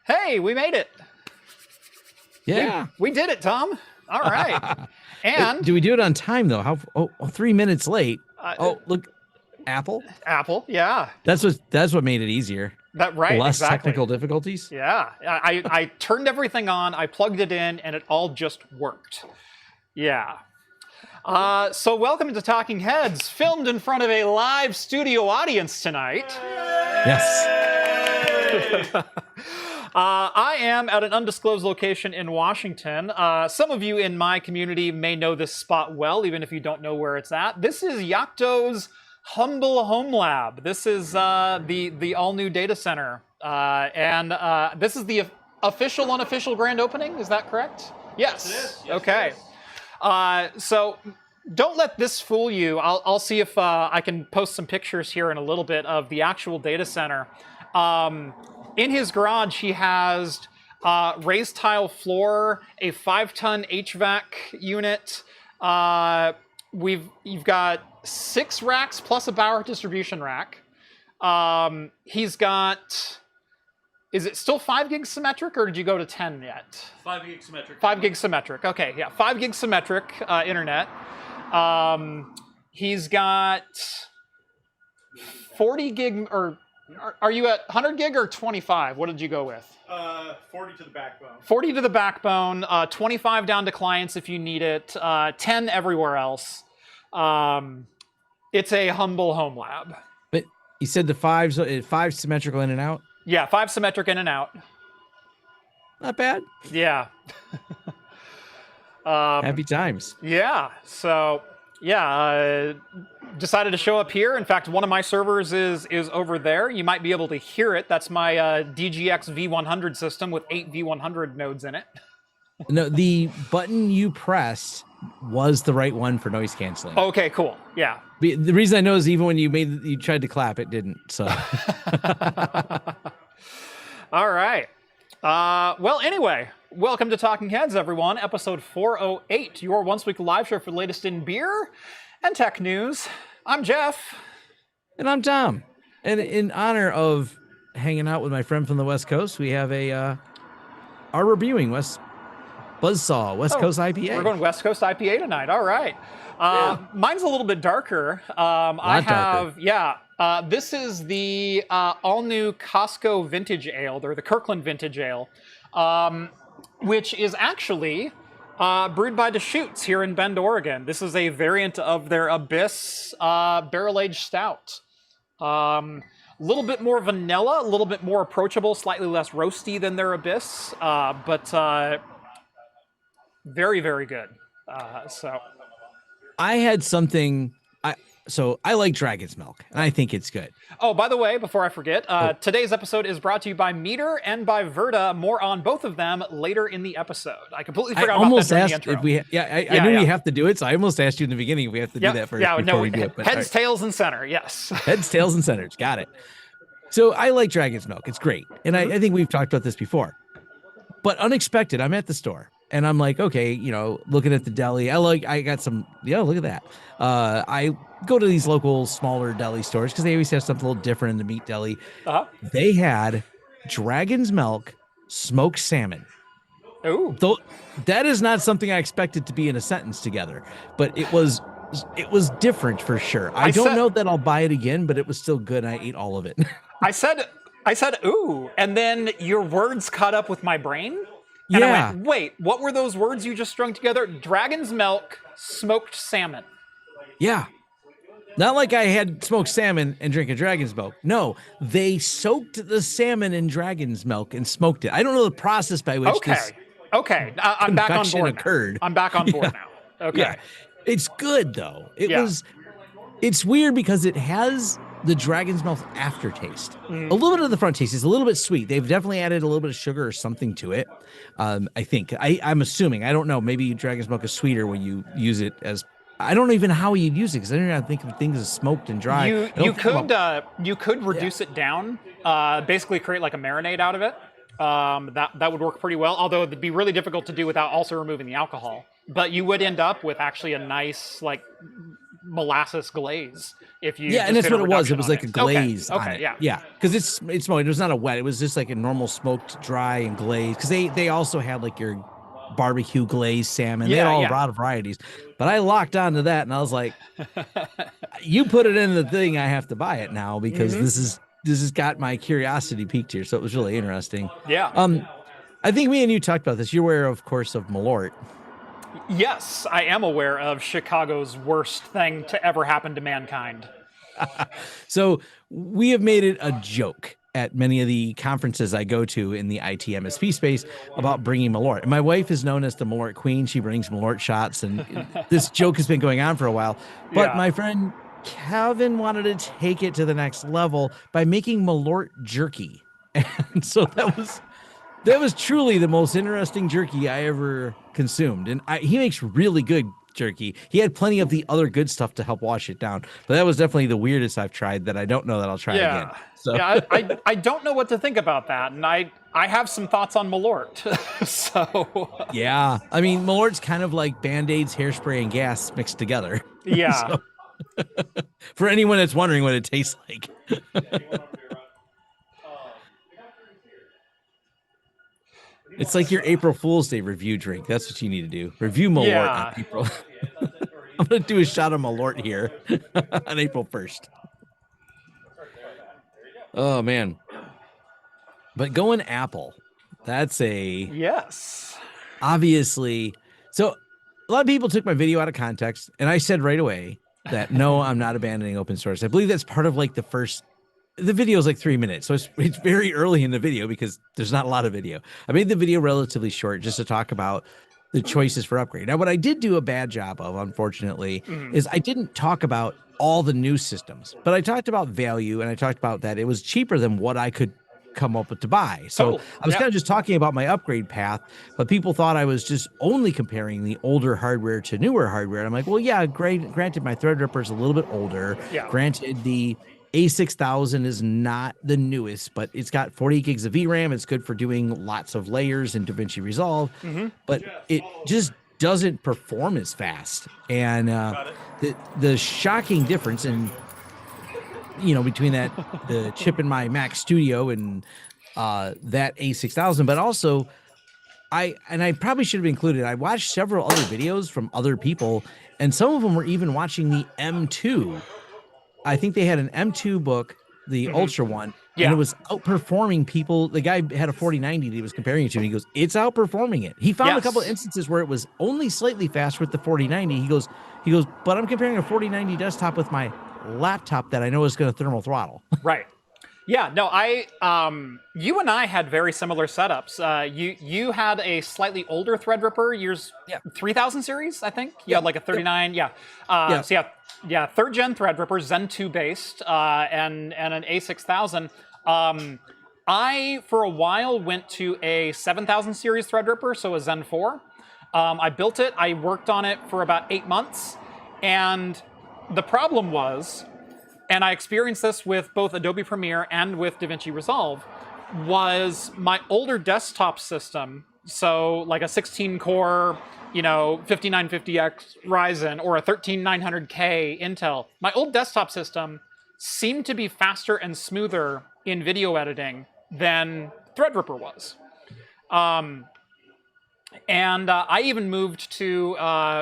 Hey, we made it. Yeah. We did it, Tom. All right. And do we do it on time though? How? 3 minutes late. Look, Apple. Yeah. That's what made it easier. Right. Less exactly. technical difficulties. Yeah. I turned everything on. I plugged it in, and it all just worked. Yeah. So welcome to Talking Heads, filmed in front of a live studio audience tonight. Yes. I am at an undisclosed location in Washington. Some of you in my community may know this spot well, even if you don't know where it's at. This is Yocto's humble Homelab. This is the all-new data center. And this is the official, unofficial grand opening. Is that correct? Yes. Yes, it is. Yes, okay. It is. So don't let this fool you. I'll see if I can post some pictures here in a little bit of the actual data center. In his garage, he has raised tile floor, a 5-ton HVAC unit. You've got 6 racks plus a power distribution rack. He's got. Is it still 5 gig symmetric, or did you go to 10 yet? 5 gig symmetric. 5 gig symmetric. Okay, yeah, 5 gig symmetric internet. He's got 40 gig, or are you at 100 gig or 25? What did you go with? 40 to the backbone. 40 to the backbone, 25 down to clients if you need it, 10 everywhere else. It's a humble home lab. But you said the 5 symmetrical in and out? Yeah, 5 symmetric in and out. Not bad. Yeah. Happy times. Yeah, so yeah, decided to show up here. In fact, one of my servers is over there. You might be able to hear it. That's my DGX V100 system with 8 V100 nodes in it. No, the button you pressed was the right one for noise canceling. Okay, cool. Yeah. The reason I know is even when you tried to clap, it didn't. So. All right. Well, anyway, welcome to Talking Heads, everyone. Episode 408, your once-weekly live show for the latest in beer and tech news. I'm Jeff. And I'm Tom. And in honor of hanging out with my friend from the West Coast, we have our reviewing Buzzsaw West Coast IPA. We're going West Coast IPA tonight. All right. Mine's a little bit darker. This is the all-new Costco Vintage Ale, or the Kirkland Vintage Ale, which is actually brewed by Deschutes here in Bend, Oregon. This is a variant of their Abyss barrel-aged stout. A little bit more vanilla, a little bit more approachable, slightly less roasty than their Abyss, but very, very good. I had something. So I like Dragon's Milk, and I think it's good. Oh, by the way, before I forget, today's episode is brought to you by Meter and by Verta. More on both of them later in the episode. I completely forgot about that during the intro. If we, I knew we have to do it, so I almost asked you in the beginning if we have to do that first. Before we do it. But, heads, tails, and center. Yes. Heads, tails, and centers. Got it. So I like Dragon's Milk. It's great, and I think we've talked about this before. But unexpected, I'm at the store. And I'm like, okay, looking at the deli. I got some, look at that. I go to these local smaller deli stores because they always have something a little different in the meat deli. They had Dragon's Milk smoked salmon. Ooh. Though that is not something I expected to be in a sentence together, but it was different for sure. I don't know that I'll buy it again, but it was still good. And I ate all of it. I said, ooh, and then your words caught up with my brain. And I went, wait, what were those words you just strung together? Dragon's Milk, smoked salmon. Yeah. Not like I had smoked salmon and drank a dragon's milk. No, they soaked the salmon in dragon's milk and smoked it. I don't know the process by which this I'm back on board occurred. Now. I'm back on board now. Okay. Yeah. It's good, though. It's weird because it has the dragon's milk aftertaste. A little bit of the front taste is a little bit sweet. They've definitely added a little bit of sugar or something to it. I think. I'm assuming. I don't know. Maybe dragon's milk is sweeter when you use it as. I don't know even how you'd use it because I don't even think of things as smoked and dry. You could reduce it down. Basically, create like a marinade out of it. That would work pretty well. Although it'd be really difficult to do without also removing the alcohol. But you would end up with actually a nice like molasses glaze if you Yeah, and just that's did a what it was. It reduction was on like a glaze on Okay, it. yeah. Yeah, because it's smoked. It was not a wet. It was just like a normal smoked dry and glazed. Because they also had like your barbecue glazed salmon. They had Yeah, all a yeah. lot of varieties. But I locked onto that, and I was like, "You put it in the thing, I have to buy it now because this has got my curiosity peaked here." So it was really interesting. Yeah. I think me and you talked about this. You're aware, of course, of Malort. Yes, I am aware of Chicago's worst thing to ever happen to mankind. So we have made it a joke at many of the conferences I go to in the IT MSP space about bringing Malort. And my wife is known as the Malort Queen. She brings Malort shots, and this joke has been going on for a while. But Yeah. my friend Kevin wanted to take it to the next level by making Malort jerky. And so that was truly the most interesting jerky I ever consumed. And he makes really good jerky. He had plenty of the other good stuff to help wash it down. But that was definitely the weirdest I've tried that I don't know that I'll try again. So Yeah, I don't know what to think about that, and I have some thoughts on Malort. So yeah. I mean, Malort's kind of like Band-Aids, hairspray, and gas mixed together. yeah. So, for anyone that's wondering what it tastes like. It's like your April Fool's Day review drink. That's what you need to do. Review Malort Yeah. on April. I'm going to do a shot of Malort here on April 1st. Oh, man. But going Apple, that's Yes. obviously. So a lot of people took my video out of context, and I said right away that no, I'm not abandoning open source. I believe that's part of like the video is like 3 minutes. So it's very early in the video because there's not a lot of video. I made the video relatively short just to talk about the choices for upgrade. Now, what I did do a bad job of, unfortunately, is I didn't talk about all the new systems, but I talked about value, and I talked about that it was cheaper than what I could come up with to buy. So Totally. I was Yeah. kind of just talking about my upgrade path, but people thought I was just only comparing the older hardware to newer hardware. And I'm like, well, yeah, granted, my Threadripper is a little bit older. Yeah. Granted, the A6000 is not the newest, but it's got 40 gigs of VRAM. It's good for doing lots of layers in DaVinci Resolve, but it just doesn't perform as fast. And the shocking difference in between the chip in my Mac Studio and that A6000, but also I probably should have included, I watched several other videos from other people, and some of them were even watching the M2. I think they had an M2 book, the Ultra one, Yeah. and it was outperforming people. The guy had a 4090 that he was comparing it to, and he goes, it's outperforming it. He found a Yes. couple of instances where it was only slightly faster with the 4090. He goes, but I'm comparing a 4090 desktop with my laptop that I know is going to thermal throttle. Right. Yeah, no, you and I had very similar setups. You had a slightly older Threadripper, yours 3000 series, I think. You had like a 39, yeah. So third gen Threadripper, Zen 2 based, and an A6000. I, for a while, went to a 7000 series Threadripper, so a Zen 4. I built it, I worked on it for about 8 months, and the problem was, and I experienced this with both Adobe Premiere and with DaVinci Resolve, was my older desktop system, so like a 16-core, 5950X Ryzen or a 13900K Intel, my old desktop system seemed to be faster and smoother in video editing than Threadripper was. And I even moved to,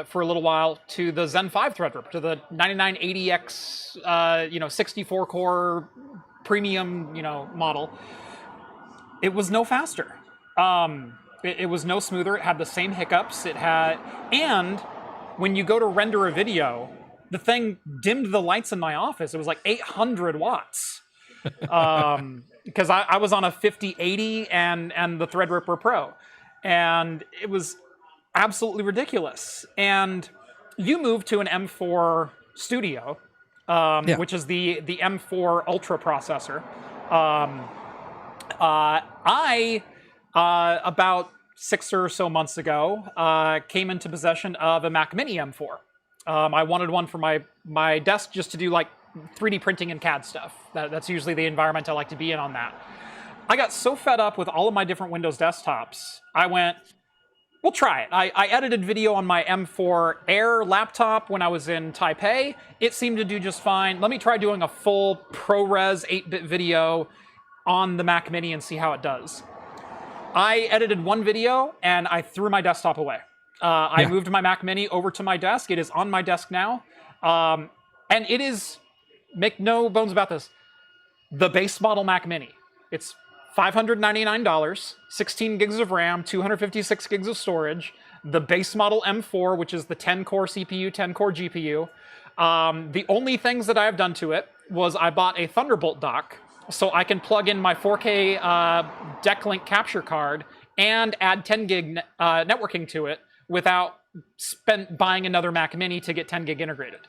for a little while, to the Zen 5 Threadripper, to the 9980X, 64-core premium, model. It was no faster. It was no smoother. It had the same hiccups. And when you go to render a video, the thing dimmed the lights in my office. It was like 800 watts. Because I was on a 5080 and the Threadripper Pro. And it was absolutely ridiculous. And you moved to an M4 Studio, which is the M4 Ultra processor. I, about 6 or so months ago, came into possession of a Mac Mini M4. I wanted one for my desk just to do like 3D printing and CAD stuff. That's usually the environment I like to be in on that. I got so fed up with all of my different Windows desktops, I went, We'll try it. I edited video on my M4 Air laptop when I was in Taipei. It seemed to do just fine. Let me try doing a full ProRes 8-bit video on the Mac Mini and see how it does. I edited one video and I threw my desktop away. I moved my Mac Mini over to my desk. It is on my desk now. And it is, make no bones about this, the base model Mac Mini. It's $599, 16 gigs of RAM, 256 gigs of storage, the base model M4, which is the 10-core CPU, 10-core GPU. The only things that I have done to it was I bought a Thunderbolt dock, so I can plug in my 4K DeckLink capture card and add 10 gig networking to it without buying another Mac Mini to get 10 gig integrated.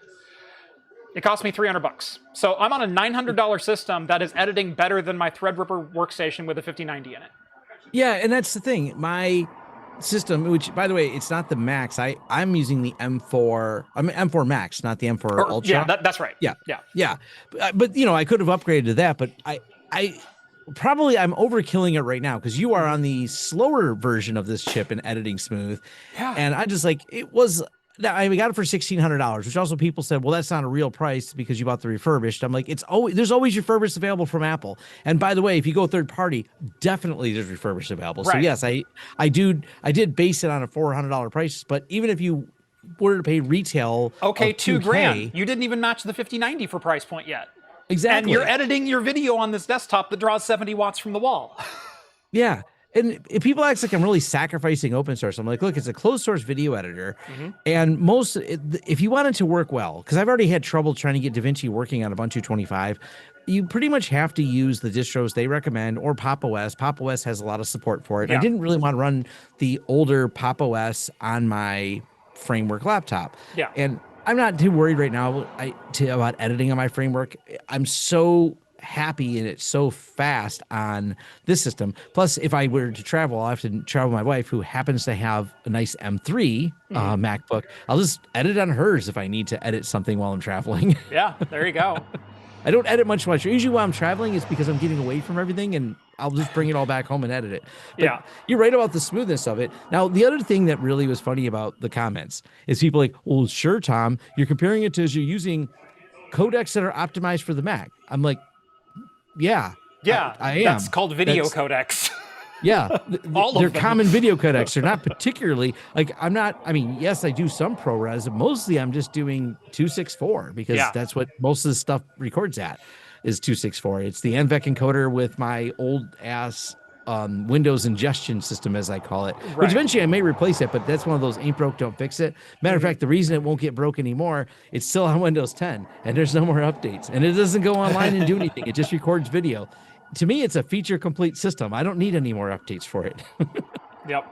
It cost me $300. So I'm on a $900 system that is editing better than my Threadripper workstation with a 5090 in it. Yeah, and that's the thing. My system, which by the way, it's not the Max. I'm using the M4. I'm M4 Max, not the M4 Ultra. Yeah, that's right. Yeah. But you know, I could have upgraded to that, but I probably I'm overkilling it right now because you are on the slower version of this chip in editing smooth. Yeah. And I just like it was. I got it for $1,600, which also people said, well, that's not a real price because you bought the refurbished. I'm like, there's always refurbished available from Apple. And by the way, if you go third party, definitely there's refurbished available. Right. So yes, I did base it on a $400 price, but even if you were to pay retail, okay, $2,000. $2,000, You didn't even match the 5090 for price point yet. Exactly. And you're editing your video on this desktop that draws 70 watts from the wall. Yeah. And if people act like I'm really sacrificing open source, I'm like, look, it's a closed source video editor. And if you want it to work well, because I've already had trouble trying to get DaVinci working on Ubuntu 25, you pretty much have to use the distros they recommend or Pop! OS. Pop! OS has a lot of support for it. Yeah. I didn't really want to run the older Pop! OS on my framework laptop. Yeah. And I'm not too worried right now about editing on my framework. I'm so happy and it's so fast on this system. Plus, if I were to travel, I'll have to travel with my wife, who happens to have a nice M3 MacBook. I'll just edit on hers if I need to edit something while I'm traveling. Yeah, there you go. I don't edit much. Usually while I'm traveling, it's because I'm getting away from everything and I'll just bring it all back home and edit it. But yeah. You're right about the smoothness of it. Now, the other thing that really was funny about the comments is people like, well, sure, Tom, you're comparing it to as you're using codecs that are optimized for the Mac. I'm like, yeah, I am. That's called video codecs. Yeah, All of they're them. common video codecs. They're not particularly like yes, I do some ProRes. Mostly I'm just doing 264 because that's what most of the stuff records at is 264. It's the NVEC encoder with my old ass Windows ingestion system, as I call it, which eventually I may replace it, but that's one of those ain't broke, don't fix it. Matter of fact, the reason it won't get broke anymore, it's still on Windows 10 and there's no more updates and it doesn't go online and do anything. It just records video. To me, it's a feature complete system. I don't need any more updates for it. Yep.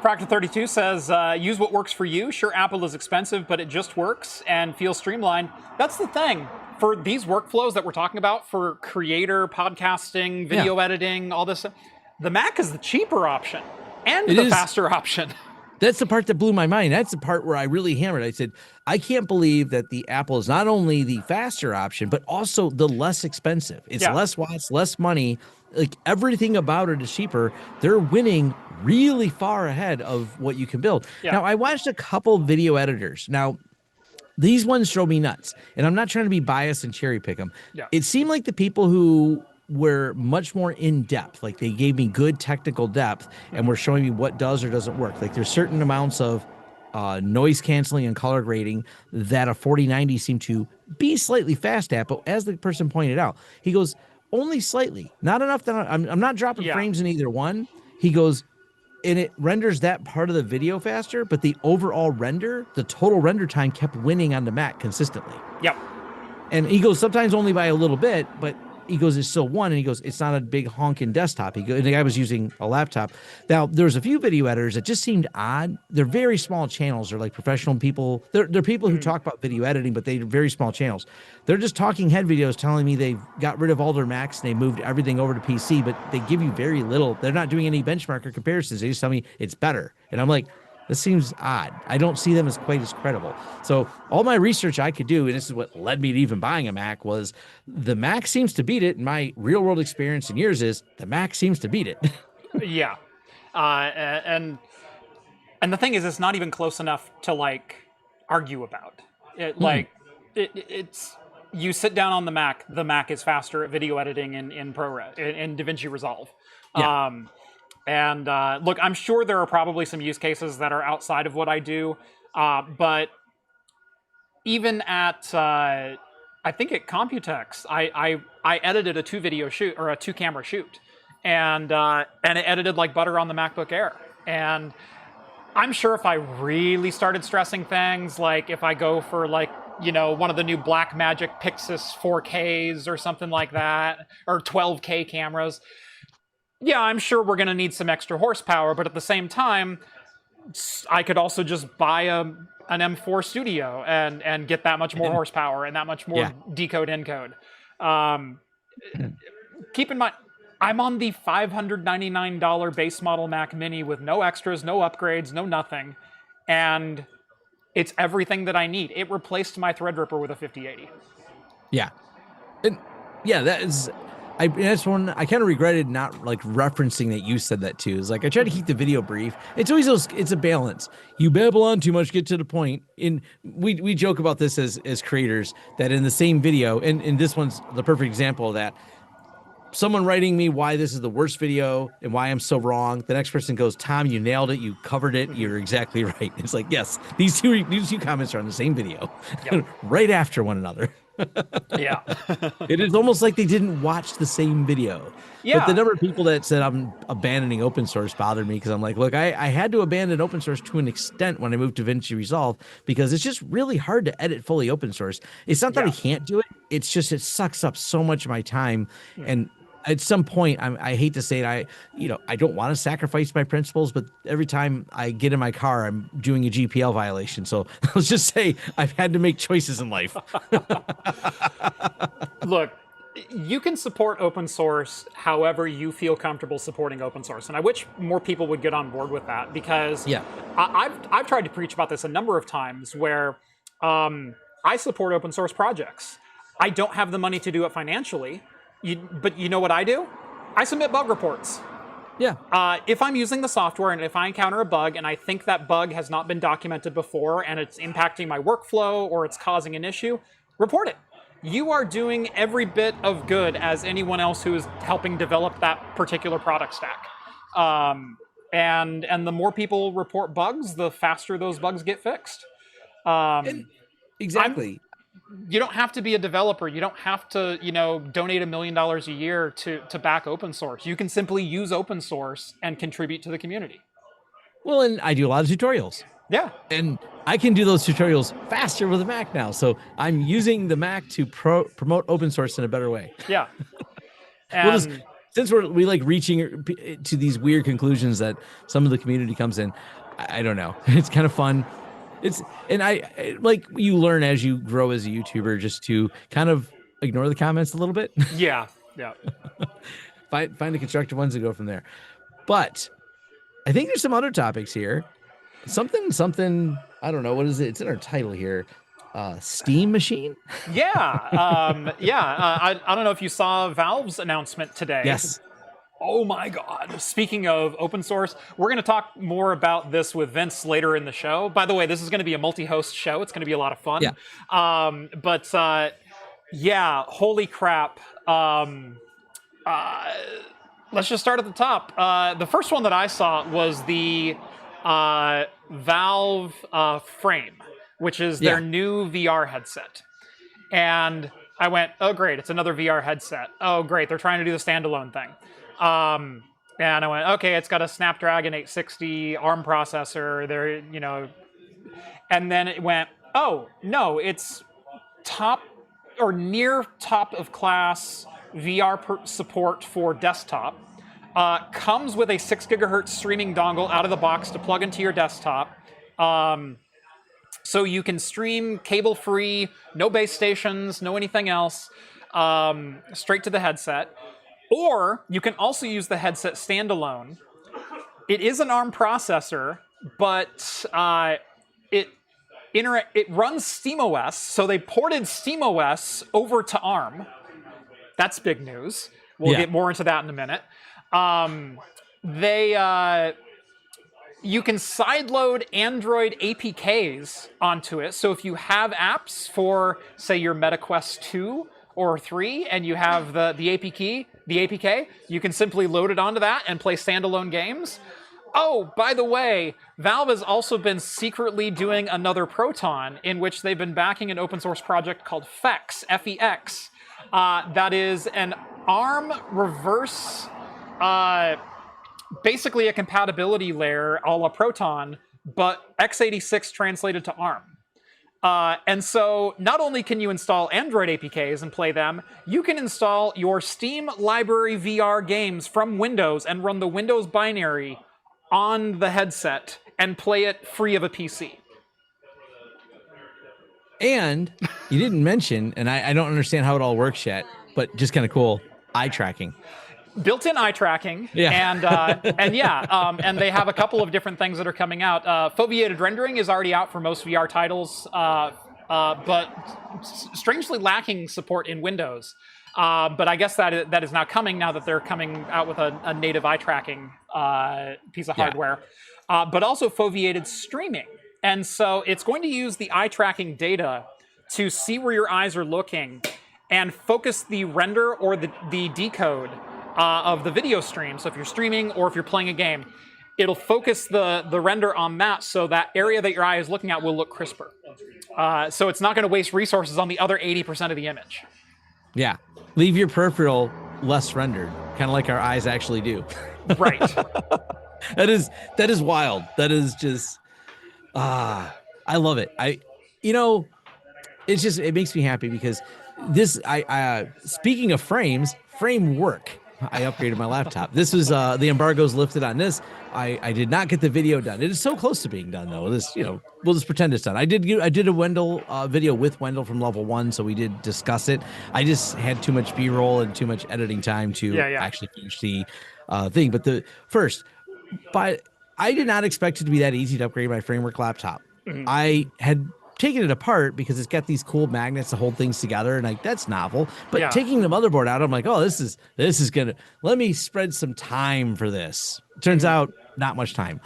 Fractal32 says, use what works for you. Sure, Apple is expensive, but it just works and feels streamlined. That's the thing. For these workflows that we're talking about, for creator, podcasting, video editing, all this, the Mac is the cheaper option and the faster option. That's the part that blew my mind. That's the part where I really hammered. I said, I can't believe that the Apple is not only the faster option, but also the less expensive. It's less watts, less money. Like everything about it is cheaper. They're winning really far ahead of what you can build. Yeah. Now, I watched a couple video editors. Now, these ones drove me nuts, and I'm not trying to be biased and cherry pick them. Yeah. It seemed like the people who were much more in depth, like they gave me good technical depth and were showing me what does or doesn't work. Like there's certain amounts of noise canceling and color grading that a 4090 seemed to be slightly fast at, but as the person pointed out, he goes, only slightly, not enough that I'm not dropping frames in either one. He goes, and it renders that part of the video faster, but the overall render, the total render time kept winning on the Mac consistently. Yep. And he goes, sometimes only by a little bit, but he goes, it's still one. And he goes, it's not a big honking desktop. And the guy was using a laptop. Now, there's a few video editors that just seemed odd. They're very small channels. They're like professional people. They're people who talk about video editing, but they're very small channels. They're just talking head videos telling me they've got rid of all their Macs and they moved everything over to PC, but they give you very little. They're not doing any benchmark or comparisons. They just tell me it's better. And I'm like, this seems odd. I don't see them as quite as credible. So all my research I could do, and this is what led me to even buying a Mac, was the Mac seems to beat it. And my real world experience in years is the Mac seems to beat it. Yeah. And the thing is, it's not even close enough to like argue about. It's you sit down on the Mac is faster at video editing in ProRes in DaVinci Resolve. Yeah. Look, I'm sure there are probably some use cases that are outside of what I do, but even at I think at Computex, I edited a 2-video shoot or a 2-camera shoot, and it edited like butter on the MacBook Air. And I'm sure if I really started stressing things, like if I go for like, you know, one of the new Blackmagic Pixis 4Ks or something like that, or 12K cameras, yeah, I'm sure we're going to need some extra horsepower. But at the same time, I could also just buy an M4 Studio and get that much more horsepower and that much more decode encode. Keep in mind, I'm on the $599 base model Mac Mini with no extras, no upgrades, no nothing, and it's everything that I need. It replaced my Threadripper with a 5080. Yeah, and yeah, that's one I kind of regretted not like referencing that you said that too. Is like I try to keep the video brief. It's always it's a balance. You babble on too much, get to the point. We joke about this as creators that in the same video, and this one's the perfect example of that. Someone writing me why this is the worst video and why I'm so wrong. The next person goes, Tom, you nailed it. You covered it. You're exactly right. It's like, yes, these two comments are on the same video, right after one another. Yeah. It is almost like they didn't watch the same video. Yeah. But the number of people that said I'm abandoning open source bothered me because I'm like, look, I had to abandon open source to an extent when I moved to DaVinci Resolve because it's just really hard to edit fully open source. It's not that I can't do it. It's just it sucks up so much of my time. And at some point, I hate to say it, I don't want to sacrifice my principles, but every time I get in my car, I'm doing a GPL violation. So let's just say I've had to make choices in life. Look, you can support open source however you feel comfortable supporting open source, and I wish more people would get on board with that because I've tried to preach about this a number of times where I support open source projects. I don't have the money to do it financially. But you know what I do? I submit bug reports. Yeah. If I'm using the software and if I encounter a bug and I think that bug has not been documented before and it's impacting my workflow or it's causing an issue, report it. You are doing every bit of good as anyone else who is helping develop that particular product stack. And the more people report bugs, the faster those bugs get fixed. Exactly. You don't have to be a developer. You don't have to, donate $1 million a year to back open source. You can simply use open source and contribute to the community. Well, and I do a lot of tutorials. Yeah. And I can do those tutorials faster with a Mac now. So I'm using the Mac to promote open source in a better way. Yeah. And since we like reaching to these weird conclusions that some of the community comes in, I don't know. It's kind of fun. I like you learn as you grow as a YouTuber just to kind of ignore the comments a little bit. Yeah. Find the constructive ones and go from there. But I think there's some other topics here. Something. I don't know what is it. It's in our title here. Steam machine. Yeah. I don't know if you saw Valve's announcement today. Yes. Oh my God. Speaking of open source, we're going to talk more about this with Vince later in the show. By the way, this is going to be a multi-host show. It's going to be a lot of fun. Yeah. Holy crap. Let's just start at the top. The first one that I saw was the Valve Frame, which is their new VR headset. And I went, oh, great, it's another VR headset. Oh, great, they're trying to do the standalone thing. And I went, okay, it's got a Snapdragon 860 ARM processor. And then it went, oh, no, it's top or near top of class VR support for desktop. Comes with a 6 gigahertz streaming dongle out of the box to plug into your desktop. So you can stream cable-free, no base stations, no anything else, straight to the headset. Or you can also use the headset standalone. It is an ARM processor, but it runs SteamOS, so they ported SteamOS over to ARM. That's big news. We'll get more into that in a minute. They You can sideload Android APKs onto it. So if you have apps for, say, your MetaQuest 2 or 3, and you have the APK, you can simply load it onto that and play standalone games. Oh, by the way, Valve has also been secretly doing another Proton, in which they've been backing an open source project called FEX, F-E-X. That is an ARM reverse, basically a compatibility layer a la Proton, but x86 translated to ARM. And so not only can you install Android APKs and play them, you can install your Steam library VR games from Windows and run the Windows binary on the headset and play it free of a PC. And you didn't mention, and I don't understand how it all works yet, but just kind of cool, eye tracking. Built-in eye tracking, yeah. and they have a couple of different things that are coming out. Foveated rendering is already out for most VR titles, but strangely lacking support in Windows. But I guess that is now coming now that they're coming out with a native eye tracking piece of hardware. But also foveated streaming. And so it's going to use the eye tracking data to see where your eyes are looking and focus the render or the decode of the video stream. So if you're streaming or if you're playing a game, it'll focus the render on that, so that area that your eye is looking at will look crisper. So it's not going to waste resources on the other 80% of the image. Yeah. Leave your peripheral less rendered, kind of like our eyes actually do. Right. That is wild. That is just, I love it. It makes me happy because this, speaking of framework, I upgraded my laptop. This was, the embargo's lifted on this. I did not get the video done. It is so close to being done though. This, we'll just pretend it's done. I did a Wendell video with Wendell from Level 1, so we did discuss it. I just had too much B-roll and too much editing time to actually finish the thing. But I did not expect it to be that easy to upgrade my framework laptop. Mm-hmm. I had taken it apart because it's got these cool magnets to hold things together, and that's novel. But taking the motherboard out, I'm like, oh, this is gonna, let me spread some time for this. Turns out not much time.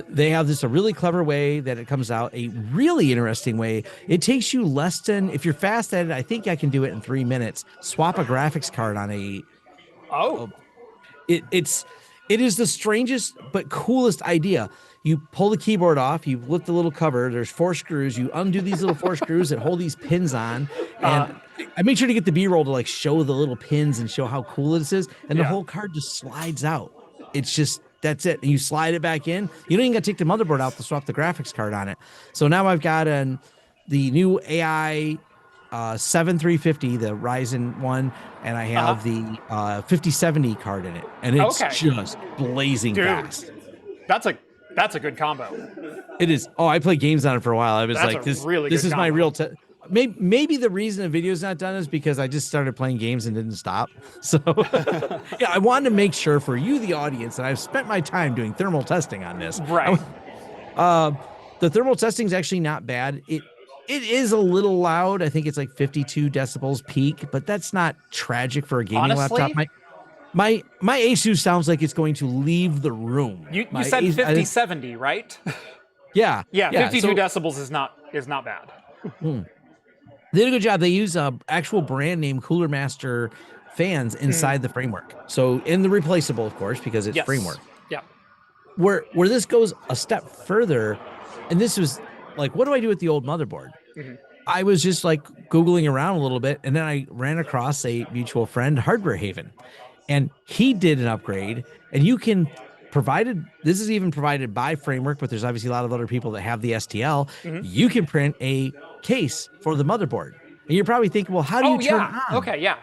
They have a really clever way that it comes out, a really interesting way. It takes you less than, if you're fast at it, I think I can do it in 3 minutes. Swap a graphics card on a. It is the strangest but coolest idea. You pull the keyboard off, you lift the little cover, there's 4 screws, you undo these little 4 screws that hold these pins on, and I make sure to get the B-roll to show the little pins and show how cool this is, and the whole card just slides out. It's just, that's it. And you slide it back in. You don't even got to take the motherboard out to swap the graphics card on it. So now I've got the new AI 7350, the Ryzen one, and I have the 5070 card in it, and it's just blazing fast. That's a good combo. It is. Oh, I played games on it for a while. I was like, this is my real maybe the reason the video's not done is because I just started playing games and didn't stop. So yeah, I wanted to make sure for you, the audience, and I've spent my time doing thermal testing on this. Right. The thermal testing is actually not bad. It is a little loud. I think it's 52 decibels peak, but that's not tragic for a gaming laptop. My Asus sounds like it's going to leave the room. You said 5070, right? Yeah. Yeah, 52 decibels is not bad. They did a good job. They use actual brand name Cooler Master fans inside the framework. So in the replaceable, of course, because it's framework. Yeah. Where this goes a step further, and this was what do I do with the old motherboard? Mm-hmm. I was just Googling around a little bit, and then I ran across a mutual friend, Hardware Haven, and he did an upgrade, and you can this is even provided by Framework, but there's obviously a lot of other people that have the STL. Mm-hmm. You can print a case for the motherboard. And you're probably thinking, well, how do you turn on? Okay, yeah.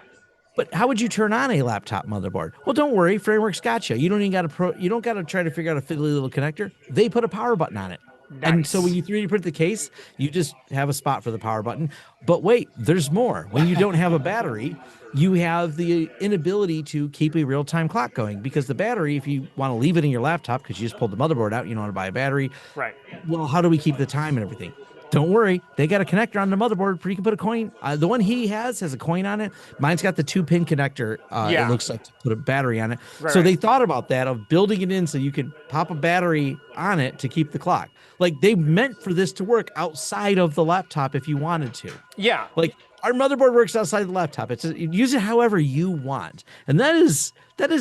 But how would you turn on a laptop motherboard? Well, don't worry, Framework's got you. You don't even got to try to figure out a fiddly little connector. They put a power button on it. Nice. And so when you 3D print the case, you just have a spot for the power button. But wait, there's more. When you don't have a battery, you have the inability to keep a real-time clock going, because the battery, if you want to leave it in your laptop because you just pulled the motherboard out, you don't want to buy a battery. Right. Well, how do we keep the time and everything? Don't worry, they got a connector on the motherboard where you can put a coin. The one he has a coin on it. Mine's got the 2-pin connector. It Yeah. looks like to put a battery on it. Right, So right. they thought about that of building it in so you could pop a battery on it to keep the clock. Like they meant for this to work outside of the laptop if you wanted to. Yeah. Like our motherboard works outside the laptop. Use it however you want, and that is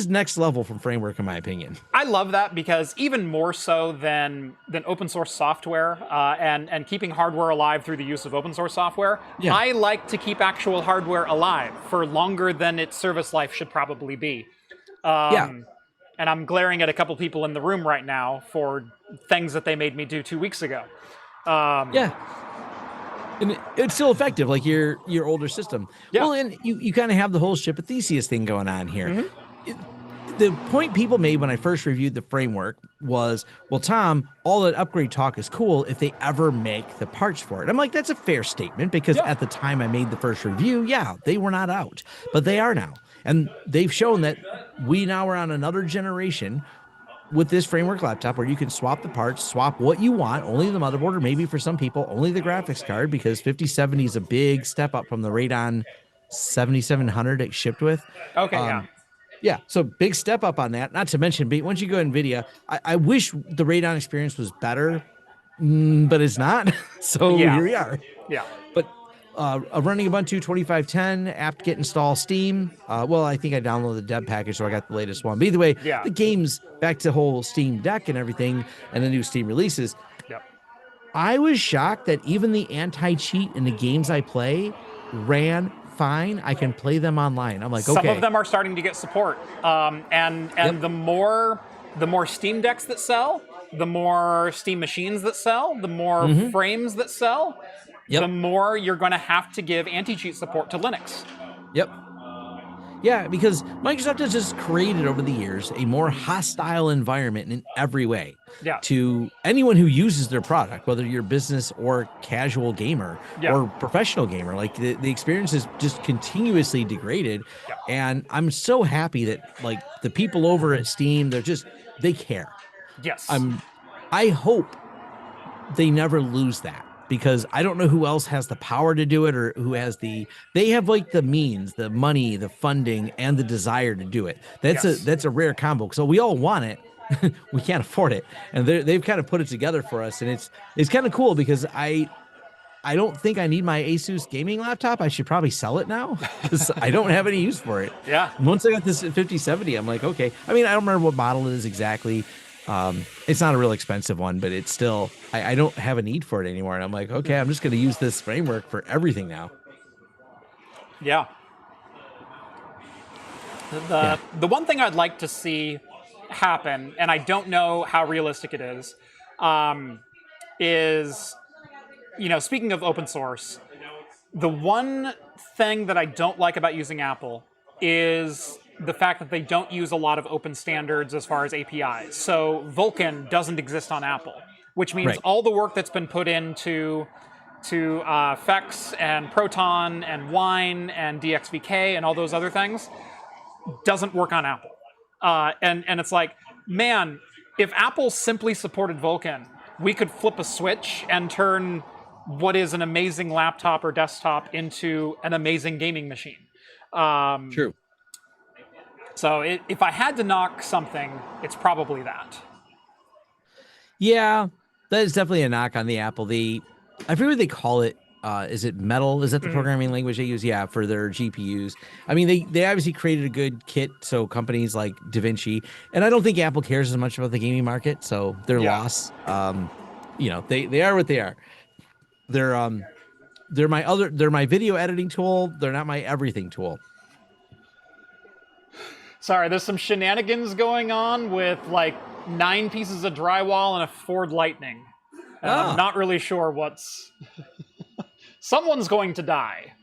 next level from Framework in my opinion. I love that because even more so than open source software and keeping hardware alive through the use of open source software, Yeah. I like to keep actual hardware alive for longer than its service life should probably be. Yeah. And I'm glaring at a couple people in the room right now for things that they made me do 2 weeks ago. Yeah. And it's still effective, like your older system. Yeah. Well, and you kind of have the whole ship of Theseus thing going on here. Mm-hmm. The point people made when I first reviewed the framework was, well, Tom, all that upgrade talk is cool if they ever make the parts for it. I'm like, that's a fair statement because Yeah. at the time I made the first review, yeah, they were not out, but they are now. And they've shown that we now are on another generation with this framework laptop where you can swap the parts, swap what you want, only the motherboard, or maybe for some people, only the graphics card, because 5070 is a big step up from the Radeon 7700 it shipped with. Okay, yeah. Yeah, so big step up on that. Not to mention, once you go NVIDIA, I wish the Radeon experience was better, but it's not. So Yeah. here we are. Yeah. But running Ubuntu 2510, apt get install Steam. Well, I think I downloaded the deb package, so I got the latest one. But either way, Yeah. the game's back to whole Steam Deck and everything, and the new Steam releases. Yep. I was shocked that even the anti-cheat in the games I play ran fine. I can play them online. I'm like, okay. Some of them are starting to get support, and Yep. the more Steam decks that sell, the more Steam machines that sell, the more frames that sell, Yep. the more you're going to have to give anti-cheat support to Linux. Yep. Yeah, because Microsoft has just created over the years a more hostile environment in every way Yeah. to anyone who uses their product, whether you're business or casual gamer Yeah. or professional gamer. Like the experience is just continuously degraded. Yeah. And I'm so happy that like the people over at Steam, they care. Yes. I hope they never lose that, because I don't know who else has the power to do it or who has they have like the means, the money, the funding, and the desire to do it. That's a rare combo. So we all want it. We can't afford it. And they've kind of put it together for us. And it's kind of cool because I don't think I need my Asus gaming laptop. I should probably sell it now because I don't have any use for it. Yeah. And once I got this 5070, I'm like, okay. I mean, I don't remember what model it is exactly. It's not a real expensive one, but it's still, I don't have a need for it anymore. And I'm like, okay, I'm just going to use this framework for everything now. Yeah. The one thing I'd like to see happen, and I don't know how realistic it is, speaking of open source, the one thing that I don't like about using Apple is the fact that they don't use a lot of open standards as far as APIs. So Vulkan doesn't exist on Apple, which means Right. all the work that's been put into Fex and Proton and Wine and DXVK and all those other things doesn't work on Apple. And it's like, man, if Apple simply supported Vulkan, we could flip a switch and turn what is an amazing laptop or desktop into an amazing gaming machine. True. So if I had to knock something, it's probably that. Yeah, that is definitely a knock on the Apple. I forget what they call it. Is it Metal? Is that the programming language they use? Yeah, for their GPUs. I mean, they obviously created a good kit, so companies like DaVinci, and I don't think Apple cares as much about the gaming market, so their loss. They are what they are. They're my video editing tool. They're not my everything tool. Sorry, there's some shenanigans going on with like 9 pieces of drywall and a Ford Lightning. I'm not really sure what's... Someone's going to die.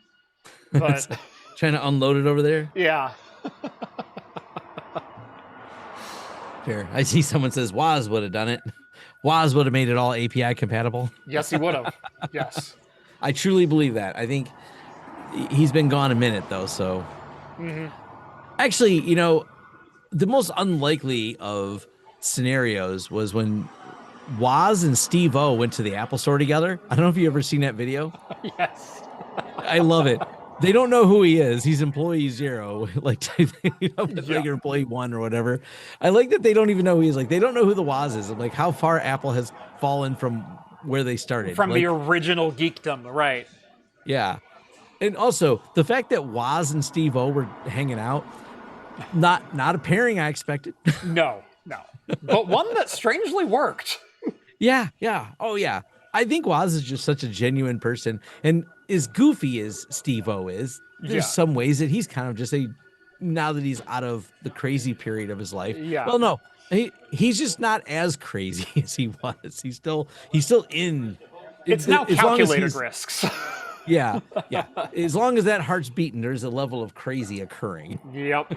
But Trying to unload it over there. yeah. Fair. I see someone says Woz would have done it. Woz would have made it all API compatible. Yes, he would have. Yes. I truly believe that. I think he's been gone a minute though, so actually, the most unlikely of scenarios was when Woz and Steve O went to the Apple store together. I don't know if you ever seen that video. Yes. I love it. They don't know who he is. He's employee 0, like regular employee 1 or whatever. I like that they don't even know who he is. Like they don't know who the Woz is. Like how far Apple has fallen from where they started. From like, the original geekdom, right? Yeah. And also the fact that Woz and Steve O were hanging out, not a pairing I expected. No. But one that strangely worked. Yeah. Oh yeah. I think Woz is just such a genuine person, and as goofy as Steve O is, there's some ways that he's kind of just now that he's out of the crazy period of his life. Yeah. Well, no, he's just not as crazy as he was. He's still in. It's now as long as calculated risks. Yeah. As long as that heart's beating, there's a level of crazy occurring. Yep.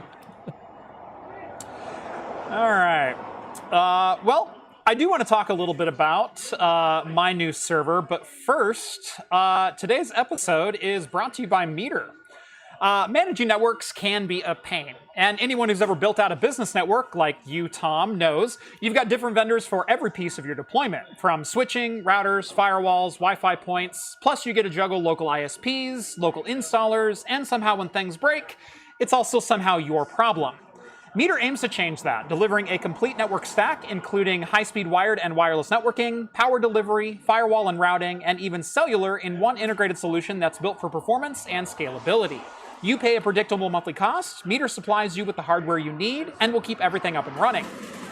All right. Well, I do want to talk a little bit about my new server, but first, today's episode is brought to you by Meter. Managing networks can be a pain, and anyone who's ever built out a business network like you, Tom, knows you've got different vendors for every piece of your deployment, from switching, routers, firewalls, Wi-Fi points, plus you get to juggle local ISPs, local installers, and somehow when things break, it's also somehow your problem. Meter aims to change that, delivering a complete network stack, including high-speed wired and wireless networking, power delivery, firewall and routing, and even cellular in one integrated solution that's built for performance and scalability. You pay a predictable monthly cost, Meter supplies you with the hardware you need, and will keep everything up and running.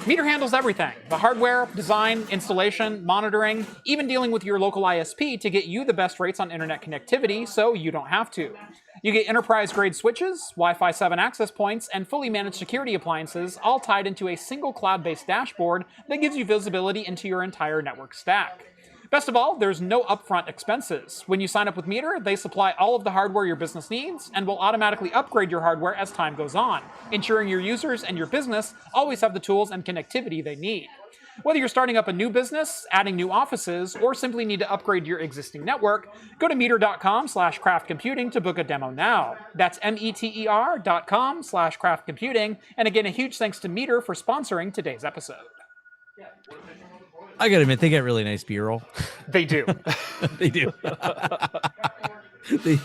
Meter handles everything: the hardware, design, installation, monitoring, even dealing with your local ISP to get you the best rates on internet connectivity so you don't have to. You get enterprise-grade switches, Wi-Fi 7 access points, and fully managed security appliances, all tied into a single cloud-based dashboard that gives you visibility into your entire network stack. Best of all, there's no upfront expenses. When you sign up with Meter, they supply all of the hardware your business needs and will automatically upgrade your hardware as time goes on, ensuring your users and your business always have the tools and connectivity they need. Whether you're starting up a new business, adding new offices, or simply need to upgrade your existing network, go to meter.com/craftcomputing to book a demo now. That's meter.com/craftcomputing. And again, a huge thanks to Meter for sponsoring today's episode. I gotta admit, they got really nice B-roll. They do. They do. The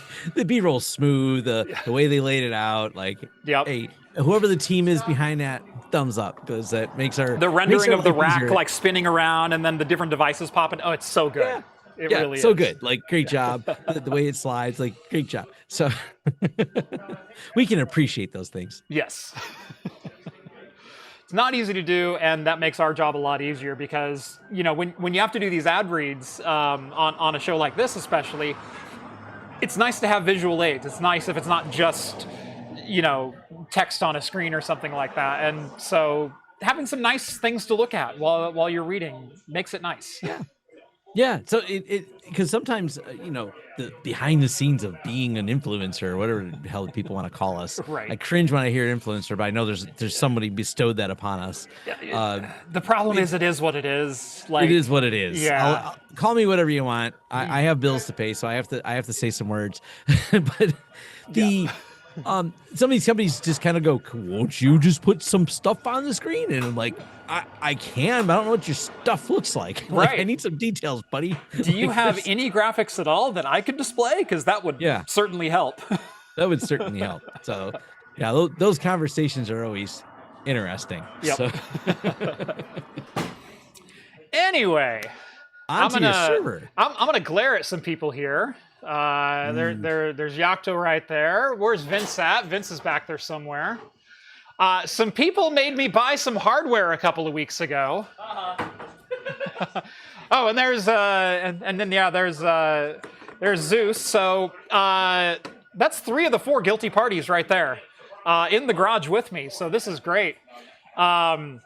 B-roll's smooth. The way they laid it out, like, hey, whoever the team is behind that, thumbs up, because that makes the rendering of the rack easier. like spinning around and then the different devices popping. Oh, it's so good. Yeah. It really is. So good. Like, great job. The way it slides, like, great job. So we can appreciate those things. Yes. It's not easy to do, and that makes our job a lot easier because, you know, when you have to do these ad reads on a show like this especially, it's nice to have visual aids. It's nice if it's not just, you know, text on a screen or something like that. And so having some nice things to look at while you're reading makes it nice. Yeah. So because sometimes, you know, the behind the scenes of being an influencer or whatever the hell people want to call us. Right. I cringe when I hear influencer, but I know there's somebody bestowed that upon us. The problem is it is what it is. Like, it is what it is. Yeah. I'll call me whatever you want. I have bills to pay, so I have to say some words. But some of these companies just kind of go, won't you just put some stuff on the screen? And I'm like, I can, but I don't know what your stuff looks like. Like, Right. I need some details, buddy. Do you have any graphics at all that I could display? Because that would certainly help. That would certainly help. So, yeah, those conversations are always interesting. Yep. So. Anyway, Onto your server. I'm gonna glare at some people here. There's Yocto right there. Where's Vince at? Vince is back there somewhere. Some people made me buy some hardware a couple of weeks ago. Oh, and there's there's Zeus. So that's 3 of the 4 guilty parties right there in the garage with me. So this is great. We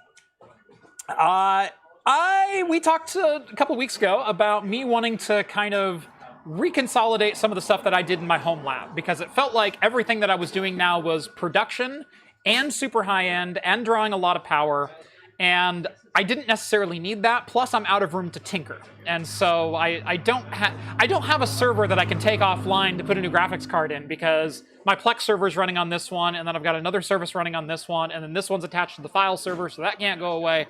talked a couple weeks ago about me wanting to kind of reconsolidate some of the stuff that I did in my Homelab, because it felt like everything that I was doing now was production and super high end and drawing a lot of power, and I didn't necessarily need that. Plus, I'm out of room to tinker, and so I don't have a server that I can take offline to put a new graphics card in, because my Plex server is running on this one, and then I've got another service running on this one, and then this one's attached to the file server, so that can't go away.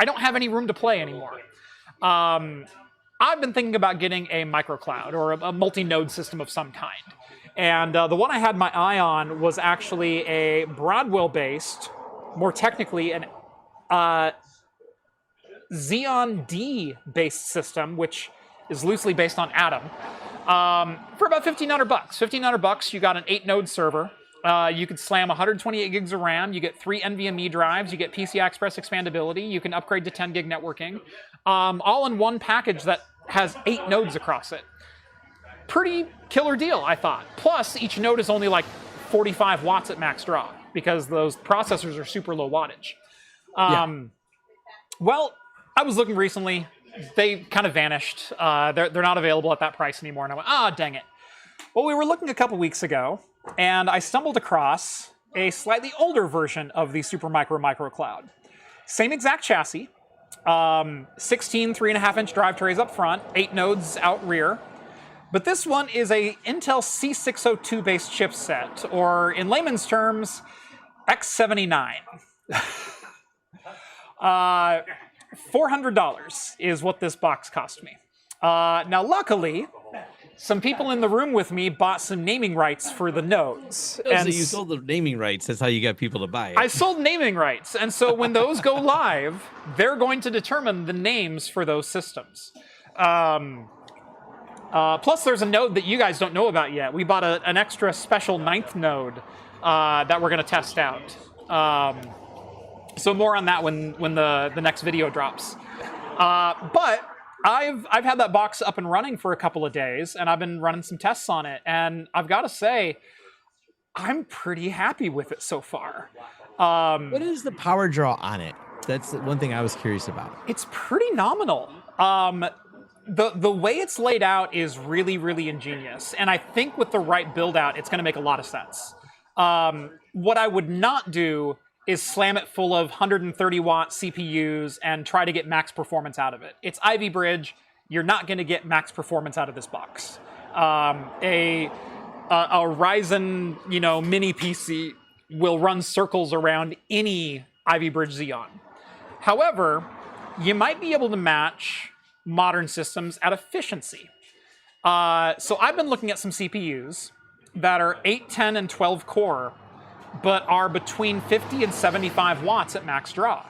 I don't have any room to play anymore. I've been thinking about getting a microcloud or a multi-node system of some kind. And the one I had my eye on was actually a Broadwell-based, more technically, an Xeon D-based system, which is loosely based on Atom, for about $1,500. $1,500, you got an 8-node server. You could slam 128 gigs of RAM. You get 3 NVMe drives. You get PCI Express expandability. You can upgrade to 10 gig networking, all in one package that has 8 nodes across it. Pretty killer deal, I thought. Plus, each node is only like 45 watts at max draw because those processors are super low wattage. Well, I was looking recently. They kind of vanished. They're not available at that price anymore. And I went, dang it. Well, we were looking a couple weeks ago, and I stumbled across a slightly older version of the Supermicro Microcloud. Same exact chassis. 16 3.5-inch drive trays up front, 8 nodes out rear. But this one is a Intel C602-based chipset, or in layman's terms, X79. $400 is what this box cost me. Now, luckily, some people in the room with me bought some naming rights for the nodes. And so you sold the naming rights. That's how you got people to buy it. I sold naming rights. And so when those go live, they're going to determine the names for those systems. Plus, there's a node that you guys don't know about yet. We bought an extra special 9th node that we're going to test out. So more on that when the next video drops. But I've had that box up and running for a couple of days, and I've been running some tests on it. And I've got to say, I'm pretty happy with it so far. What is the power draw on it? That's one thing I was curious about. It's pretty nominal. The way it's laid out is really, really ingenious. And I think with the right build out, it's going to make a lot of sense. What I would not do is slam it full of 130-watt CPUs and try to get max performance out of it. It's Ivy Bridge. You're not going to get max performance out of this box. A Ryzen, mini PC will run circles around any Ivy Bridge Xeon. However, you might be able to match modern systems at efficiency. So I've been looking at some CPUs that are 8, 10, and 12 core, but are between 50 and 75 watts at max draw.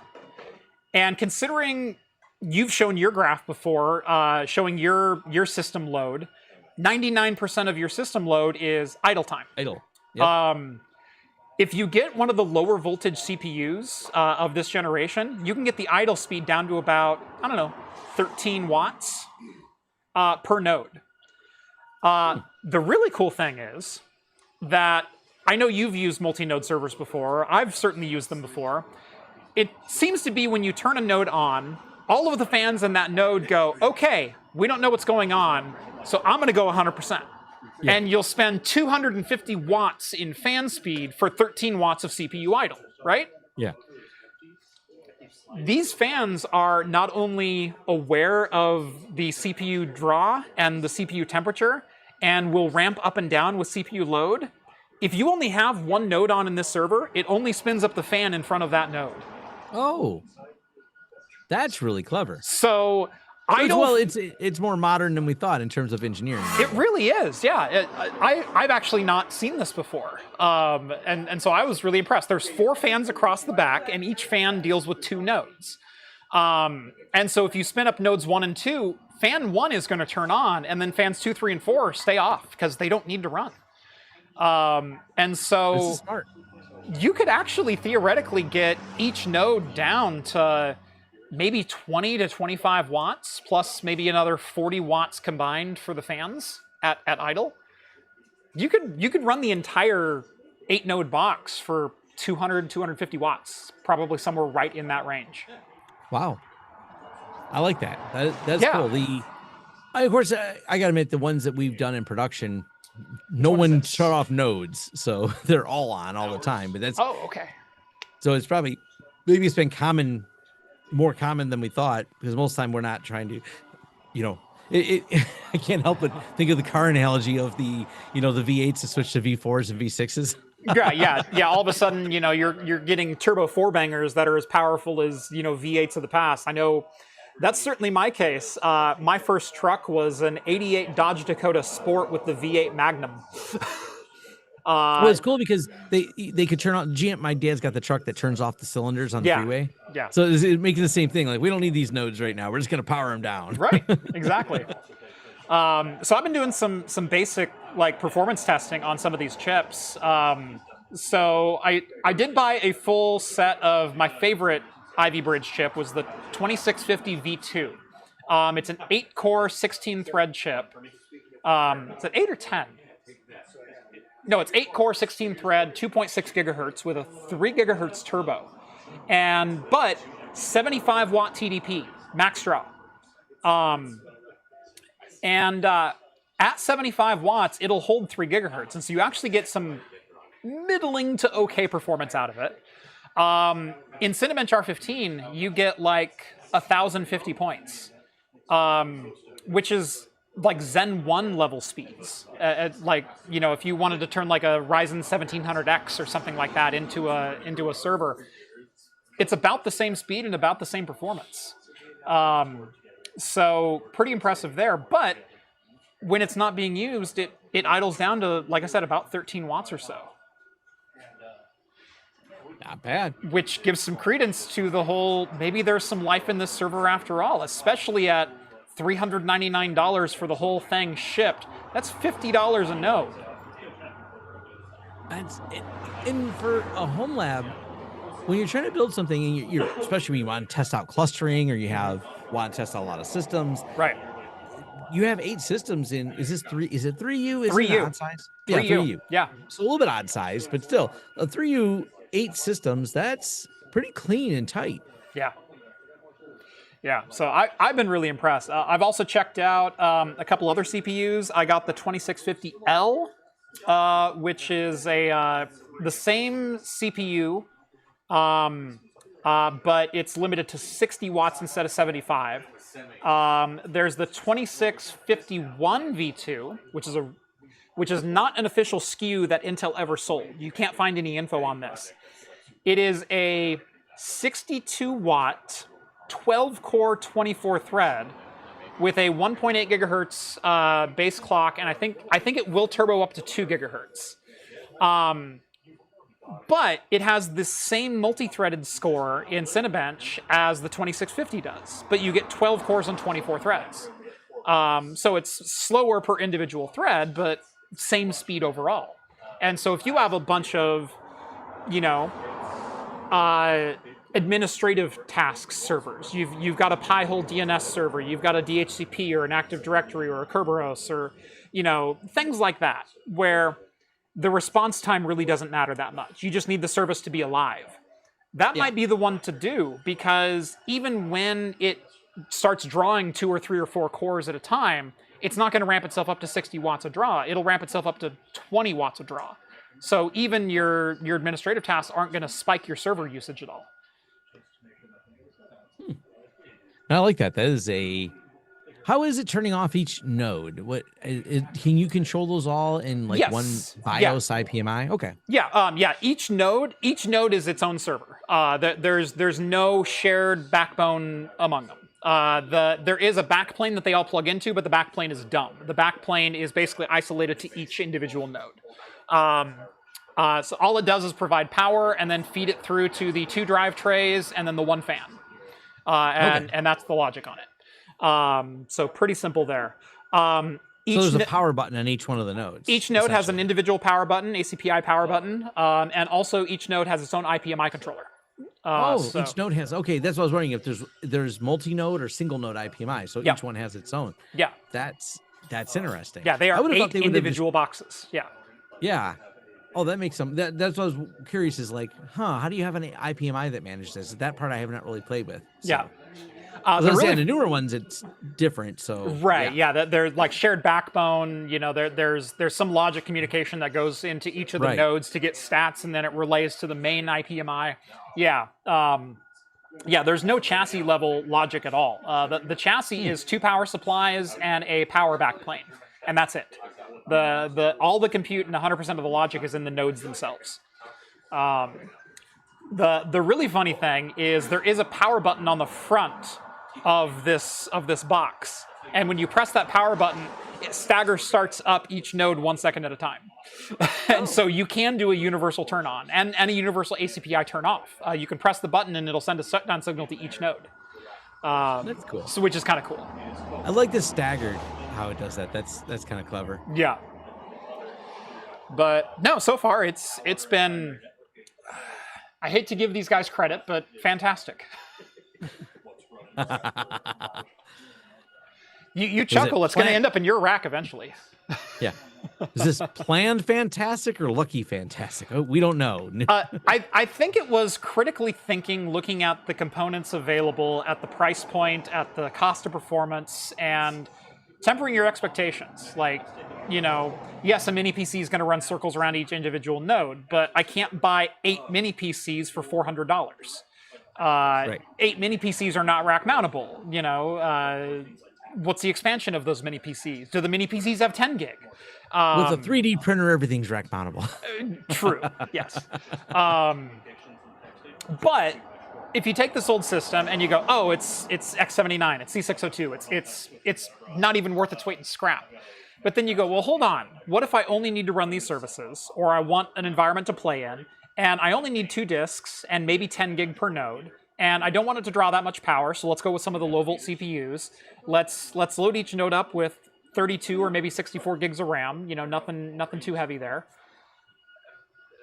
And considering you've shown your graph before, showing your system load, 99% of your system load is idle time. Idle. Yep. If you get one of the lower voltage CPUs of this generation, you can get the idle speed down to about, 13 watts per node. The really cool thing is that I know you've used multi-node servers before. I've certainly used them before. It seems to be when you turn a node on, all of the fans in that node go, okay, we don't know what's going on, so I'm going to go 100%. Yeah. And you'll spend 250 watts in fan speed for 13 watts of CPU idle, right? Yeah. These fans are not only aware of the CPU draw and the CPU temperature and will ramp up and down with CPU load. If you only have one node on in this server, it only spins up the fan in front of that node. Oh, that's really clever. So it's more modern than we thought in terms of engineering. It really is, yeah. I've actually not seen this before, and so I was really impressed. There's 4 fans across the back, and each fan deals with 2 nodes. And so if you spin up nodes 1 and 2, fan 1 is going to turn on, and then fans 2, 3, and 4 stay off because they don't need to run. And so this is smart. You could actually theoretically get each node down to maybe 20 to 25 watts, plus maybe another 40 watts combined for the fans at idle. You could run the entire 8-node box for 200, 250 watts, probably somewhere right in that range. Wow. I like that. That's cool. Of course, I got to admit, the ones that we've done in production, no one shut off nodes, so they're all on all the time. But that's okay. So it's probably maybe it's been more common than we thought, because most of the time we're not trying to, I can't help but think of the car analogy of the V8s to switch to V4s and V6s. Yeah. All of a sudden, you're getting turbo four bangers that are as powerful as V8s of the past. I know that's certainly my case. My first truck was an '88 Dodge Dakota Sport with the V8 Magnum. Well, it's cool because they could turn on. My dad's got the truck that turns off the cylinders on the freeway. Yeah. So it makes the same thing. Like, we don't need these nodes right now. We're just gonna power them down. Right. Exactly. So I've been doing some basic performance testing on some of these chips. So I did buy a full set of my favorite Ivy Bridge chip was the 2650 V2. It's an 8-core, 16-thread chip. Is it 8 or 10? No, it's 8-core, 16-thread, 2.6 gigahertz with a 3 gigahertz turbo, but 75 watt TDP max draw. At 75 watts, it'll hold 3 gigahertz, and so you actually get some middling to okay performance out of it. In Cinebench R15, you get 1,050 points, which is Zen 1 level speeds. If you wanted to turn a Ryzen 1700X or something like that into a server, it's about the same speed and about the same performance. So pretty impressive there, but when it's not being used, it idles down to, like I said, about 13 watts or so. Not bad. Which gives some credence to the whole, maybe there's some life in this server after all, especially at $399 for the whole thing shipped. That's $50 a node. And for a home lab, when you're trying to build something, and you're especially when you want to test out clustering or want to test out a lot of systems, right? You have 8 systems in. Is it 3U? Is 3U. It odd size? 3U. Yeah, 3U. Yeah. So a little bit odd size, but still, a 3U, 8 systems. That's pretty clean and tight. Yeah. Yeah, so I've been really impressed. I've also checked out a couple other CPUs. I got the 2650L, which is the same CPU, but it's limited to 60 watts instead of 75. There's the 2651 V2, which is not an official SKU that Intel ever sold. You can't find any info on this. It is a 62 watt 12-core 24-thread with a 1.8 gigahertz base clock, and I think it will turbo up to 2 gigahertz. But it has the same multi-threaded score in Cinebench as the 2650 does, but you get 12 cores on 24 threads. So it's slower per individual thread, but same speed overall. And so if you have a bunch of, administrative tasks servers. You've got a Pi-hole DNS server, you've got a DHCP or an Active Directory or a Kerberos or things like that, where the response time really doesn't matter that much. You just need the service to be alive. That might be the one to do, because even when it starts drawing 2 or 3 or 4 cores at a time, it's not going to ramp itself up to 60 watts of draw. It'll ramp itself up to 20 watts of draw. So even your administrative tasks aren't going to spike your server usage at all. I like that. That is how is it turning off each node? What can you control those all in one BIOS IPMI? Okay. Yeah. Each node is its own server. There's no shared backbone among them. There is a backplane that they all plug into, but the backplane is dumb. The backplane is basically isolated to each individual node. So all it does is provide power and then feed it through to the 2 drive trays and then the 1 fan. And that's the logic on it. So pretty simple there. So there's a power button on each one of the nodes. Each node has an individual power button, ACPI power button, and also each node has its own IPMI controller. Each node has. Okay, that's what I was wondering, if there's multi-node or single-node IPMI. So each one has its own. Yeah. That's interesting. Yeah, they are 8 individual boxes. Yeah. Yeah. Oh, that makes some. That's what I was curious. Is how do you have an IPMI that manages this? That part I have not really played with. So. Yeah. The newer ones, it's different. So right, yeah, they're shared backbone. There's some logic communication that goes into each of the nodes to get stats, and then it relays to the main IPMI. Yeah, there's no chassis level logic at all. The chassis is 2 power supplies and a power backplane. and that's it. All the compute and 100% of the logic is in the nodes themselves. The really funny thing is there is a power button on the front of this box, and when you press that power button, Stagger starts up each node 1 second at a time. And so you can do a universal turn on and a universal ACPI turn off. You can press the button and it'll send a shutdown signal to each node. That's cool. So, which is kind of cool. I like this staggered how it does that. That's kind of clever. Yeah. But no, so far it's been. I hate to give these guys credit, but fantastic. You chuckle. It's going to end up in your rack eventually. Yeah. Is this planned fantastic or lucky fantastic? Oh, we don't know. I think it was critically thinking, looking at the components available, at the price point, at the cost of performance, and tempering your expectations. Like, yes, a mini PC is going to run circles around each individual node, but I can't buy 8 mini PCs for $400. Right. 8 mini PCs are not rack mountable. What's the expansion of those mini PCs? Do the mini PCs have 10 gig? With a 3D printer, everything's rack mountable. True. Yes. But if you take this old system and you go, oh, it's X79, it's C602, it's not even worth its weight in scrap. But then you go, well, hold on. What if I only need to run these services, or I want an environment to play in, and I only need 2 disks and maybe 10 gig per node, and I don't want it to draw that much power, so let's go with some of the low volt CPUs. Let's load each node up with 32 or maybe 64 gigs of RAM. Nothing too heavy there.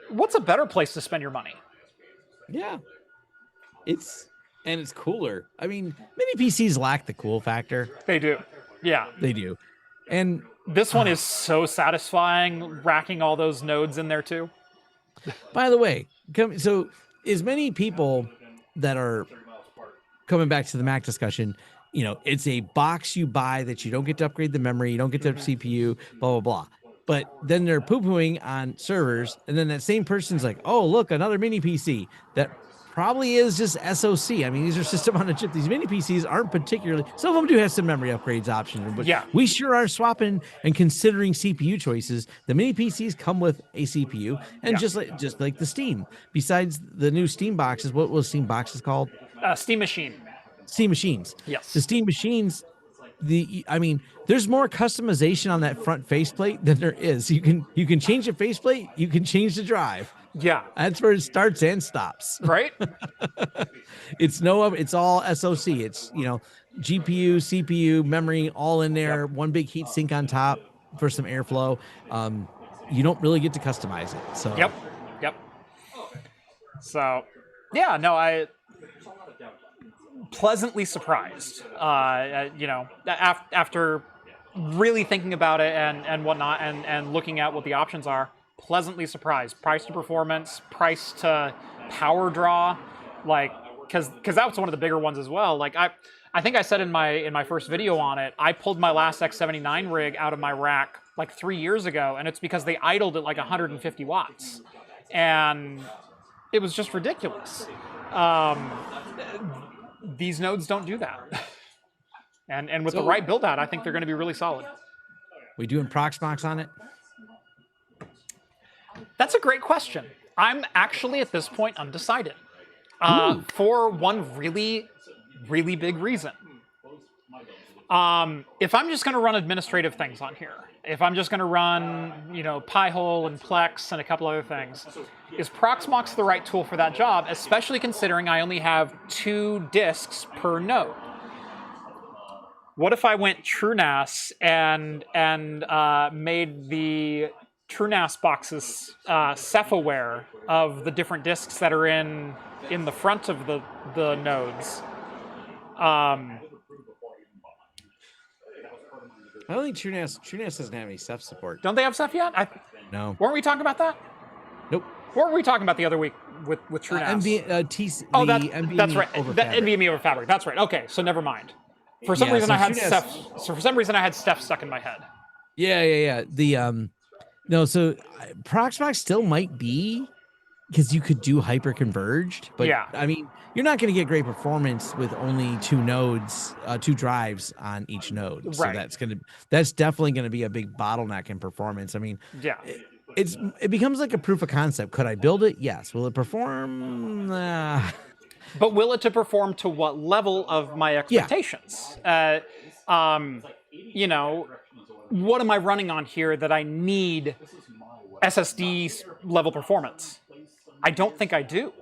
What's a better place to spend your money? Yeah. It's cooler. I mean, mini PCs lack the cool factor. They do. Yeah. They do. And this one is so satisfying, racking all those nodes in there too. By the way, so as many people that are coming back to the Mac discussion, it's a box you buy that you don't get to upgrade the memory, you don't get the CPU, blah, blah, blah. But then they're poo-pooing on servers, and then that same person's like, oh, look, another mini PC. That probably is just SoC. I mean, these are system on a chip. These mini PCs aren't particularly, some of them do have some memory upgrades options, but yeah, we sure are swapping and considering CPU choices. The mini PCs come with a CPU, and just like the Steam. Besides the new Steam boxes, what was Steam boxes called? Steam Machine. Steam Machines. Yes. The Steam Machines, there's more customization on that front faceplate than there is. You can change the faceplate, you can change the drive. Yeah. That's where it starts and stops. Right? It's all SoC. It's, GPU, CPU, memory, all in there, one big heat sink on top for some airflow. You don't really get to customize it. So Yep. So, yeah, no, I pleasantly surprised, after really thinking about it and whatnot and looking at what the options are, pleasantly surprised. Price to performance, price to power draw, because that was one of the bigger ones as well. Like I think I said in my first video on it, I pulled my last X79 rig out of my rack like 3 years ago, and it's because they idled at like 150 watts, and it was just ridiculous. These nodes don't do that. And with the right build out, I think they're going to be really solid. We doing Proxmox on it? That's a great question. I'm actually at this point undecided. For one really, really big reason. If I'm just going to run administrative things on here, if I'm just going to run, Pi-hole and Plex and a couple other things, is Proxmox the right tool for that job, especially considering I only have 2 disks per node? What if I went TrueNAS and made the TrueNAS boxes Ceph-aware of the different disks that are in the front of the nodes? I don't think TrueNAS doesn't have any Ceph support. Don't they have Ceph yet? No. Weren't we talking about that? Nope. What were we talking about the other week with TrueNAS? that's right. NVMe over Fabric. That's right. Okay, so never mind. For some reason, I had Ceph stuck in my head. Yeah. So Proxmox still might be because you could do hyper converged, but Yeah. I mean, you're not going to get great performance with only two nodes, two drives on each node. So Right. that's definitely going to be a big bottleneck in performance. I mean, Yeah. it becomes like a proof of concept. Could I build it? Yes. Will it perform? But will it to perform to what level of my expectations? You know, what am I running on here that I need SSD level performance? I don't think I do.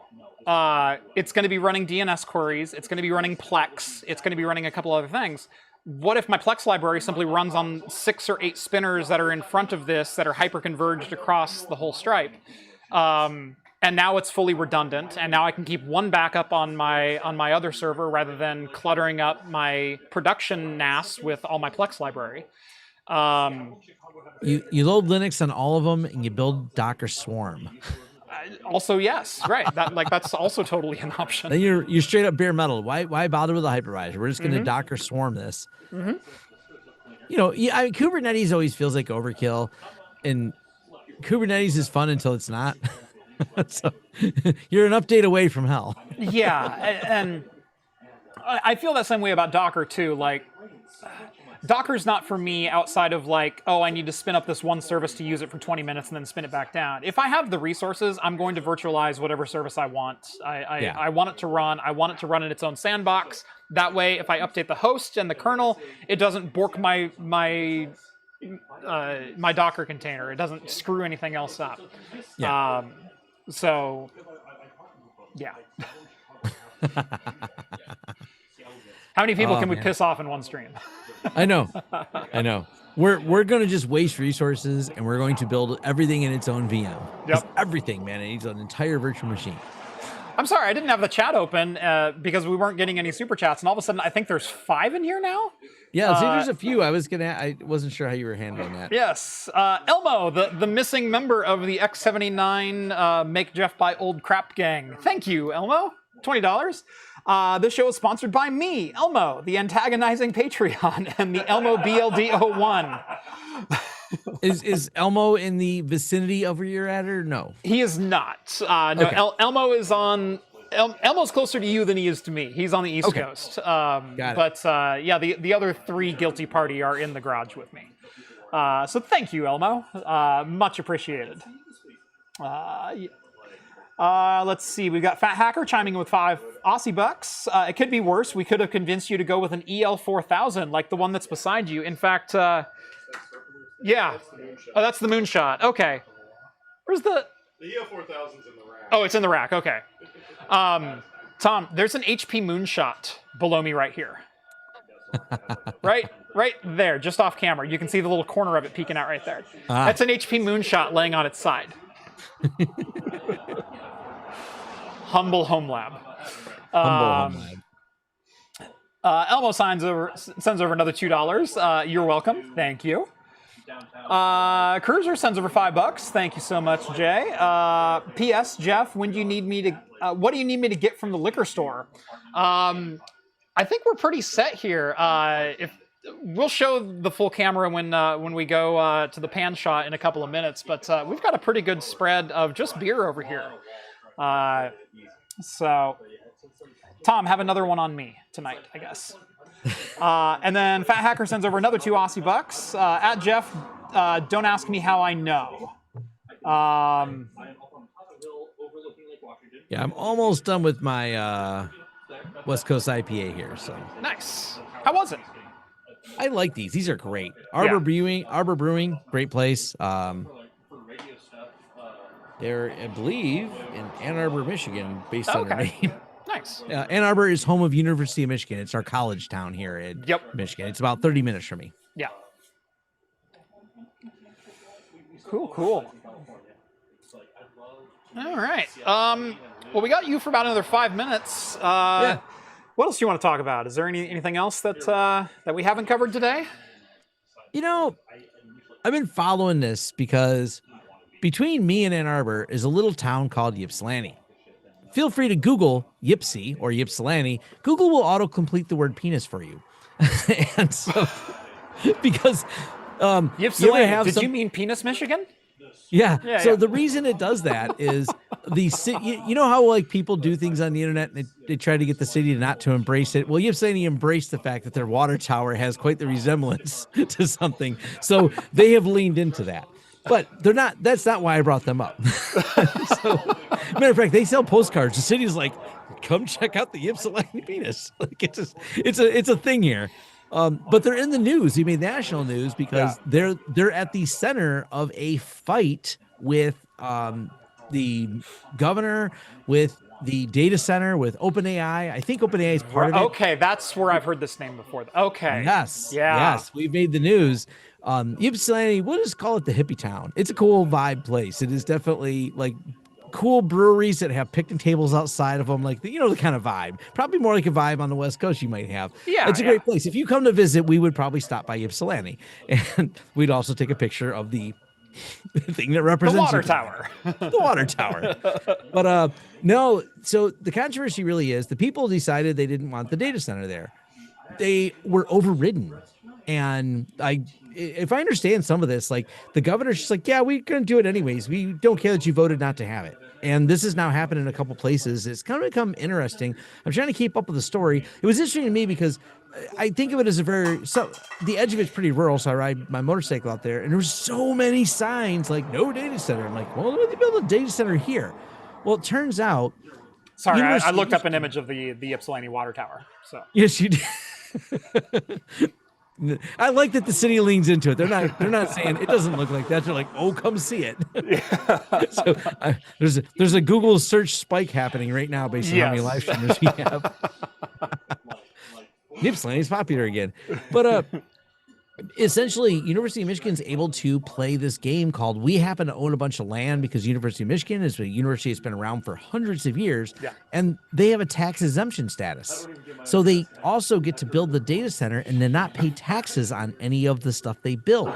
It's going to be running DNS queries. It's going to be running Plex. It's going to be running a couple other things. What if my Plex library simply runs on 6 or 8 spinners that are in front of this that are hyper-converged across the whole stripe? And now it's fully redundant, and now I can keep one backup on my other server rather than cluttering up my production NAS with all my Plex library. You load Linux on all of them, and you build Docker Swarm. Also, yes, right. That's also totally an option. Then you're straight up bare metal. Why bother with a hypervisor? We're just going to Docker Swarm this. You know, Kubernetes always feels like overkill, and Kubernetes is fun until it's not. So you're an update away from hell. Yeah, and I feel that same way about Docker too. Like, Docker's not for me outside of like, oh, I need to spin up this one service to use it for 20 minutes and then spin it back down. If I have the resources, I'm going to virtualize whatever service I want. I want it to run. I want it to run in its own sandbox. That way, if I update the host and the kernel, it doesn't bork my Docker container. It doesn't screw anything else up. Yeah. So, yeah. How many people can we piss off in one stream? I know. We're going to just waste resources, and we're going to build everything in its own VM. Yep. Everything, man. It needs an entire virtual machine. I'm sorry, I didn't have the chat open because we weren't getting any super chats, and all of a sudden, I think there's 5 in here now. Yeah, see, there's a few. I wasn't sure how you were handling that. Yes, Elmo, the missing member of the X79 Make Jeff Buy Old Crap gang. Thank you, Elmo. $20. This show is sponsored by me, Elmo, the antagonizing Patreon, and the Elmo BLD01. Is Elmo in the vicinity of where you're at, or no? He is not. No, Okay. Elmo is on. Elmo's closer to you than he is to me. He's on the East Coast. Got it. But yeah, the other 3 guilty party are in the garage with me. So thank you, Elmo. Much appreciated. Let's see. We've got Fat Hacker chiming in with 5 Aussie bucks. It could be worse. We could have convinced you to go with an EL4000, like the one that's beside you. In fact, yeah. Oh, that's the moonshot. Okay. Where's the... The EL4000's in the rack. Oh, it's in the rack. Okay. Tom, there's an HP moonshot below me right here. Right there, just off camera. You can see the little corner of it peeking out right there. That's an HP moonshot laying on its side. Humble Homelab. Elmo sends over another $2. You're welcome. Thank you. Cruiser sends over $5. Thank you so much, Jay. P.S. Jeff, when do you need me to? What do you need me to get from the liquor store? I think we're pretty set here. If we'll show the full camera when we go to the pan shot in a couple of minutes, but we've got a pretty good spread of just beer over here. So, Tom, have another one on me tonight, I guess. And then Fat Hacker sends over another 2 Aussie bucks. At Jeff, don't ask me how I know. Yeah, I'm almost done with my West Coast IPA here. So Nice. How was it? I like these. These are great. Arbor Brewing, great place. They're, I believe, in Ann Arbor, Michigan, based on their name. Nice. Ann Arbor is home of University of Michigan. It's our college town here in Michigan. It's about 30 minutes from me. Yeah. Cool. All right. Well, we got you for about another 5 minutes. Yeah. What else do you want to talk about? Is there anything else that we haven't covered today? You know, I've been following this because between me and Ann Arbor is a little town called Ypsilanti. Feel free to Google Ypsi or Ypsilanti. Google will autocomplete the word penis for you. And so, because Ypsilanti, did you mean Penis, Michigan? Yeah. Yeah, So yeah. the reason it does that is the city. You know how like people do things on the internet and they try to get the city not to embrace it. Well, Ypsilanti embraced the fact that their water tower has quite the resemblance to something, so they have leaned into that. But they're not. That's not why I brought them up. So, matter of fact, they sell postcards. The city's like, come check out the Ypsilanti Venus. Like it's a thing here. But they're in the news. They made national news because they're at the center of a fight with the governor, with the data center, with OpenAI. I think OpenAI is part of it. Okay, that's where I've heard this name before. Okay. Yes, Yeah. yes, we made the news. Ypsilanti, we'll just call it the hippie town. It's a cool vibe place. It is definitely like cool breweries that have picnic tables outside of them, like the kind of vibe. Probably more like a vibe on the West Coast you might have. Yeah, It's a great place. If you come to visit, we would probably stop by Ypsilanti, and we'd also take a picture of the thing that The represents water Ypsilanti. tower. The water tower. But no, so the controversy really is the people decided they didn't want the data center there. They were overridden. And if I understand some of this, like the governor's just like, yeah, we're going to do it anyways. We don't care that you voted not to have it. And this has now happened in a couple places. It's kind of become interesting. I'm trying to keep up with the story. It was interesting to me because I think of it as the edge of it's pretty rural. So I ride my motorcycle out there and there was so many signs like no data center. I'm like, well, why they build a data center here? Well, it turns out. Sorry, I looked up an image of the Ypsilanti water tower. So Yes, you did. I like that the city leans into it. They're not saying it doesn't look like that. They're like, oh, come see it. So there's a Google search spike happening right now based on how many live streamers we have. Ypsilanti is popular again, but essentially, University of Michigan's able to play this game called We Happen to Own a Bunch of Land because University of Michigan is a university that's been around for hundreds of years, and they have a tax exemption status. So they also get to build the data center and then not pay taxes on any of the stuff they build.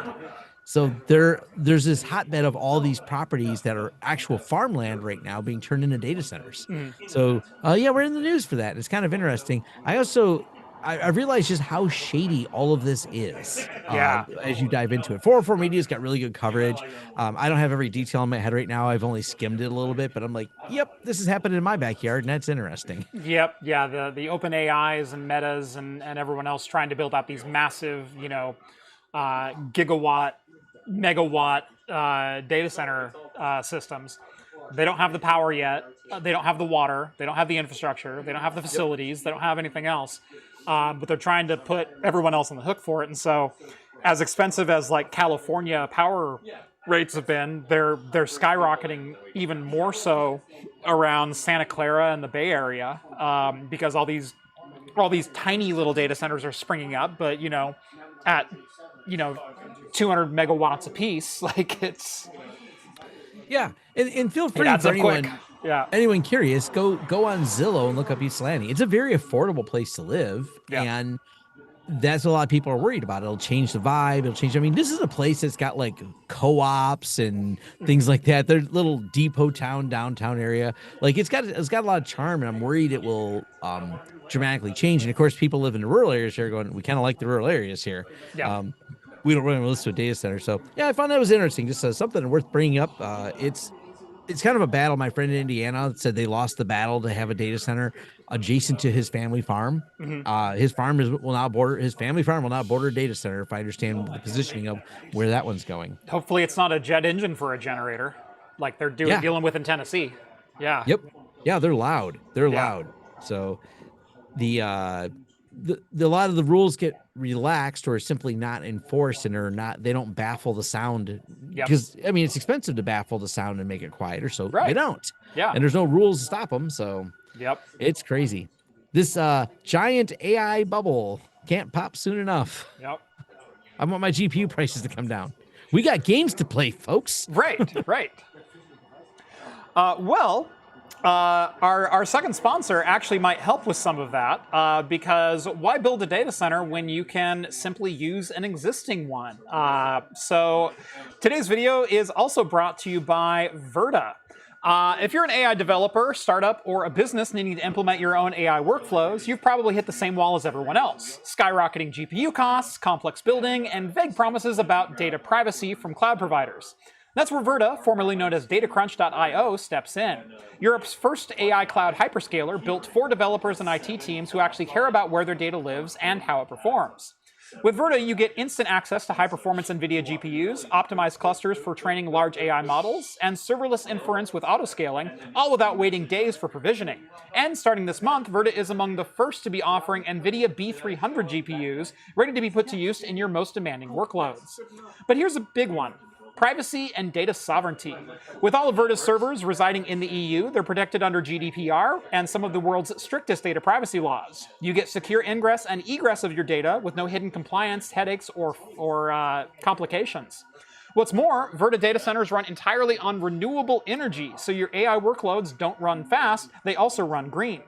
So there's this hotbed of all these properties that are actual farmland right now being turned into data centers. So we're in the news for that. It's kind of interesting. I realized just how shady all of this is as you dive into it. 404 Media's got really good coverage. I don't have every detail in my head right now. I've only skimmed it a little bit, but I'm like, yep, this is happening in my backyard, and that's interesting. Yep, yeah, the open AIs and metas and everyone else trying to build out these massive, gigawatt, megawatt data center systems. They don't have the power yet. They don't have the water. They don't have the infrastructure. They don't have the facilities. They don't have anything else. But they're trying to put everyone else on the hook for it. And so as expensive as like California power rates have been, they're skyrocketing even more so around Santa Clara and the Bay Area because all these tiny little data centers are springing up, but at 200 megawatts a piece, like it's and feel free for anyone curious, go on Zillow and look up Ypsilanti. It's a very affordable place to live, and that's what a lot of people are worried about. It'll change the vibe. It'll change. I mean, this is a place that's got like co-ops and things like that. There's little depot town, downtown area. Like it's got a lot of charm, and I'm worried it will dramatically change. And of course, people live in the rural areas here going, we kind of like the rural areas here. Yeah. We don't really listen to a data center. So I found that was interesting. Just something worth bringing up. It's kind of a battle. My friend in Indiana said they lost the battle to have a data center adjacent to his family farm. His family farm will now border a data center, if I understand the positioning of where that one's going. Hopefully it's not a jet engine for a generator like they're dealing with in Tennessee. Yeah. Yep. Yeah, they're loud. They're loud. So the lot of the rules get relaxed or simply not enforced and they don't baffle the sound because I mean it's expensive to baffle the sound and make it quieter, so they don't. And there's no rules to stop them, so it's crazy. This giant AI bubble can't pop soon enough. I want my GPU prices to come down. We got games to play, folks. Right. Our second sponsor actually might help with some of that because why build a data center when you can simply use an existing one? So today's video is also brought to you by Verta. If you're an AI developer, startup, or a business needing to implement your own AI workflows, you've probably hit the same wall as everyone else. Skyrocketing GPU costs, complex building, and vague promises about data privacy from cloud providers. That's where Verta, formerly known as DataCrunch.io, steps in. Europe's first AI cloud hyperscaler built for developers and IT teams who actually care about where their data lives and how it performs. With Verta, you get instant access to high-performance NVIDIA GPUs, optimized clusters for training large AI models, and serverless inference with autoscaling, all without waiting days for provisioning. And starting this month, Verta is among the first to be offering NVIDIA B300 GPUs, ready to be put to use in your most demanding workloads. But here's a big one. Privacy and data sovereignty. With all of Verta's servers residing in the EU, they're protected under GDPR and some of the world's strictest data privacy laws. You get secure ingress and egress of your data with no hidden compliance, headaches, or complications. What's more, Verta data centers run entirely on renewable energy, so your AI workloads don't run fast, they also run green.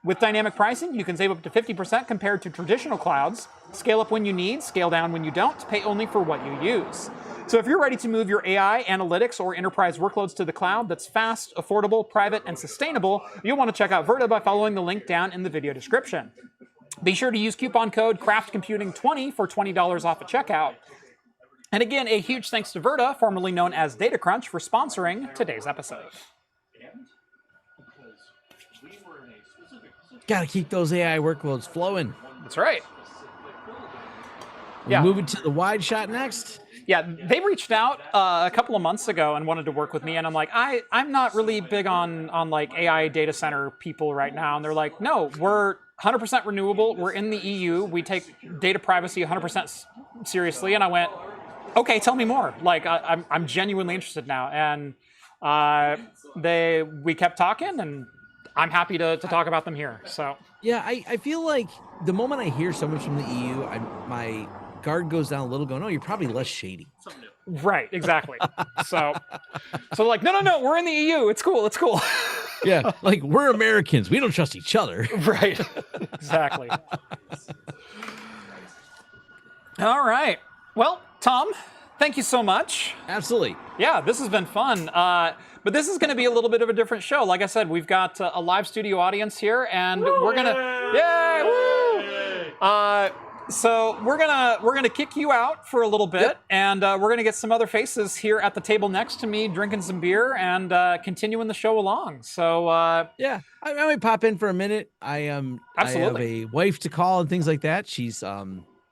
With dynamic pricing, you can save up to 50% compared to traditional clouds. Scale up when you need, scale down when you don't, pay only for what you use. So if you're ready to move your AI, analytics, or enterprise workloads to the cloud that's fast, affordable, private, and sustainable, you'll want to check out Verta by following the link down in the video description. Be sure to use coupon code CraftComputing20 for $20 off at checkout. And again, a huge thanks to Verta, formerly known as DataCrunch, for sponsoring today's episode. Gotta keep those AI workloads flowing. That's right. We're moving to the wide shot next. Yeah, they reached out a couple of months ago and wanted to work with me, and I'm like, I'm not really big on like AI data center people right now, and they're like, no, we're 100% renewable, we're in the EU, we take data privacy 100% seriously, and I went, okay, tell me more. Like, I'm genuinely interested now, and we kept talking, and I'm happy to talk about them here. So yeah, I feel like the moment I hear someone from the EU, my guard goes down a little, going, oh, you're probably less shady. Right, exactly. so like, no, we're in the EU. It's cool. Yeah, like, we're Americans. We don't trust each other. Right, exactly. All right. Well, Tom, thank you so much. Absolutely. Yeah, this has been fun. But this is going to be a little bit of a different show. Like I said, we've got a live studio audience here, and we're gonna, so we're gonna kick you out for a little bit, and we're gonna get some other faces here at the table next to me, drinking some beer and continuing the show along. So yeah, I might pop in for a minute. Absolutely. I have a wife to call and things like that. She's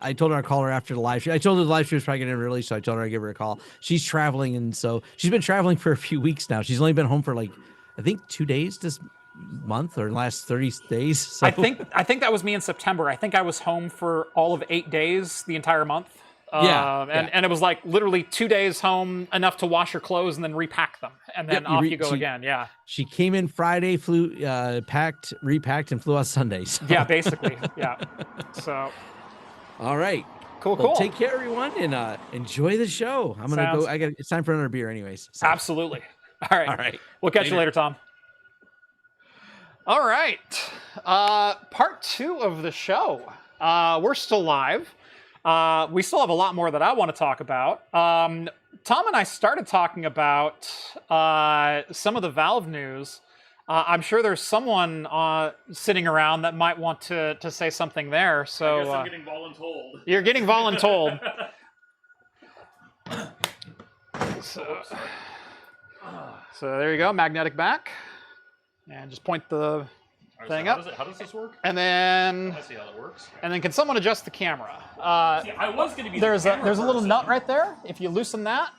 I told her I'd call her after the live stream. I told her the live stream was probably getting early, so I told her I'd give her a call. She's traveling, and so she's been traveling for a few weeks now. She's only been home for like, I think 2 days this month or last 30 days. So. I think that was me in September. I think I was home for all of 8 days the entire month. And it was like literally 2 days home, enough to wash your clothes and then repack them, and then off you go again. Yeah. She came in Friday, flew, repacked, and flew out Sunday. So. Yeah, basically. Yeah. So. All right. Cool. Take care, everyone, and enjoy the show. I'm gonna go. It's time for another beer, anyways. So. Absolutely. All right. We'll catch you later, Tom. All right. Part 2 of the show. We're still live. We still have a lot more that I want to talk about. Tom and I started talking about some of the Valve news. I'm sure there's someone sitting around that might want to say something there. So I guess I'm getting voluntold. You're getting voluntold. So there you go, magnetic back. And just point the thing up. How does this work? And then I see how that works. And then can someone adjust the camera? See, I was going to be there's a little nut right there. If you loosen that,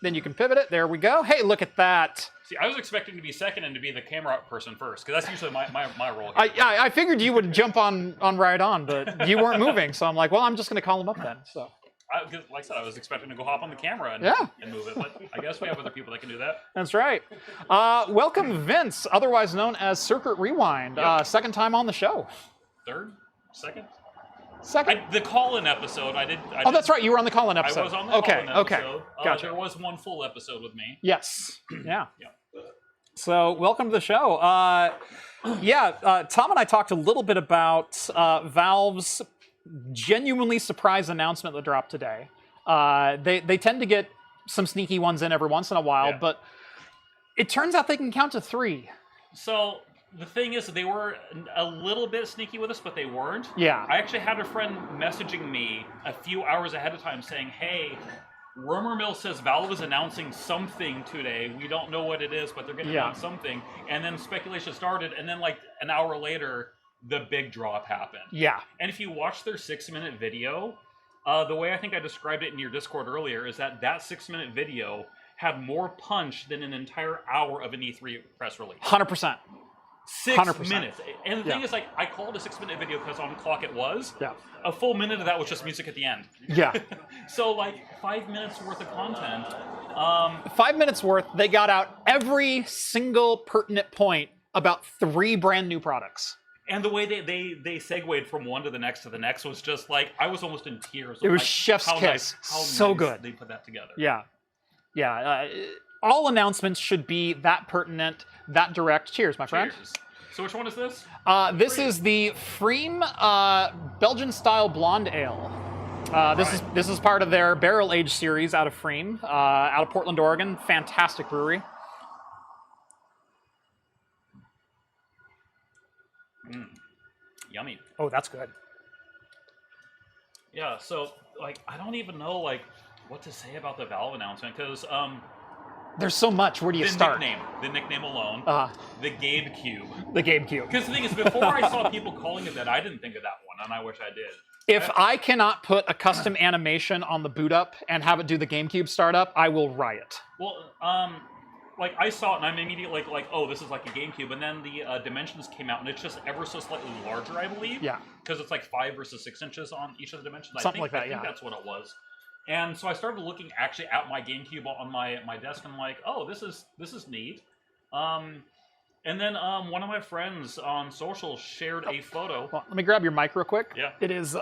then you can pivot it. There we go. Hey, look at that. See, I was expecting to be second and to be the camera person first, because that's usually my role. I figured you would jump on right on, but you weren't moving, so I'm like, well, I'm just going to call him up then. So. Like I said, I was expecting to go hop on the camera and move it, but I guess we have other people that can do that. That's right. Welcome, Vince, otherwise known as Circuit Rewind. Second time on the show. Third? Second? Second. The call-in episode, I did. That's right. You were on the call-in episode. I was on the call-in episode. Okay. Gotcha. There was one full episode with me. Yes. Yeah. So, welcome to the show. Tom and I talked a little bit about Valve's genuinely surprise announcement that dropped today. They tend to get some sneaky ones in every once in a while, but it turns out they can count to 3. So the thing is, they were a little bit sneaky with us, but they weren't. Yeah. I actually had a friend messaging me a few hours ahead of time saying, hey, Rumor mill says Valve is announcing something today. We don't know what it is, but they're going to announce something. And then speculation started, and then like an hour later, the big drop happened. Yeah. And if you watch their 6-minute video, the way I think I described it in your Discord earlier is that 6-minute video had more punch than an entire hour of an E3 press release. 100%. 6 100%. minutes. And the thing is, like, I called a 6-minute video because on the clock it was. Yeah. A full minute of that was just music at the end. Yeah. So, like, 5 minutes worth of content. 5 minutes worth, they got out every single pertinent point about 3 brand new products. And the way they segued from one to the next was just like, I was almost in tears. It was like, chef's kiss. How so nice good. They put that together. Yeah. Yeah. All announcements should be that pertinent, that direct. Cheers, my friend. Cheers. So which one is this? This is the Freem Belgian-style blonde ale. This is part of their barrel age series out of Freem, out of Portland, Oregon. Fantastic brewery. Yummy. Oh, that's good. Yeah. So like, I don't even know like what to say about the Valve announcement because there's so much. Where do you start? The nickname alone. The Gabe Cube. The Gabe Cube. Because the thing is, before I saw people calling it that, I didn't think of that one, and I wish I did. If I cannot put a custom animation on the boot up and have it do the GameCube startup, I will riot. Well, like I saw it and I'm immediately like, oh, this is like a GameCube, and then the dimensions came out and it's just ever so slightly larger, I believe. Yeah. Because it's like 5 versus 6 inches on each of the dimensions. Something like that. I think that's what it was. And so I started looking actually at my GameCube on my desk, and I'm like, oh, this is neat. And then one of my friends on social shared a photo. Well, let me grab your mic real quick. Yeah. It is.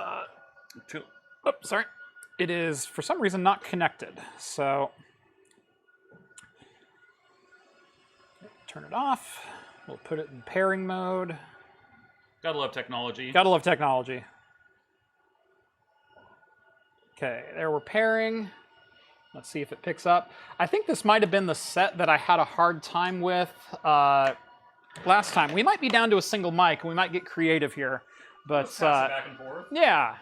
Sorry. It is for some reason not connected. So turn it off. We'll put it in pairing mode. Gotta love technology. Gotta love technology. Okay, there we're pairing. Let's see if it picks up. I think this might have been the set that I had a hard time with last time. We might be down to a single mic, and we might get creative here. But pass it back and forth. Yeah.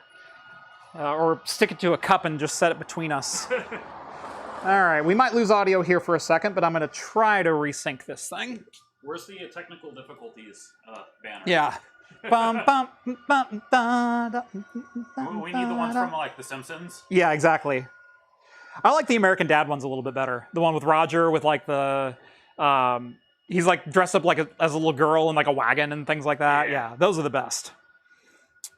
Or stick it to a cup and just set it between us. All right, we might lose audio here for a second, but I'm going to try to resync this thing. Where's the technical difficulties banner? Yeah. Bum, bum, bum, da, da, We need the ones from like The Simpsons. Yeah, exactly. I like the American Dad ones a little bit better. The one with Roger with like the, he's like dressed up like as a little girl in like a wagon and things like that. Yeah, those are the best.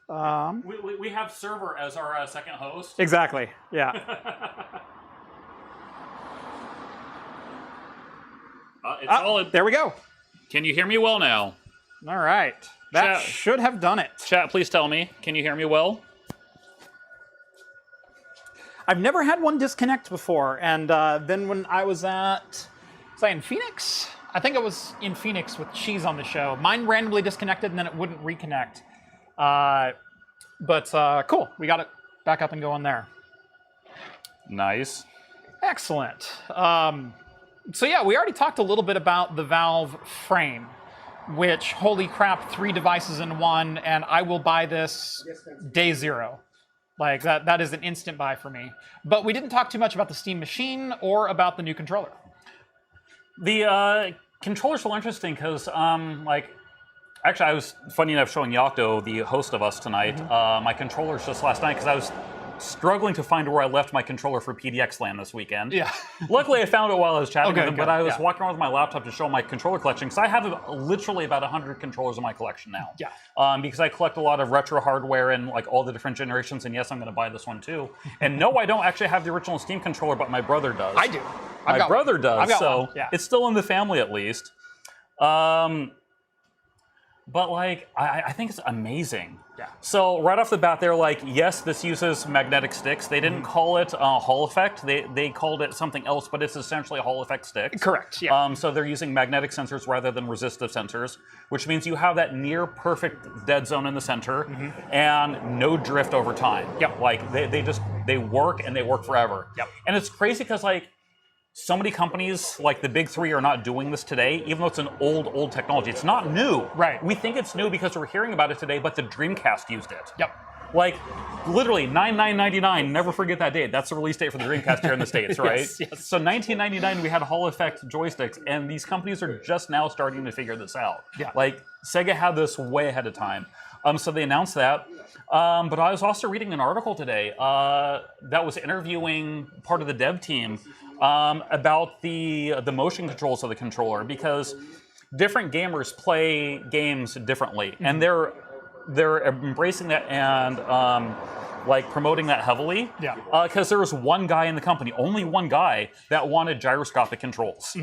We have Server as our second host. Exactly. Yeah. It's solid. There we go. Can you hear me well now? All right. That Chat. should have done it. Chat, please tell me. Can you hear me well? I've never had one disconnect before, and then when I was in Phoenix? I think I was in Phoenix with Cheese on the show. Mine randomly disconnected, and then it wouldn't reconnect. But cool. We got it back up and going there. Nice. Excellent. So yeah, we already talked a little bit about the Valve frame, which, holy crap, 3 devices in one, and I will buy this day 0. Like, that is an instant buy for me. But we didn't talk too much about the Steam Machine or about the new controller. The controller's so interesting because, like, actually, I was, funny enough, showing Yakto, the host of us tonight, my controllers just last night because I was struggling to find where I left my controller for PDX Land this weekend. Yeah. Luckily, I found it while I was chatting with him, but I was yeah. walking around with my laptop to show my controller collection, because I have literally about 100 controllers in my collection now. Yeah. Because I collect a lot of retro hardware and like all the different generations, and yes, I'm going to buy this one too. And no, I don't actually have the original Steam controller, but my brother does. I do. My brother does, I've got so one. Yeah. it's still in the family at least. But like, I think it's amazing. Yeah. So right off the bat, they're like, yes, this uses magnetic sticks. They didn't call it Hall Effect. They called it something else, but it's essentially a Hall Effect stick. Correct. Yeah. So they're using magnetic sensors rather than resistive sensors, which means you have that near perfect dead zone in the center and no drift over time. Yep. Like they work and they work forever. Yep. And it's crazy because like, so many companies, like the big 3, are not doing this today, even though it's an old technology. It's not new. Right. We think it's new because we're hearing about it today, but the Dreamcast used it. Yep. Like, literally, 9999, never forget that date. That's the release date for the Dreamcast here in the States, right? Yes. So 1999, we had Hall Effect joysticks, and these companies are just now starting to figure this out. Yeah. Like, Sega had this way ahead of time. So they announced that. But I was also reading an article today that was interviewing part of the dev team about the motion controls of the controller, because different gamers play games differently, and they're embracing that and like promoting that heavily. Yeah. Because there was one guy in the company, only one guy, that wanted gyroscopic controls.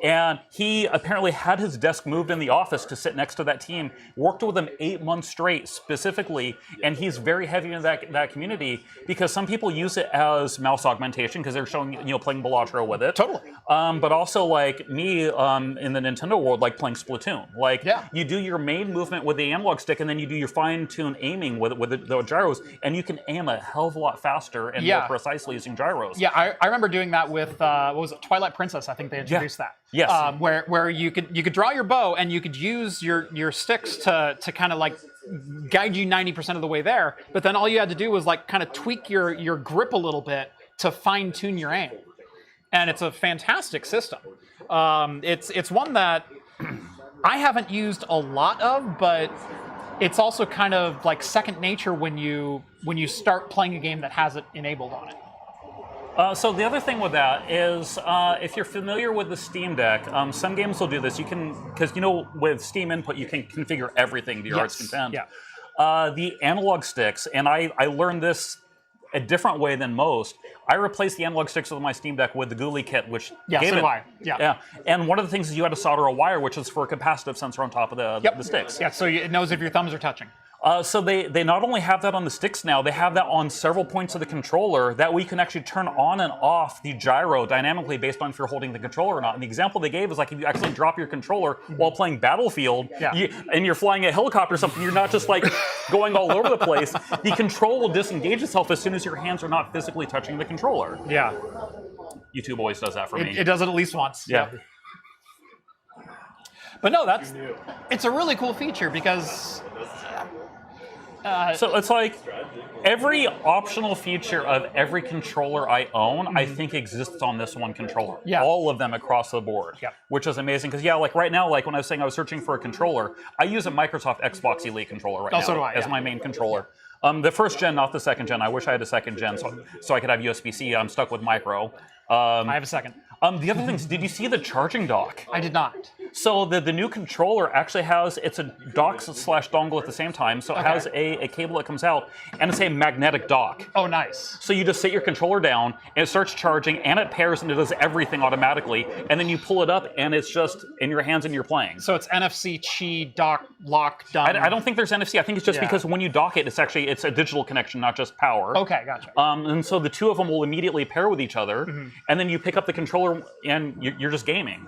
And he apparently had his desk moved in the office to sit next to that team, worked with them 8 months straight specifically, and he's very heavy in that community because some people use it as mouse augmentation because they're showing, playing Balatro with it. Totally. But also, like me in the Nintendo world, like playing Splatoon. Like, you do your main movement with the analog stick, and then you do your fine-tune aiming with the gyros, and you can aim a hell of a lot faster and more precisely using gyros. Yeah, I remember doing that with what was it, Twilight Princess? I think they introduced that. Yes. Where you could draw your bow and you could use your sticks to kind of like guide you 90% of the way there, but then all you had to do was like kind of tweak your grip a little bit to fine tune your aim, and it's a fantastic system. It's one that I haven't used a lot of, but it's also kind of like second nature when you start playing a game that has it enabled on it. So the other thing with that is, if you're familiar with the Steam Deck, some games will do this. You can, because with Steam Input, you can configure everything to your heart's content. Yeah. The analog sticks, and I learned this a different way than most. I replaced the analog sticks with my Steam Deck with the GUI kit, which so gave do it. I. Yeah. And one of the things is you had to solder a wire, which is for a capacitive sensor on top of the sticks. Yeah, so it knows if your thumbs are touching. So they not only have that on the sticks now, they have that on several points of the controller. That way you can actually turn on and off the gyro dynamically based on if you're holding the controller or not. And the example they gave is like if you actually drop your controller while playing Battlefield and you're flying a helicopter or something, you're not just like going all over the place. The control will disengage itself as soon as your hands are not physically touching the controller. Yeah. YouTube always does that for me. It does it at least once. Yeah. But no, it's a really cool feature because... so it's like every optional feature of every controller I own, I think exists on this one controller. Yeah. All of them across the board, which is amazing. Because like right now, like when I was saying I was searching for a controller, I use a Microsoft Xbox Elite controller right now so do I, as my main controller. The first gen, not the second gen. I wish I had a second gen so I could have USB-C. I'm stuck with micro. I have a second. The other things, did you see the charging dock? I did not. So the new controller actually it's a dock / dongle at the same time. So it has a cable that comes out, and it's a magnetic dock. Oh, nice. So you just sit your controller down, and it starts charging, and it pairs, and it does everything automatically. And then you pull it up, and it's just in your hands, and you're playing. So it's NFC, Qi, dock, lock, done. I don't think there's NFC. I think it's just because when you dock it, it's a digital connection, not just power. Okay, gotcha. And so the two of them will immediately pair with each other, and then you pick up the controller, and you're just gaming.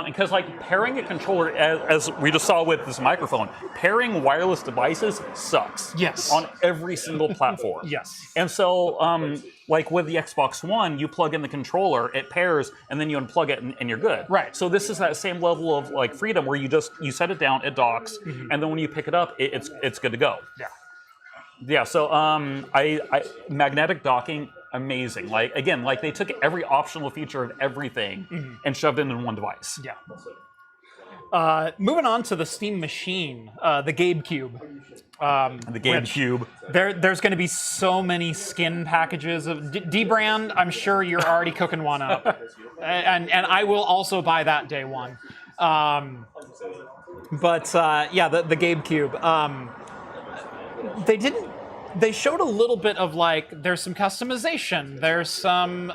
Because like pairing a controller, as we just saw with this microphone, pairing wireless devices sucks. Yes. On every single platform. Yes. And so, like with the Xbox One, you plug in the controller, it pairs, and then you unplug it, and you're good. Right. So this is that same level of like freedom where you set it down, it docks, and then when you pick it up, it's good to go. Yeah. Yeah. So I magnetic docking. Amazing. Like again, like they took every optional feature of everything and shoved it in one device. Yeah. Moving on to the Steam Machine, the Gabe Cube. The Gabe Cube. There's going to be so many skin packages of D-Brand. I'm sure you're already cooking one up, and I will also buy that day one. But yeah, the Gabe Cube. They showed a little bit of like there's some customization. There's some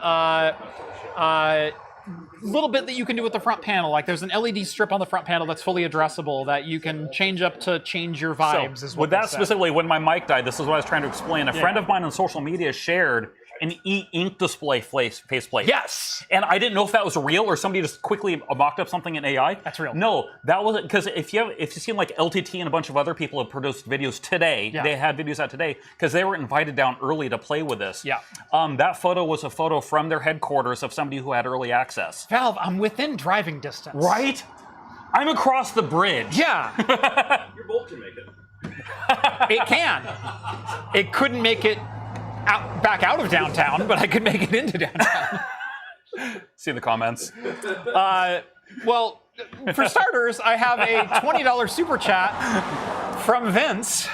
little bit that you can do with the front panel. Like there's an LED strip on the front panel that's fully addressable that you can change up to change your vibes. So, is what with that specifically, when my mic died, this is what I was trying to explain. A friend of mine on social media shared an e-ink display faceplate. Yes. And I didn't know if that was real or somebody just quickly mocked up something in AI. That's real. No, that wasn't, because if you've seen like LTT and a bunch of other people have produced videos today, they had videos out today because they were invited down early to play with this. Yeah. That photo was a photo from their headquarters of somebody who had early access. Valve, I'm within driving distance. Right? I'm across the bridge. Yeah. Your bolt can make it. It can. It couldn't make it back out of downtown, but I could make it into downtown. See the comments. Well, for starters, I have a $20 super chat from Vince.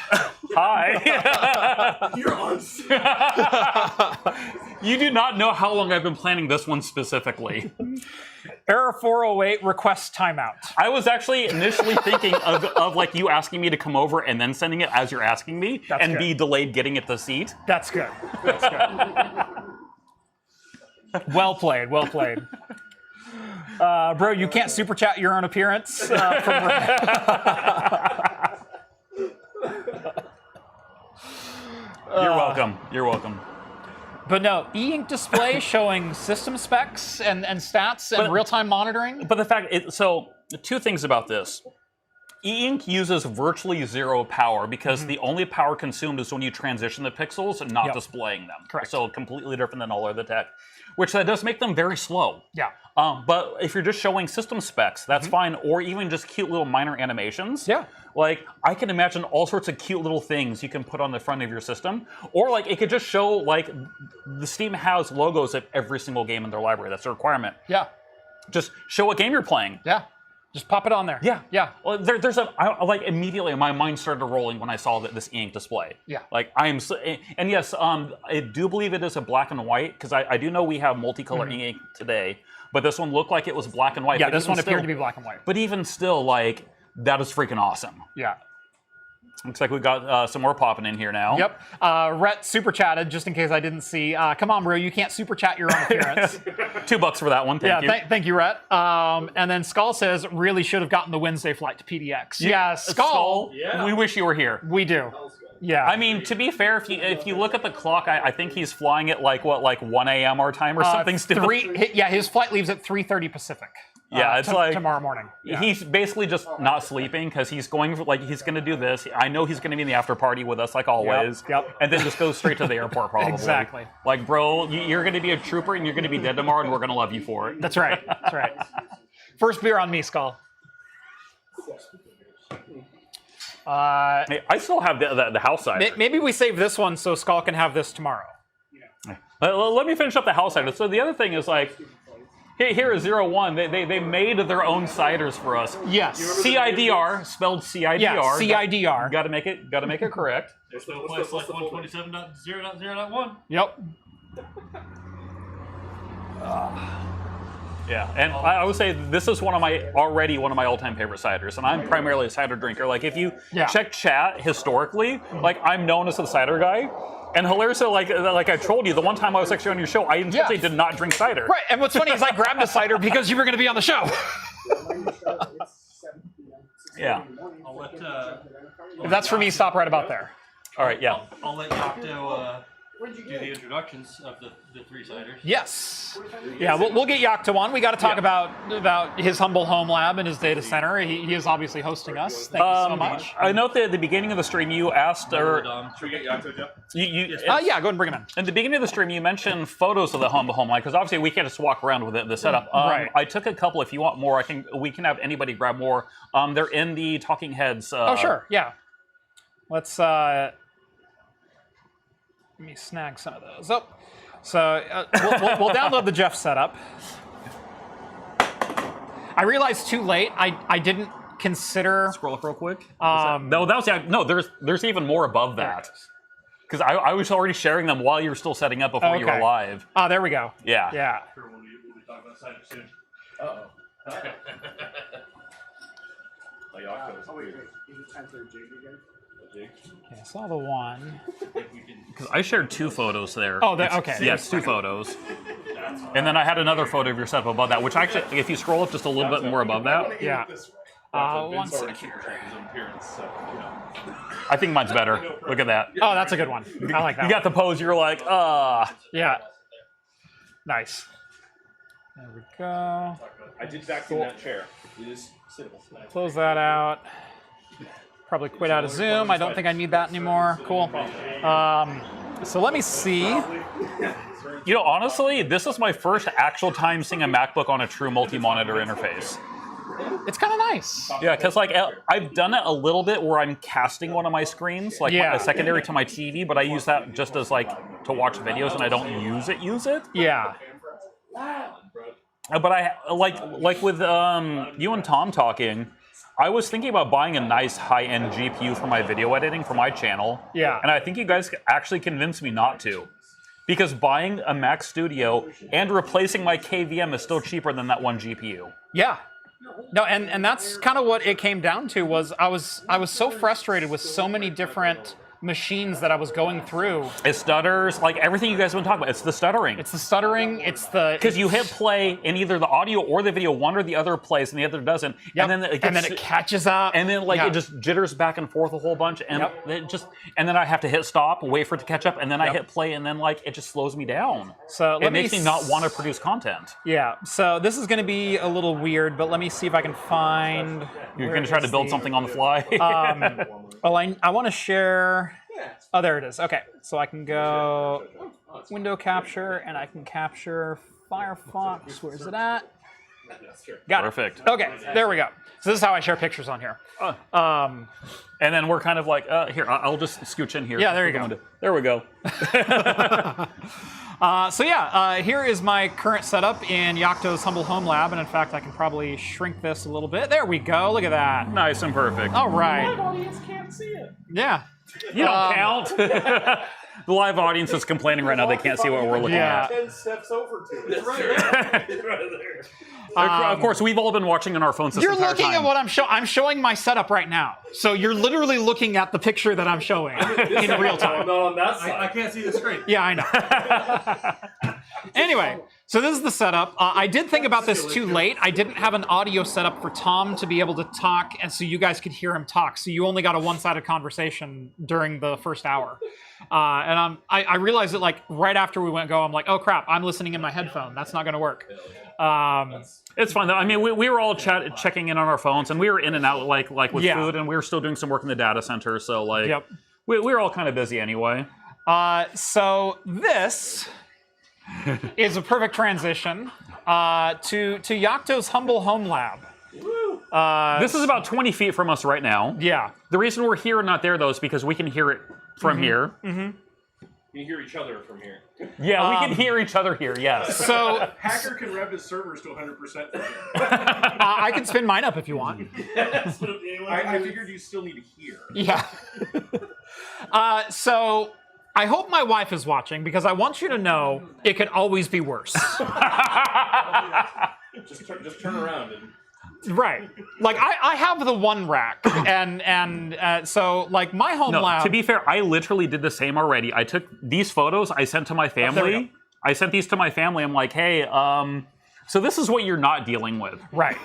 Hi. You're on. You do not know how long I've been planning this one specifically. Ep.408 requests timeout. I was actually initially thinking of like you asking me to come over and then sending it as you're asking me, That's and good. be delayed getting it the seat. That's good. That's good. Well played. Well played. Bro, you can't super chat your own appearance from You're welcome. You're welcome. But no, e-ink display showing system specs and stats and real-time monitoring. But the fact, so two things about this. E-ink uses virtually zero power because the only power consumed is when you transition the pixels and not displaying them. Correct. So completely different than all other tech, which that does make them very slow. Yeah. But if you're just showing system specs, that's fine, or even just cute little minor animations. Yeah. Like, I can imagine all sorts of cute little things you can put on the front of your system. Or, like, it could just show, like, the Steam has logos of every single game in their library. That's a requirement. Yeah. Just show what game you're playing. Yeah. Just pop it on there. Yeah. Yeah. Well, like, immediately my mind started rolling when I saw this ink display. Yeah. Like, and yes, I do believe it is a black and white, because I do know we have multicolor ink today, but this one looked like it was black and white. Yeah, but this even one appeared still- to be black and white. But even still, like, that is freaking awesome. Yeah. Looks like we got some more popping in here now. Yep. Rhett super chatted, just in case I didn't see. Come on, bro, you can't super chat your own appearance. $2 for that one, thank you. Thank you, Rhett. And then Skull says, really should have gotten the Wednesday flight to PDX. Yeah, Skull, Yeah. we wish you were here. we do. Yeah. I mean, to be fair, if you look at the clock, I think he's flying at like 1 a.m. our time or something stupid. His flight leaves at 3:30 Pacific. Yeah, it's like tomorrow morning. Yeah. He's basically just not sleeping because he's going he's going to do this. I know he's going to be in the after party with us like always. Yep. And then just go straight to the airport probably. Exactly. Like, bro, you're going to be a trooper and you're going to be dead tomorrow, and we're going to love you for it. That's right. That's right. First beer on me, Skull. Hey, I still have the house cider. Maybe we save this one so Skull can have this tomorrow. Let me finish up the house cider. So the other thing is like, here is 01. They made their own ciders for us. Yes. CIDR, spelled CIDR. Yeah, CIDR. Got to make it correct. What's the 127.0.0.1? Yep. Yeah, and I would say this is already one of my all-time favorite ciders, and I'm primarily a cider drinker. Like, if you check chat historically, like, I'm known as the cider guy, and hilariously, like I told you, the one time I was actually on your show, I intentionally did not drink cider. Right, and what's funny is I grabbed a cider because you were going to be on the show. Yeah. I'll let, If that's for me, stop right about there. All right, yeah. I'll let Yocto do the introductions of the three ciders. Yes. Yeah, we'll get Yakto on. We got to talk about his humble home lab and his data center. He is obviously hosting us. Thank you so much. I note that at the beginning of the stream, you asked, or Should we get Yocto, Jeff? you Yeah, go ahead and bring him in. in the beginning of the stream, you mentioned photos of the humble home line, because obviously we can't just walk around with the setup. Right. I took a couple. If you want more, we can have anybody grab more. They're in the Talking Heads. Oh, sure. Yeah. Let's let me snag some of those. Oh, so we'll download the Jeff setup. I realized too late. I didn't consider. Scroll up real quick. There's even more above that. Because I was already sharing them while you were still setting up before you were live. Oh, there we go. Yeah. Yeah. We'll be talking about cider soon. Okay, I saw the one. Because I shared 2 photos there. Oh, okay. Yes, 2 photos. And then I had another photo of your setup above that, which actually, if you scroll up just a little bit more above that, Yeah. 1 second. I think mine's better. Look at that. Oh, that's a good one. I like that. You got the pose, you're like, Yeah. Nice. There we go. I did vacuum that chair. It is sittable. Close that out. Probably quit out of Zoom. I don't think I need that anymore. Cool. So let me see. You know, honestly, this is my first actual time seeing a MacBook on a true multi-monitor interface. It's kind of nice. Yeah, because like I've done it a little bit where I'm casting one of my screens, like Yeah. a secondary to my TV, but I use that just as like to watch videos, and I don't use it. Yeah. But I like with you and Tom talking. I was thinking about buying a nice high-end GPU for my video editing for my channel. Yeah. And I think you guys actually convinced me not to. Because buying a Mac Studio and replacing my KVM is still cheaper than that one GPU. Yeah. No, and that's kind of what it came down to. Was I was so frustrated with so many different machines that I was going through. It stutters, like everything you guys have been talking about. It's the stuttering. It's the stuttering. It's the Because you hit play and either the audio or the video, one or the other plays and the other doesn't. Yep. And then it catches up. And then Yeah. it just jitters back and forth a whole bunch, and Yep. and then I have to hit stop, wait for it to catch up, and then I Yep. hit play, and then it just slows me down. So It makes me not want to produce content. Yeah. So this is going to be a little weird, but let me see if I can find. You're where going to try to is build the- something on the fly. Well, I want to share. Oh, there it is. Okay, so I can go window capture, and I can capture Firefox. Where is it at? Got Perfect. it. Okay, there we go. So this is how I share pictures on here. And then we're kind of like, here, I'll just scooch in here. Yeah, there you go. There we go. Here is my current setup in Yocto's Humble Home Lab, and in fact, I can probably shrink this a little bit. There we go. Look at that. Nice and perfect. All right. audience can't see it. Yeah. You don't count. The live audience is complaining right now. They can't see what we're looking Yeah. at. 10 steps over to it. It's right there. It's right there. Of course, we've all been watching on our phones this You're entire looking time. at what I'm showing. I'm showing my setup right now. So you're literally looking at the picture that I'm showing in real I'm time. not on that side. I can't see the screen. Yeah, I know. Anyway, so this is the setup. I did think about this too late. I didn't have an audio setup for Tom to be able to talk, and so you guys could hear him talk. So you only got a one-sided conversation during the first hour. And I realized that right after we went go, I'm like, oh crap, I'm listening in my headphone. That's not going to work. It's fine though. I mean, we were all checking in on our phones, and we were in and out like with Yeah. food, and we were still doing some work in the data center. So Yep. we were all kind of busy anyway. So this is a perfect transition to Yocto's Humble Home Lab. This is about 20 feet from us right now. Yeah. The reason we're here and not there though is because we can hear it from here. You hear each other from here. Yeah, we can hear each other here. Yes. So Hacker can rev his servers to 100% from here. I can spin mine up if you want. I figured you still need to hear. Yeah. So I hope my wife is watching because I want you to know it could always be worse. Just turn around and. Right. Like I have the one rack, and so like my home No, lab. to be fair, I literally did the same already. I took these photos, I sent to my there we family. go. I sent these to my family. I'm like, hey, so this is what you're not dealing with. Right.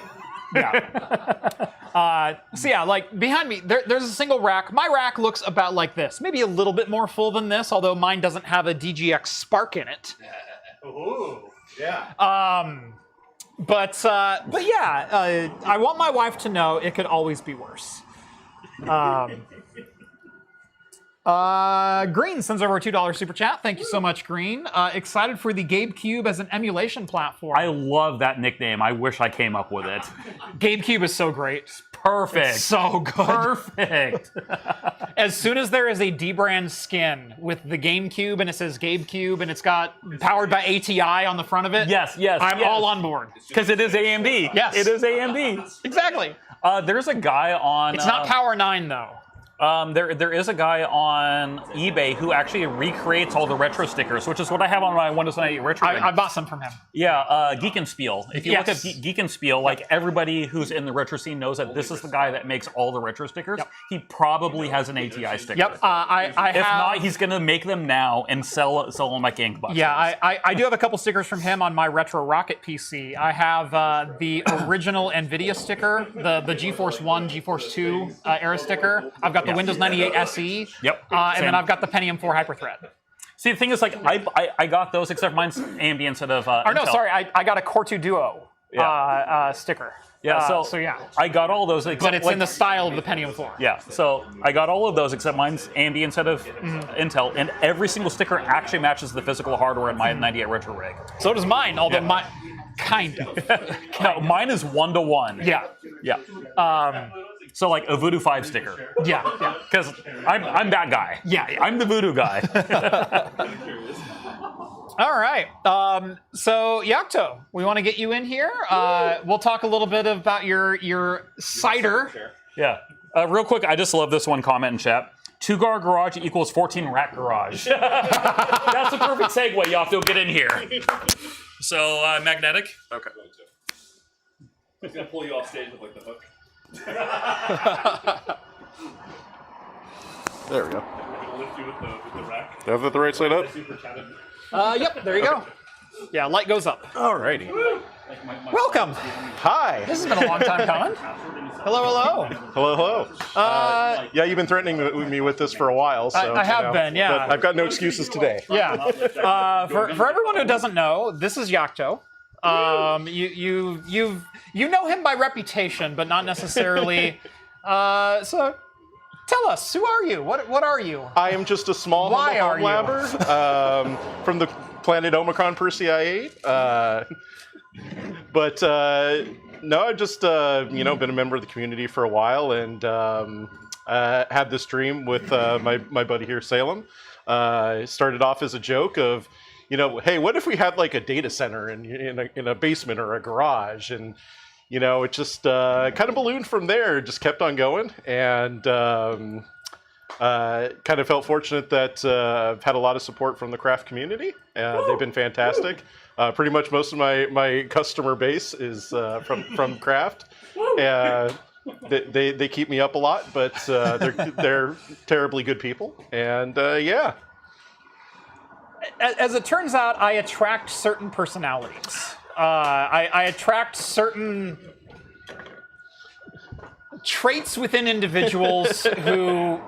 Yeah. So yeah, like behind me, there's a single rack. My rack looks about like this, maybe a little bit more full than this, although mine doesn't have a DGX Spark in it. Ooh. Yeah. But yeah, I want my wife to know it could always be worse. Green sends over a $2 super chat. Thank you so much, Green. Excited for the GabeCube as an emulation platform. I love that nickname. I wish I came up with it. GabeCube is so great. Perfect. So good. Perfect. As soon as there is a D-brand skin with the GameCube and it says GabeCube and it's got powered by ATI on the front of it, Yes. I'm all on board. Because it is AMD. Yes. It is AMD. Exactly. There's a guy on. It's not Power 9 though. There is a guy on eBay who actually recreates all the retro stickers, which is what I have on my Windows 98 retro. I bought some from him. Yeah, Geek and Spiel. If you look at Yes. Geek and Spiel, like everybody who's in the retro scene knows that this is the guy that makes all the retro stickers. Yep. He probably has an ATI sticker. Yep. I If have. not, he's gonna make them now and sell them like gangbusters. Yeah, I do have a couple stickers from him on my Retro Rocket PC. I have the original NVIDIA sticker, the GeForce 1, GeForce 2 era sticker. I've got the Windows 98 SE. Yep. And Same. then I've got the Pentium 4 Hyperthread. See, the thing is, like, I got those, except mine's AMD instead of Or no, Intel. sorry, I got a Core 2 Duo sticker. Yeah, so yeah. I got all those, except, But it's like, in the style of the Pentium 4. Yeah, so I got all of those except mine's AMD instead of Intel, and every single sticker actually matches the physical hardware in my 98 Retro rig. So does mine, although Yeah. Kind of. No, mine is 1-to-1. Yeah. Yeah. So like a Voodoo 5 sticker. Yeah. Because I'm that guy. Yeah. I'm the Voodoo guy. All right. So Yakto, we want to get you in here. We'll talk a little bit about your cider. Yeah. Real quick, I just love this one comment in chat. 2-gar garage equals 14 rack garage. That's a perfect segue, Yakto. Get in here. So, magnetic. Okay. He's gonna pull you off stage with like the hook. There we go. We're gonna lift you with the rack. Do I have the right side up? Yep, there you go. Yeah, light goes up. Alrighty. Welcome. Hi. This has been a long time coming. Hello. Hello. Yeah, you've been threatening me with this for a while. So I have been, yeah. But I've got no excuses today. Yeah. For everyone who doesn't know, this is Yakto. You know him by reputation, but not necessarily. So tell us, who are you? What are you? I am just a small Why are you? Homelabber from the planet Omicron Persei 8. But no, I've just been a member of the community for a while, and had this dream with my buddy here, Salem. Started off as a joke of, hey, what if we had like a data center in a basement or a garage? And it just kind of ballooned from there. Just kept on going, and kind of felt fortunate that I've had a lot of support from the craft community. They've been fantastic. Pretty much most of my customer base is from craft. They keep me up a lot, but they're terribly good people. And yeah. As it turns out, I attract certain personalities. I attract certain traits within individuals who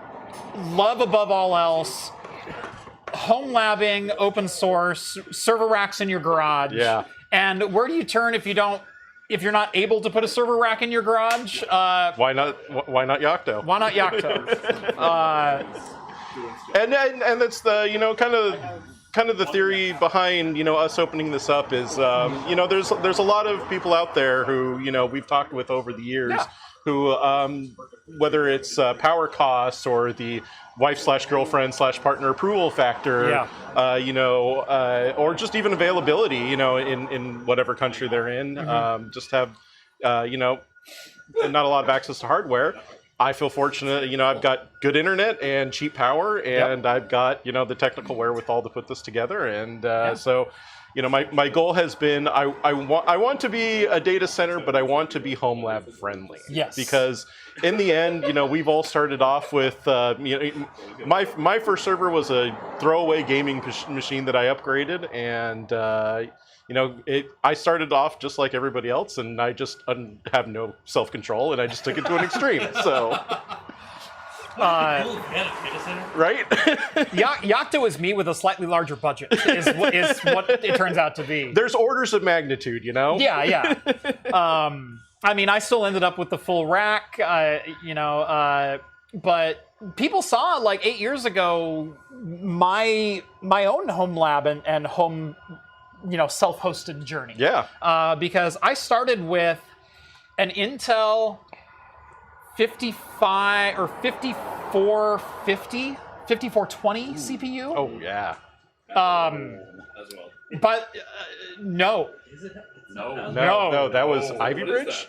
love above all else home labbing, open source, server racks in your garage. Yeah. And where do you turn if you're not able to put a server rack in your garage? Why not Yakto? Why not Yakto? And that's the kind of the theory behind us opening this up is there's a lot of people out there who we've talked with over the years. Yeah. Who, whether it's power costs or the wife/girlfriend/partner approval factor, or just even availability, in whatever country they're in, just have, not a lot of access to hardware. I feel fortunate, I've got good internet and cheap power, and I've got, the technical wherewithal to put this together, and so. My goal has been I want to be a data center, but I want to be Homelab friendly. Yes. Because in the end, we've all started off with my first server was a throwaway gaming machine that I upgraded, and I started off just like everybody else, and I just have no self-control, and I just took it to an extreme. So. Right? Yakto is me with a slightly larger budget, is what it turns out to be. There's orders of magnitude, Yeah. I mean, I still ended up with the full rack, but people saw, like 8 years ago, my own home lab and home, self-hosted journey. Yeah. Because I started with an Intel 5420 CPU. Oh yeah. As well. But no, No, that was Ivy Bridge.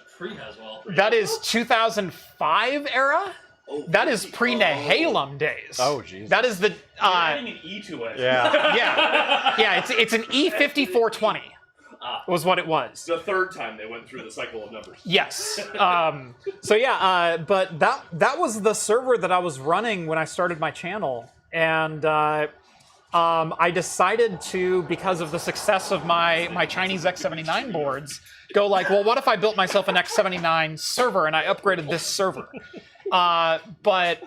that is 2005 era. That is pre-Nehalem days. Oh, jeez. That is the Adding an E to it. Yeah. yeah. It's an E5420 was what it was. The third time they went through the cycle of numbers. Yes. But that was the server that I was running when I started my channel, and I decided to, because of the success of my Chinese X79 boards, go like, well, what if I built myself an X79 server and I upgraded this server? But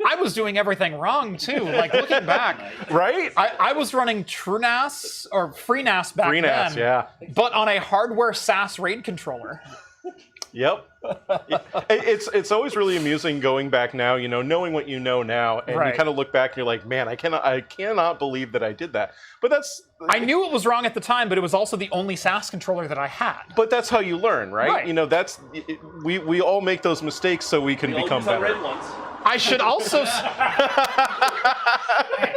I was doing everything wrong too. Like looking back, Right? I was running TrueNAS or FreeNAS back FreeNAS, then, yeah. but on a hardware SAS RAID controller. Yep. It's always really amusing going back now, knowing what you know now, and Right. you kind of look back and you're like, man, I cannot believe that I did that. But I knew it was wrong at the time, but it was also the only SAS controller that I had. But that's how you learn, right? Right. We all make those mistakes so we can become better. Red ones. I should also.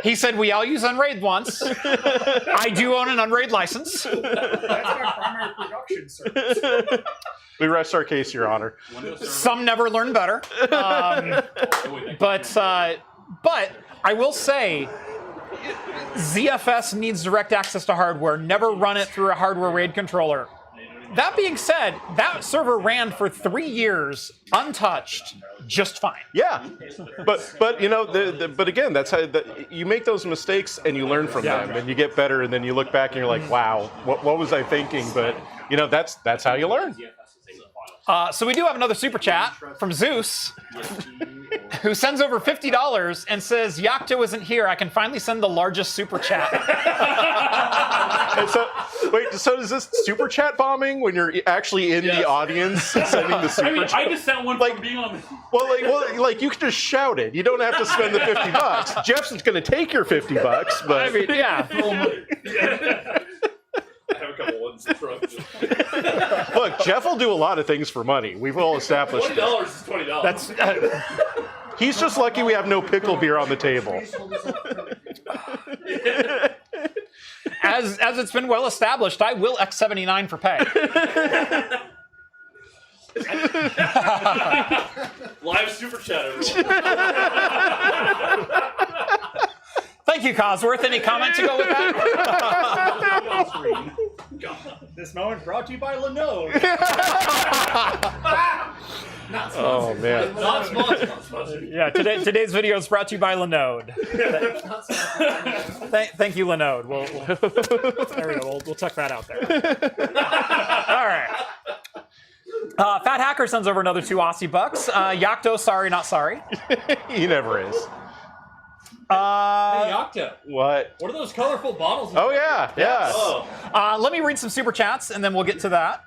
He said we all use Unraid once. I do own an Unraid license. That's my primary production service. We rest our case, Your Honor. Some never learn better. But I will say, ZFS needs direct access to hardware. Never run it through a hardware RAID controller. That being said, that server ran for 3 years untouched, just fine. Yeah, but but again, that's how you make those mistakes and you learn from them and you get better, and then you look back and you're like, wow, what was I thinking? But that's how you learn. So we do have another super chat from Zeus, who sends over $50 and says, Yocto isn't here. I can finally send the largest super chat. And so does this super chat bombing when you're actually in the audience sending the super chat? I just sent one from being on the... Well, you can just shout it. You don't have to spend the $50. Jeff's going to take your $50, but I mean, yeah. I have a couple ones in front. Look, Jeff will do a lot of things for money. We've all established $20 is $20. That's He's just lucky we have no pickle beer on the table. as it's been well established, I will X79 for pay. Live super chat, everyone. Thank you, Cosworth. Any comment to go with that? This moment brought to you by Linode. Oh man. Not sponsored. Yeah, today's video is brought to you by Linode. Thank you, Linode. There we go. We'll tuck that out there. All right. Fat Hacker sends over another 2 Aussie bucks. Yocto, sorry, not sorry. He never is. Hey, Yocto. What? What are those colorful bottles? Oh yeah. Let me read some super chats, and then we'll get to that.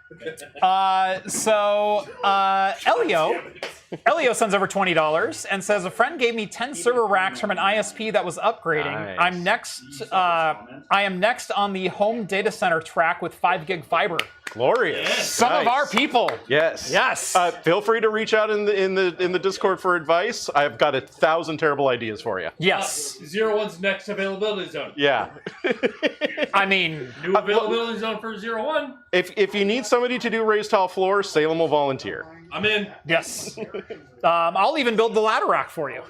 Elio sends over $20 and says, a friend gave me 10 server racks from an ISP that was upgrading. Nice. I am next on the home data center track with 5 gig fiber. Glorious. Some of our people. Yes. Yes. Feel free to reach out in the Discord for advice. I've got 1,000 terrible ideas for you. Yes. 01's next availability zone. Yeah. I mean, New availability zone for 01. If you need somebody to do raised tile floors, Salem will volunteer. I'm in. yes. I'll even build the ladder rack for you.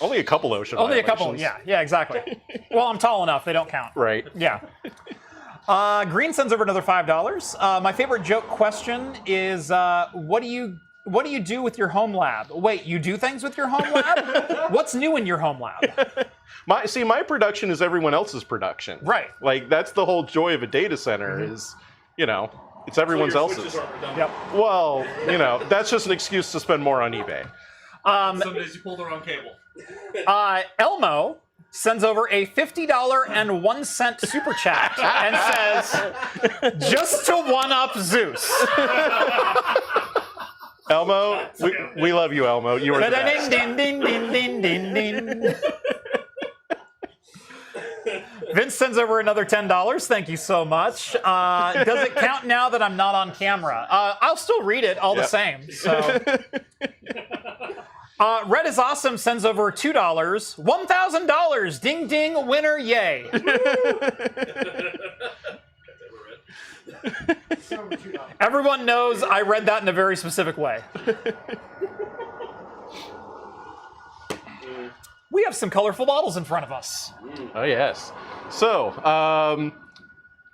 Only a couple ocean. Only a couple. violations. Yeah, exactly. Well, I'm tall enough; they don't count. Right. Yeah. Green sends over another $5. My favorite joke question is, what do you do with your home lab? Wait, you do things with your home lab? What's new in your home lab? My production is everyone else's production. Right. Like that's the whole joy of a data center is, it's everyone else's. Yep. Well, that's just an excuse to spend more on eBay. Some days you pull the wrong cable. Elmo sends over a $50.01 super chat and says, just to one-up Zeus. Elmo, we love you, Elmo. You are the best. Ding, ding, ding, ding, ding, ding. Vince sends over another $10. Thank you so much. Does it count now that I'm not on camera? I'll still read it all the same. So. Red is Awesome sends over $2. $1,000. Ding, ding, winner, yay. Everyone knows I read that in a very specific way. We have some colorful bottles in front of us. Oh, yes. So,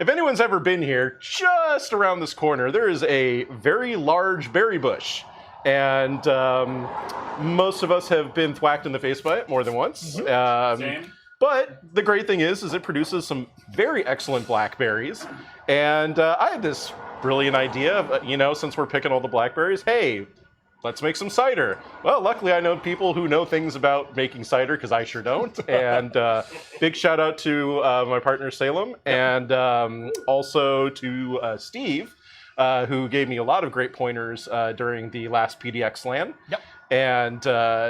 if anyone's ever been here, just around this corner, there is a very large berry bush. And most of us have been thwacked in the face by it more than once. Same. But the great thing is it produces some very excellent blackberries. And I had this brilliant idea of, since we're picking all the blackberries, hey, let's make some cider. Well, luckily I know people who know things about making cider because I sure don't. And big shout out to my partner Salem and also to Steve who gave me a lot of great pointers during the last PDX LAN. Yep. And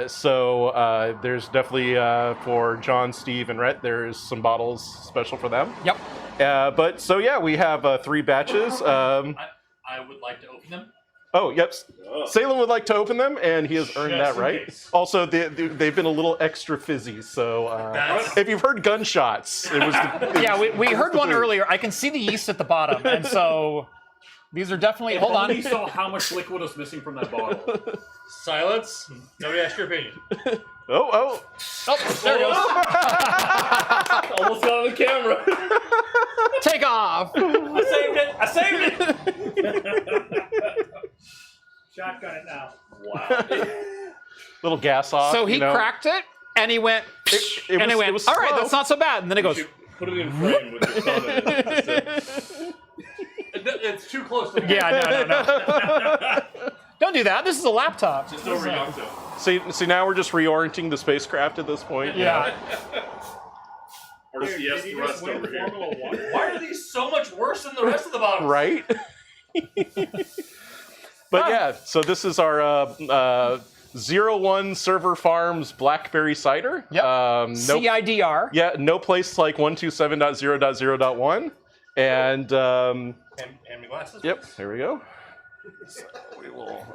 so there's definitely for John, Steve, and Rhett, there's some bottles special for them. Yep. But so yeah, we have 3 batches. I would like to open them. Oh, yep. Salem would like to open them, and he has earned that right. Also, they've been a little extra fizzy, so if you've heard gunshots, it was... Yeah, we heard one earlier. I can see the yeast at the bottom, and so these are definitely... Hold on. Only saw how much liquid was missing from that bottle. Silence. Nobody asked your opinion. Oh, There it goes. Almost got on the camera. Take off. I saved it. Shotgun it now. Wow. little gas off. So he cracked it, and he went, it was all right, slow. that's not so bad. And then it goes, Put it in frame with your thumb in it. It's too close to the yeah, no. Don't do that. This is a laptop. Just over Yocto. See, now we're just reorienting the spacecraft at this point. Yeah. Or just yes, Did the you just rest win over here. Formula One? Why are these so much worse than the rest of the bottles? Right? But yeah, so this is our 01 Server Farms Blackberry Cider. Yep. CIDR. Yeah, no place like 127.0.0.1. And Hand me glasses. yep, there we go. So we will.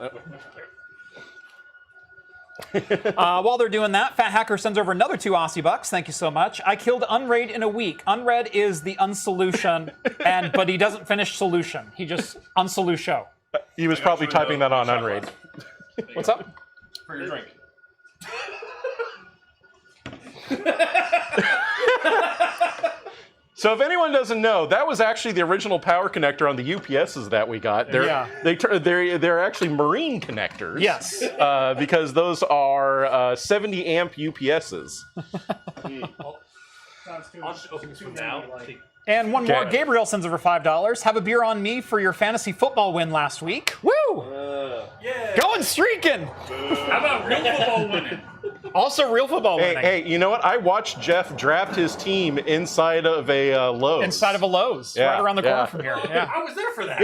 While they're doing that, Fat Hacker sends over another 2 Aussie bucks. Thank you so much. I killed Unraid in a week. Unread is the unsolution, but he doesn't finish solution. He just unsolution. He was probably typing that on Unraid. What's up? For your drink. So if anyone doesn't know, that was actually the original power connector on the UPSs that we got. They're actually marine connectors. Yes. Because those are 70 amp UPSs. Sounds too, I'll just open this one now. like, And one more. Okay. Gabriel sends over $5. Have a beer on me for your fantasy football win last week. Woo! Yeah. Going streaking. How about real football winning? Also, real football winning. Hey, you know what? I watched Jeff draft his team inside of a Lowe's. Inside of a Lowe's, Yeah, right around the corner yeah. from here. Yeah. I was there for that.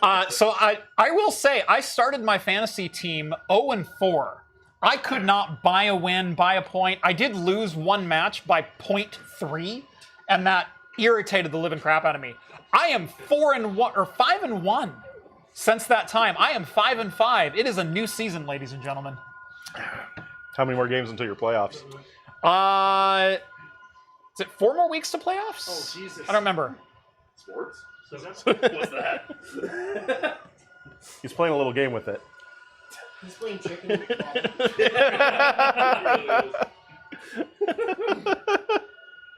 Yeah. So I will say, I started my fantasy team 0-4. I could not buy a win, buy a point. I did lose one match by 0.3, and that irritated the living crap out of me. I am 4-1 or 5-1 since that time. I am 5-5. It is a new season, ladies and gentlemen. How many more games until your playoffs? Is it 4 more weeks to playoffs? oh, Jesus. I don't remember. Sports? What's that? He's playing a little game with it. He's playing chicken.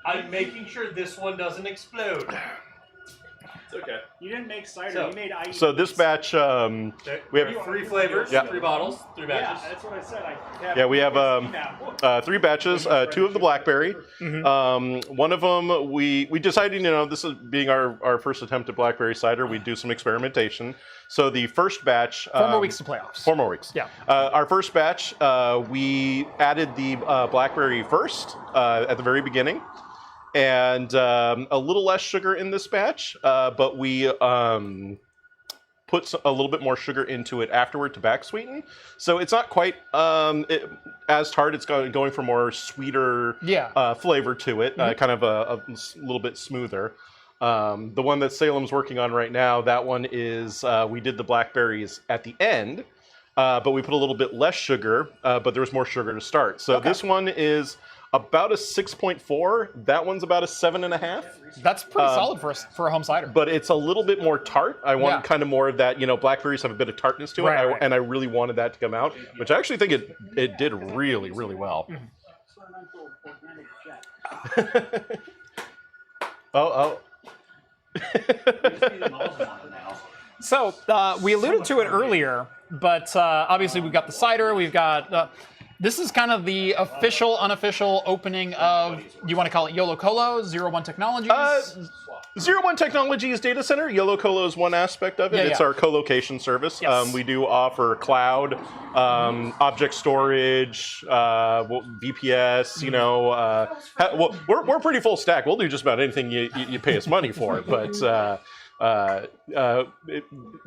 I'm making sure this one doesn't explode. It's okay. You didn't make cider, So- you made ice. So this batch, we have 3 flavors, Yeah. 3 bottles, 3 Yeah, batches. that's what I said. Yeah, we have, now. 3 batches, 2 of the blackberry. One of them, we decided, this is being our first attempt at blackberry cider, we'd do some experimentation. So the first batch... 4 more weeks to playoffs. 4 more weeks. Yeah. Our first batch, we added the blackberry first at the very beginning. And a little less sugar in this batch, but we put a little bit more sugar into it afterward to back sweeten. So it's not quite as tart. It's going for more sweeter flavor to it, kind of a little bit smoother. The one that Salem's working on right now, that one is, we did the blackberries at the end, but we put a little bit less sugar, but there was more sugar to start. So this one is about a 6.4. That one's about a 7.5. That's pretty solid for a home cider. But it's a little bit more tart. I want kind of more of that. Blackberries have a bit of tartness to it, Right. and I really wanted that to come out, which I actually think it did really, really well. Oh. So we alluded to it earlier, but obviously we've got the cider. We've got this is kind of the official, unofficial opening of, you want to call it YOLO Colo, 01 Technologies? 01 Technologies data center. YOLO Colo is one aspect of it. It's our co-location service. Yes. We do offer cloud, object storage, VPS. We're pretty full stack. We'll do just about anything you pay us money for. But the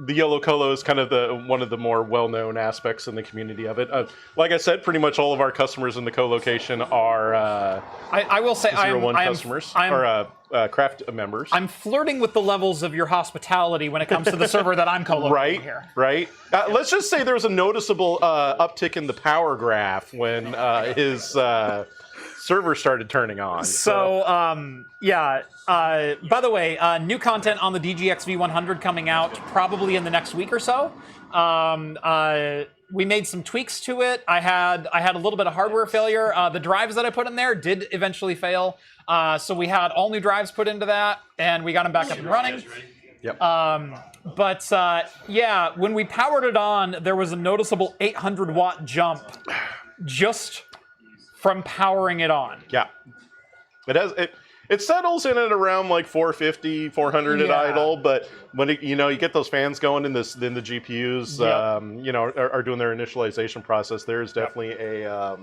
yellow colo is kind of one of the more well-known aspects in the community of it. Like I said, pretty much all of our customers in the co-location are I will say customers or craft members. I'm flirting with the levels of your hospitality when it comes to the server that I'm co-locating here. Right. Let's just say there was a noticeable uptick in the power graph when his server started turning on. So, yeah. By the way, new content on the DGX V100 coming out probably in the next week or so. We made some tweaks to it. I had a little bit of hardware failure. The drives that I put in there did eventually fail. So we had all new drives put into that, and we got them back up and running. Yep. Yeah, when we powered it on, there was a noticeable 800-watt jump just from powering it on. Yeah. It settles in at around like 450, 400 at idle, but when you get those fans going in the GPUs, are doing their initialization process, there's definitely a.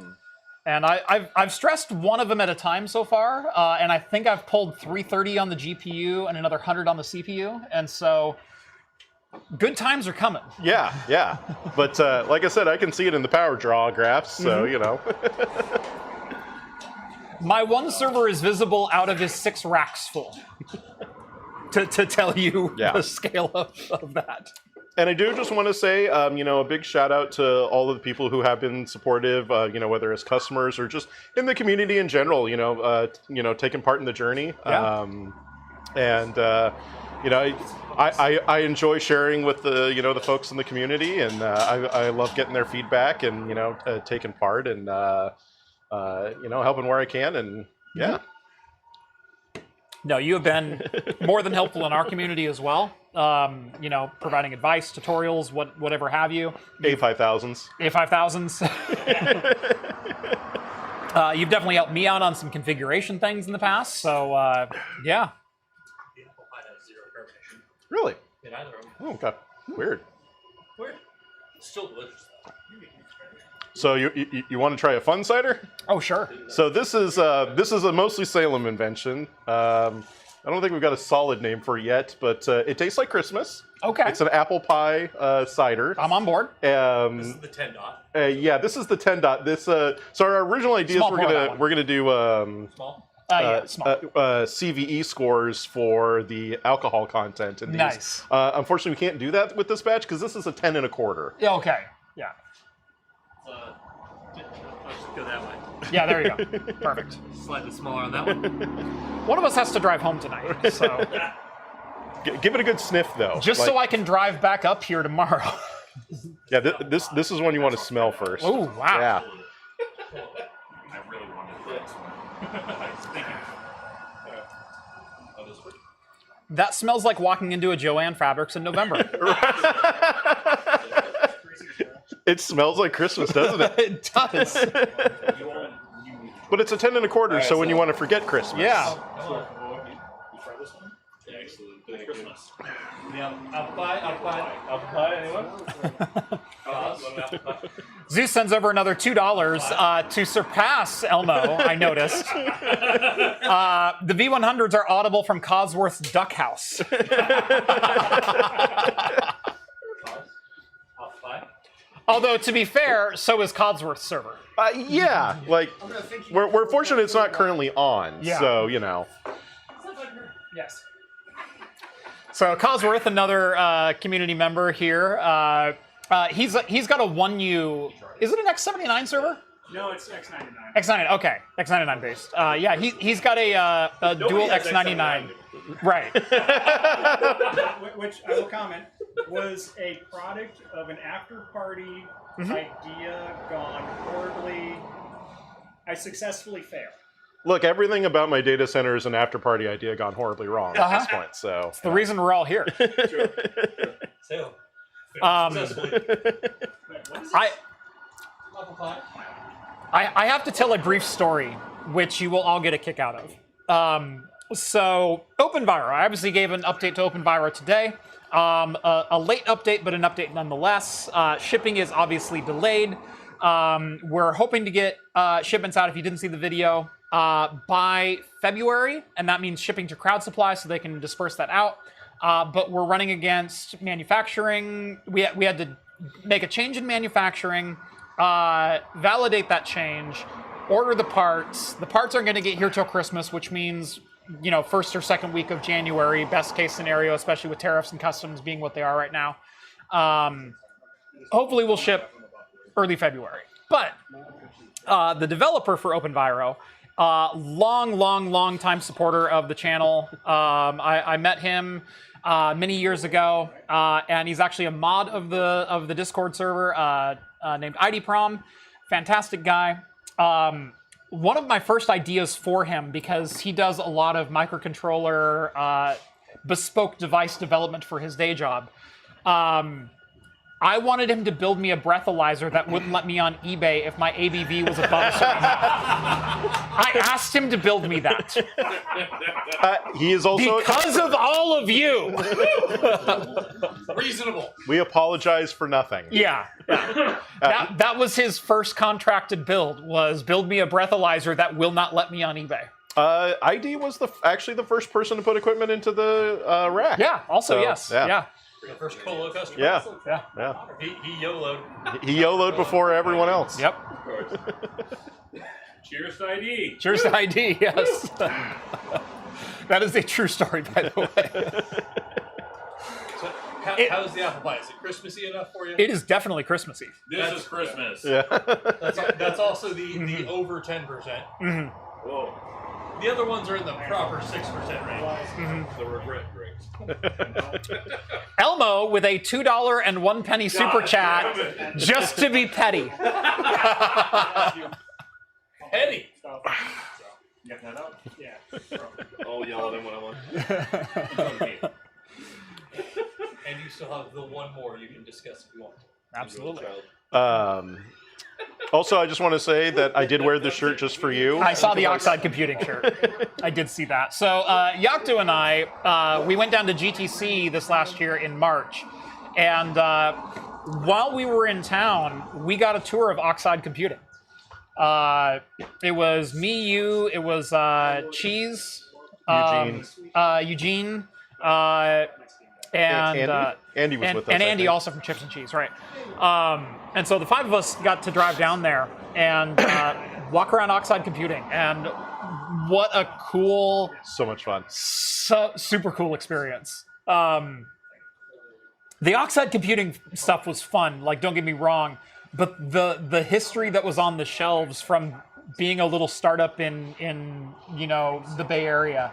And I've stressed one of them at a time so far, and I think I've pulled 330 on the GPU and another 100 on the CPU, and so good times are coming. Yeah. But like I said, I can see it in the power draw graphs, so My one server is visible out of his 6 racks full. to tell you the scale of that. And I do just want to say, a big shout out to all of the people who have been supportive, whether as customers or just in the community in general, taking part in the journey. Yeah. I enjoy sharing with the folks in the community, and I love getting their feedback and taking part and helping where I can, and No, you have been more than helpful in our community as well. Providing advice, tutorials, whatever have you. A5000s. A5000s. You've definitely helped me out on some configuration things in the past, so yeah. Really? In either of them. Oh, okay. Weird. Still delicious. So you want to try a fun cider? Oh, sure. So this is a mostly Salem invention. I don't think we've got a solid name for it yet, but it tastes like Christmas. Okay. It's an apple pie cider. I'm on board. This is the 10 dot. Yeah, this is the 10 dot. So our original idea is we're gonna do Small. Small. CVE scores for the alcohol content in these. Nice. Unfortunately, we can't do that with this batch because this is a 10 1/4. Yeah, okay. Yeah. I'll just go that way. Yeah, there you go. Perfect. Slightly smaller on that one. One of us has to drive home tonight, so Give it a good sniff, though. just so I can drive back up here tomorrow. Yeah, this is one you want to smell first. Oh, wow. Yeah. I really wanted this one. I was thinking. That smells like walking into a Joanne Fabrics in November. It smells like Christmas, doesn't it? It does. But it's a 10 1/4, so when you want to forget Christmas. Yeah. Christmas. Yeah, apply, anyone? Zeus sends over another $2 to surpass Elmo, I noticed. The V100s are audible from Cosworth's Duck House. Although, to be fair, so is Codsworth's server. Yeah, like, we're fortunate it's not currently on, Yeah. so, Yes. So Cosworth, another community member here, he's got a 1U. Is it an X79 server? No, it's X99. X99. Okay, X99 based. Yeah, he's got a dual has X99. Right. Which I will comment was a product of an after-party idea gone horribly. I successfully failed. Look, everything about my data center is an after-party idea gone horribly wrong at this point, so. It's the reason we're all here. Sale. I have to tell a brief story, which you will all get a kick out of. So, OpenVira. I obviously gave an update to OpenVira today. A late update, but an update nonetheless. Shipping is obviously delayed. We're hoping to get shipments out, if you didn't see the video, by February, and that means shipping to Crowd Supply so they can disperse that out. but we're running against manufacturing. We had to make a change in manufacturing, validate that change, order the parts. The parts aren't going to get here till Christmas, which means, first or second week of January, best case scenario, especially with tariffs and customs being what they are right now. Hopefully we'll ship early February. But the developer for OpenViro, long time supporter of the channel. I met him many years ago, and he's actually a mod of the Discord server named IDProm. Fantastic guy. One of my first ideas for him, because he does a lot of microcontroller bespoke device development for his day job. I wanted him to build me a breathalyzer that wouldn't let me on eBay if my ABV was above a certain amount. I asked him to build me that. He is also Because of all of you. Reasonable. We apologize for nothing. Yeah. That was his first contracted build, was build me a breathalyzer that will not let me on eBay. ID was actually the first person to put equipment into the rack. Yeah, also, So, yes. yeah. Yeah. The first Colo customer. Yeah. Yeah. He YOLO'd. He YOLO'd before everyone else. Yep. Cheers to ID. Cheers to ID, yes. That is a true story, by the way. So, how's the apple pie? Is it Christmassy enough for you? It is definitely Christmassy. This is Christmas. Yeah. That's also the over 10%. Mm-hmm. Whoa. The other ones are in the proper 6% range. The regret drinks. Elmo with a $2.01 super chat just to be petty. Petty. Get that up? Yeah. I'll yell at him when I'm on. And you still have the one more you can discuss if you want. Absolutely. Also, I just want to say that I did wear this shirt just for you. I saw the Oxide Computing shirt. I did see that. So Yakto and I, we went down to GTC this last year in March. And while we were in town, we got a tour of Oxide Computing. It was me, you, it was Cheese, Eugene, and Andy was with us. and I Andy think. also from Chips and Cheese, right? And so the five of us got to drive down there and walk around Oxide Computing, and what a cool, So much fun. super cool experience. The Oxide Computing stuff was fun, like, don't get me wrong, but the history that was on the shelves from being a little startup in the Bay Area,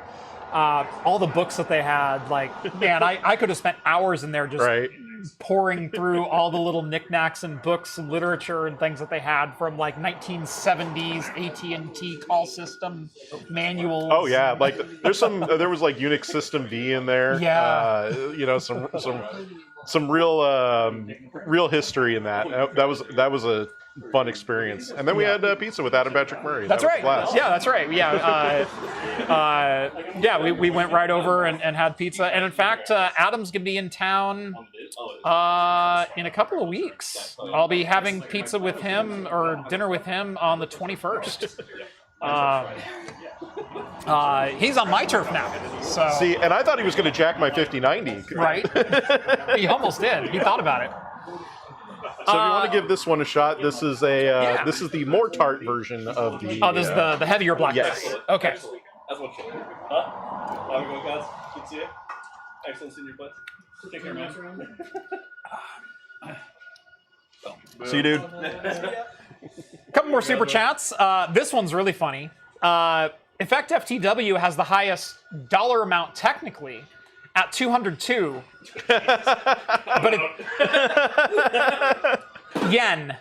all the books that they had, like, man, I could have spent hours in there just Right. pouring through all the little knickknacks and books and literature and things that they had from, like, 1970s AT&T call system manuals. Oh yeah, like there was like Unix System V in there. Yeah. Some real history in that. That was a fun experience. And then we had pizza with Adam Patrick Murray. That's That was right. a blast. Yeah, that's right. Yeah, we went right over and had pizza. And in fact, Adam's gonna be in town in a couple of weeks. I'll be having pizza with him or dinner with him on the 21st. He's on my turf now. So See, and I thought he was going to jack my 5090. right, he almost did. He thought about it. So if you want to give this one a shot, this is this is the more tart version of the. Oh, this is the heavier blackberry. Yes. Okay. That's one shit. Huh? Have a good one, guys. Good to see you. Excellent seeing your place. Take care, man. See you, dude. Couple more super chats. This one's really funny. In fact, FTW has the highest dollar amount technically at 202. But yen.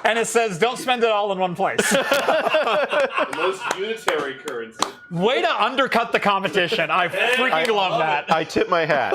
And it says, don't spend it all in one place. The most unitary currency. Way to undercut the competition. I freaking love that. I tip my hat.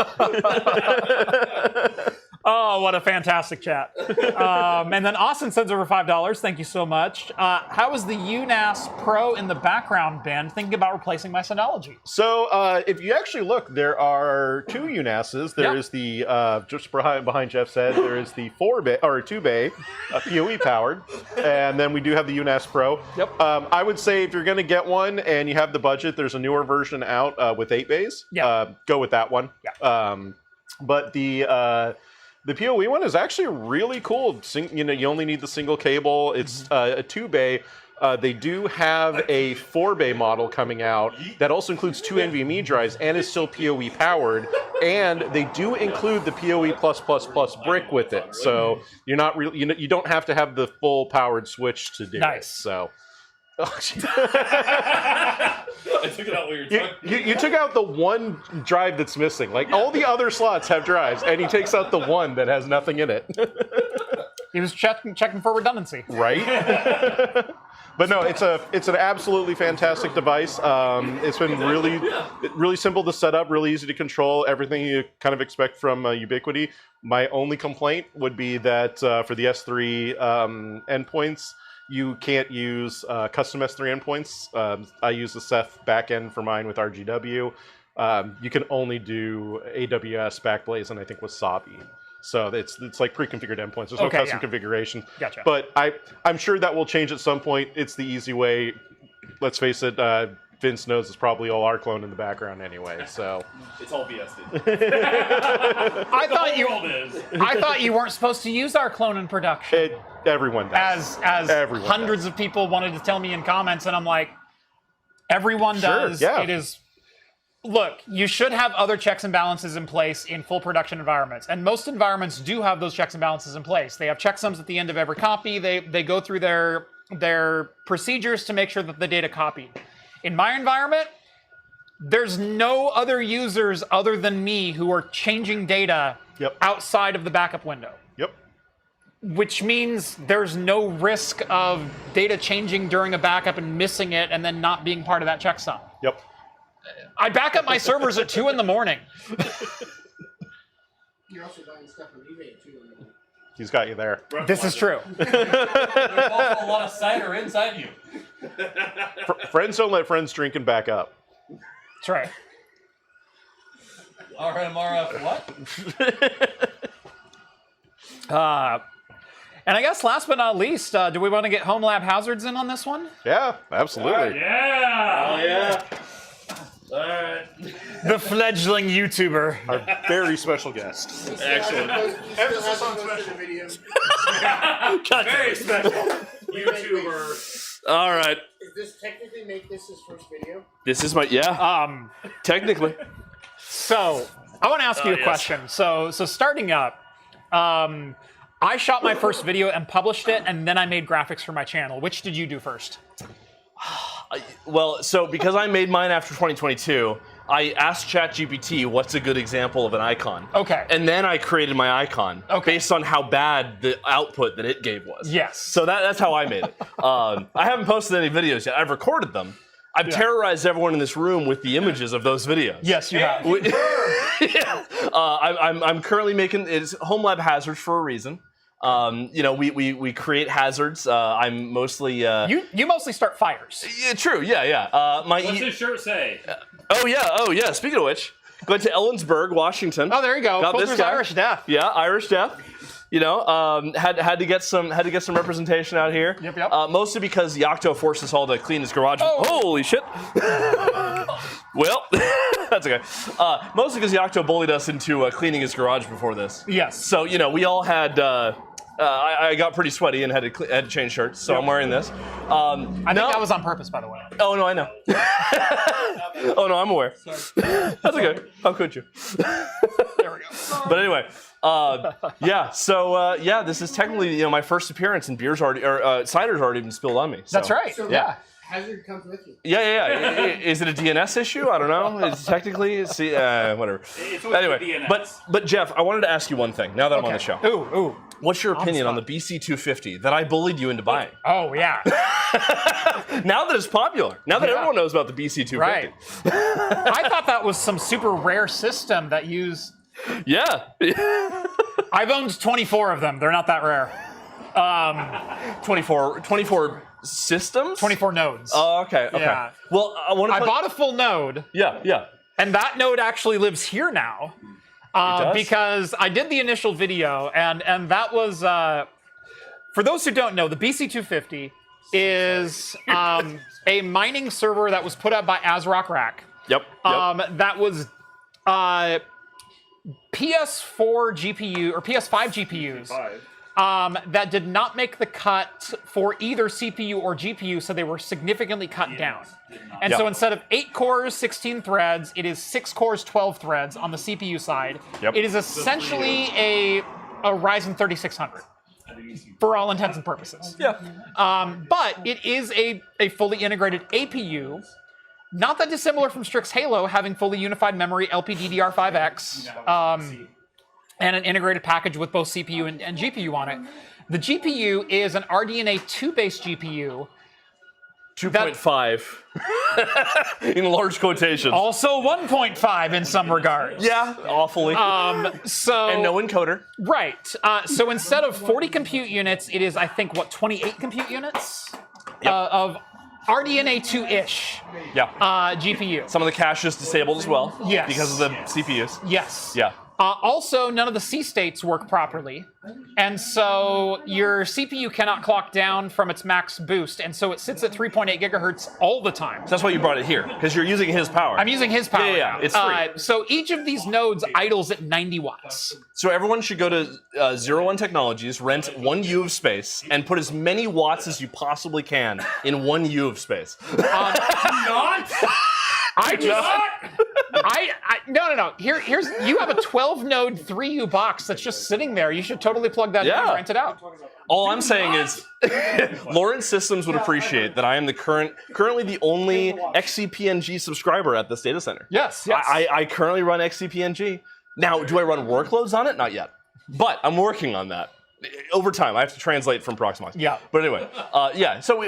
Oh, what a fantastic chat. And then Austin sends over $5. Thank you so much. How is the UNAS Pro in the background, Ben? Thinking about replacing my Synology. So if you actually look, there are two UNASs. There is the, just behind Jeff's head, there is the 4-bay, or 2-bay, PoE powered. And then we do have the UNAS Pro. Yep. I would say if you're going to get one and you have the budget, there's a newer version out with 8 bays. Yeah. Go with that one. Yeah. But the PoE one is actually really cool. You only need the single cable. It's a 2-bay. They do have a 4-bay model coming out that also includes 2 NVMe drives and is still PoE powered. And they do include the PoE+++ brick with it. So you're not really, you don't have to have the full powered switch to do it. So. I took it out while you were talking. You took out the one drive that's missing. Like all the other slots have drives, and he takes out the one that has nothing in it. He was checking for redundancy. Right? But no, it's an absolutely fantastic device. It's been really simple to set up, really easy to control. Everything you kind of expect from Ubiquiti. My only complaint would be that for the S3 endpoints, you can't use custom S3 endpoints. I use the Ceph backend for mine with RGW. You can only do AWS, Backblaze, and I think Wasabi. So it's like pre-configured endpoints. There's no custom configuration. Gotcha. But I'm sure that will change at some point. It's the easy way. Let's face it, Vince knows it's probably all our clone in the background anyway. So it's all BS, dude. I thought you weren't supposed to use our clone in production. Everyone does. As everyone hundreds of people wanted to tell me in comments, and I'm like, everyone does. Yeah. It is. Look, you should have other checks and balances in place in full production environments, and most environments do have those checks and balances in place. They have checksums at the end of every copy. They go through their procedures to make sure that the data copied. In my environment, there's no other users other than me who are changing data outside of the backup window. Yep. Which means there's no risk of data changing during a backup and missing it and then not being part of that checksum. Yep. I back up my servers at 2 in the morning. You're also buying stuff on eBay too. He's got you there. This is true. There's also a lot of cider inside you. Friends don't let friends drink and back up. That's right. RMRF what? And I guess last but not least, do we want to get Homelab Hazards in on this one? Yeah, absolutely. Yeah! Oh, yeah. All right. The fledgling YouTuber. Our very special guest. Excellent. Emphasis on special video. Very special. YouTuber. All right. Does this technically make this his first video? This is my, technically. So, I want to ask you a question. So starting up, I shot my first video and published it, and then I made graphics for my channel. Which did you do first? Well, so because I made mine after 2022, I asked ChatGPT what's a good example of an icon. Okay. And then I created my icon based on how bad the output that it gave was. Yes. So that's how I made it. I haven't posted any videos yet. I've recorded them. I've terrorized everyone in this room with the images of those videos. Yes, you have. I'm currently making it's Homelab Hazards for a reason. We create hazards. I'm mostly you mostly start fires. Yeah, true. Yeah. What's his shirt say? Oh yeah. Speaking of which, going to Ellensburg, Washington. Oh, there you go. Got Filter's this guy. Irish Death. Yeah, Irish Death. Had to get some representation out here. Yep. Mostly because Yocto forced us all to clean his garage. Oh. Holy shit! Well, that's okay. Mostly because Yocto bullied us into cleaning his garage before this. Yes. So we all had. I got pretty sweaty and had to change shirts, so I'm wearing this. I think that was on purpose, by the way. Oh no, I know. Oh no, I'm aware. That's okay. How could you? There we go. But anyway, this is technically my first appearance, and cider's already been spilled on me. So. That's right. So Yeah. Hazard comes with you. Yeah. Is it a DNS issue? I don't know. It's technically, whatever. It's Anyway, DNS. but Jeff, I wanted to ask you one thing. Now that I'm on the show, Ooh. what's your opinion on the BC250 that I bullied you into buying? Oh yeah. Now that it's popular, now that everyone knows about the BC250, Right. I thought that was some super rare system that used. Yeah. I've owned 24 of them. They're not that rare. 24 systems? 24 nodes. Oh, okay. Yeah. Well, I bought a full node. Yeah. And that node actually lives here now. Because I did the initial video, and that was, for those who don't know, the BC250 is a mining server that was put up by ASRock Rack. Yep. That was PS4 GPU or PS5 GPUs that did not make the cut for either CPU or GPU, so they were significantly cut down. And so instead of 8 cores, 16 threads, it is 6 cores, 12 threads on the CPU side. Yep. It is essentially a Ryzen 3600 for all intents and purposes. Yeah. But it is a fully integrated APU. Not that dissimilar from Strix Halo, having fully unified memory, LPDDR5X, and an integrated package with both CPU and GPU on it. The GPU is an RDNA 2-based GPU. 2.5 in large quotations. Also 1.5 in some regards. Yeah, awfully. And no encoder. Right. So instead of 40 compute units, it is, I think, 28 compute units of RDNA 2-ish GPU. Some of the cache is disabled as well. Yes. Because of the CPUs. Yes. Yeah. Also, none of the C states work properly. And so your CPU cannot clock down from its max boost. And so it sits at 3.8 gigahertz all the time. So that's why you brought it here, because you're using his power. I'm using his power. Yeah, it's free. So each of these nodes idles at 90 watts. So everyone should go to 01 Technologies, rent 1 U of space, and put as many watts as you possibly can in 1 U of space. No. Here's you have a 12 node 3U box that's just sitting there. You should totally plug that in and rent it out. All I'm saying is, Lawrence Systems would appreciate that I am currently the only XCPNG subscriber at this data center. Yes. I currently run XCPNG. Now, do I run workloads on it? Not yet. But I'm working on that. Over time, I have to translate from Proxmox. Yeah. But anyway, So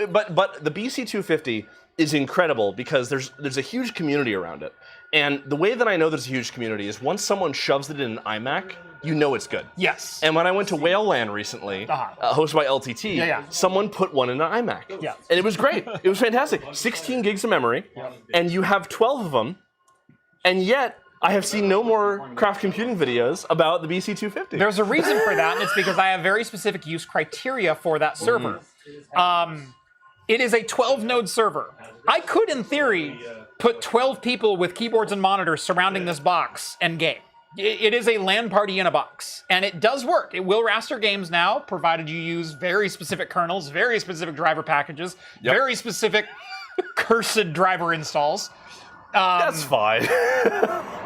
but the BC250 is incredible because there's a huge community around it. And the way that I know there's a huge community is once someone shoves it in an iMac, you know it's good. Yes. And when I went to Whaleland recently, hosted by LTT, someone put one in an iMac. Yeah. And it was great. It was fantastic. 16 gigs of memory, and you have 12 of them, and yet I have seen no more craft computing videos about the BC250. There's a reason for that, and it's because I have very specific use criteria for that server. It is a 12-node server. I could, in theory, put 12 people with keyboards and monitors surrounding this box and game. It is a LAN party in a box, and it does work. It will raster games now, provided you use very specific kernels, very specific driver packages, very specific cursed driver installs. That's fine.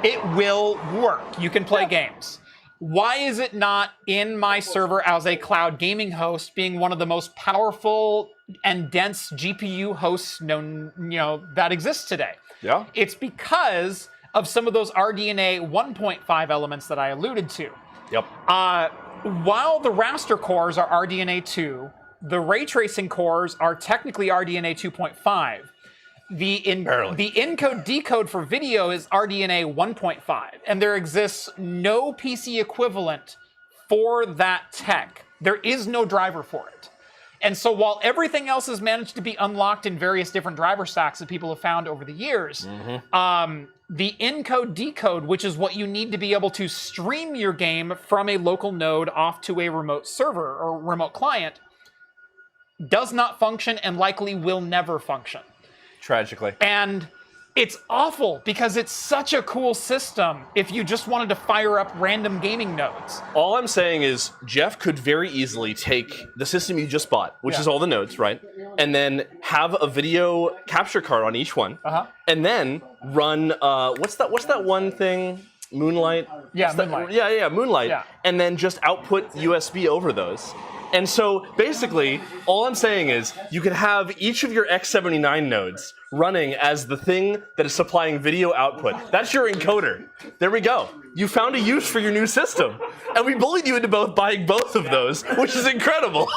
It will work. You can play games. Why is it not in my server as a cloud gaming host, being one of the most powerful and dense GPU hosts known, that exists today? Yeah. It's because of some of those RDNA 1.5 elements that I alluded to. Yep. While the raster cores are RDNA 2, the ray tracing cores are technically RDNA 2.5. The encode decode for video is RDNA 1.5, and there exists no PC equivalent for that tech. There is no driver for it. And so while everything else has managed to be unlocked in various different driver stacks that people have found over the years, the encode decode, which is what you need to be able to stream your game from a local node off to a remote server or remote client, does not function and likely will never function. Tragically. And it's awful because it's such a cool system if you just wanted to fire up random gaming nodes. All I'm saying is Jeff could very easily take the system you just bought, which is all the nodes, right? And then have a video capture card on each one. And then run, what's that one thing? Moonlight? Yeah, Moonlight. Yeah, Moonlight. Yeah. And then just output USB over those. And so basically, all I'm saying is you could have each of your X79 nodes running as the thing that is supplying video output. That's your encoder. There we go. You found a use for your new system. And we bullied you into buying both of those, which is incredible.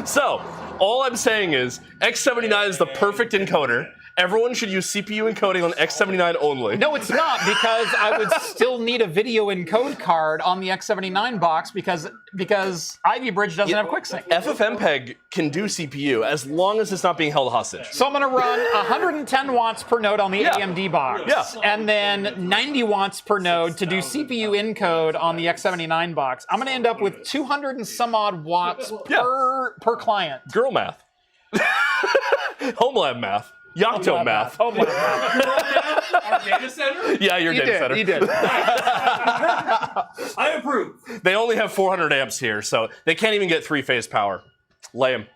So, all I'm saying is X79 is the perfect encoder, Everyone should use CPU encoding on X79 only. No, it's not, because I would still need a video encode card on the X79 box because Ivy Bridge doesn't have QuickSync. FFmpeg can do CPU as long as it's not being held hostage. So I'm going to run 110 watts per node on the AMD box, and then 90 watts per node to do CPU encode on the X79 box. I'm going to end up with 200 and some odd watts per client. Girl math. Homelab math. Yocto math. Homelab math. Our data center? Yeah, your data center. He did. I approve. They only have 400 amps here, so they can't even get three-phase power. Lame.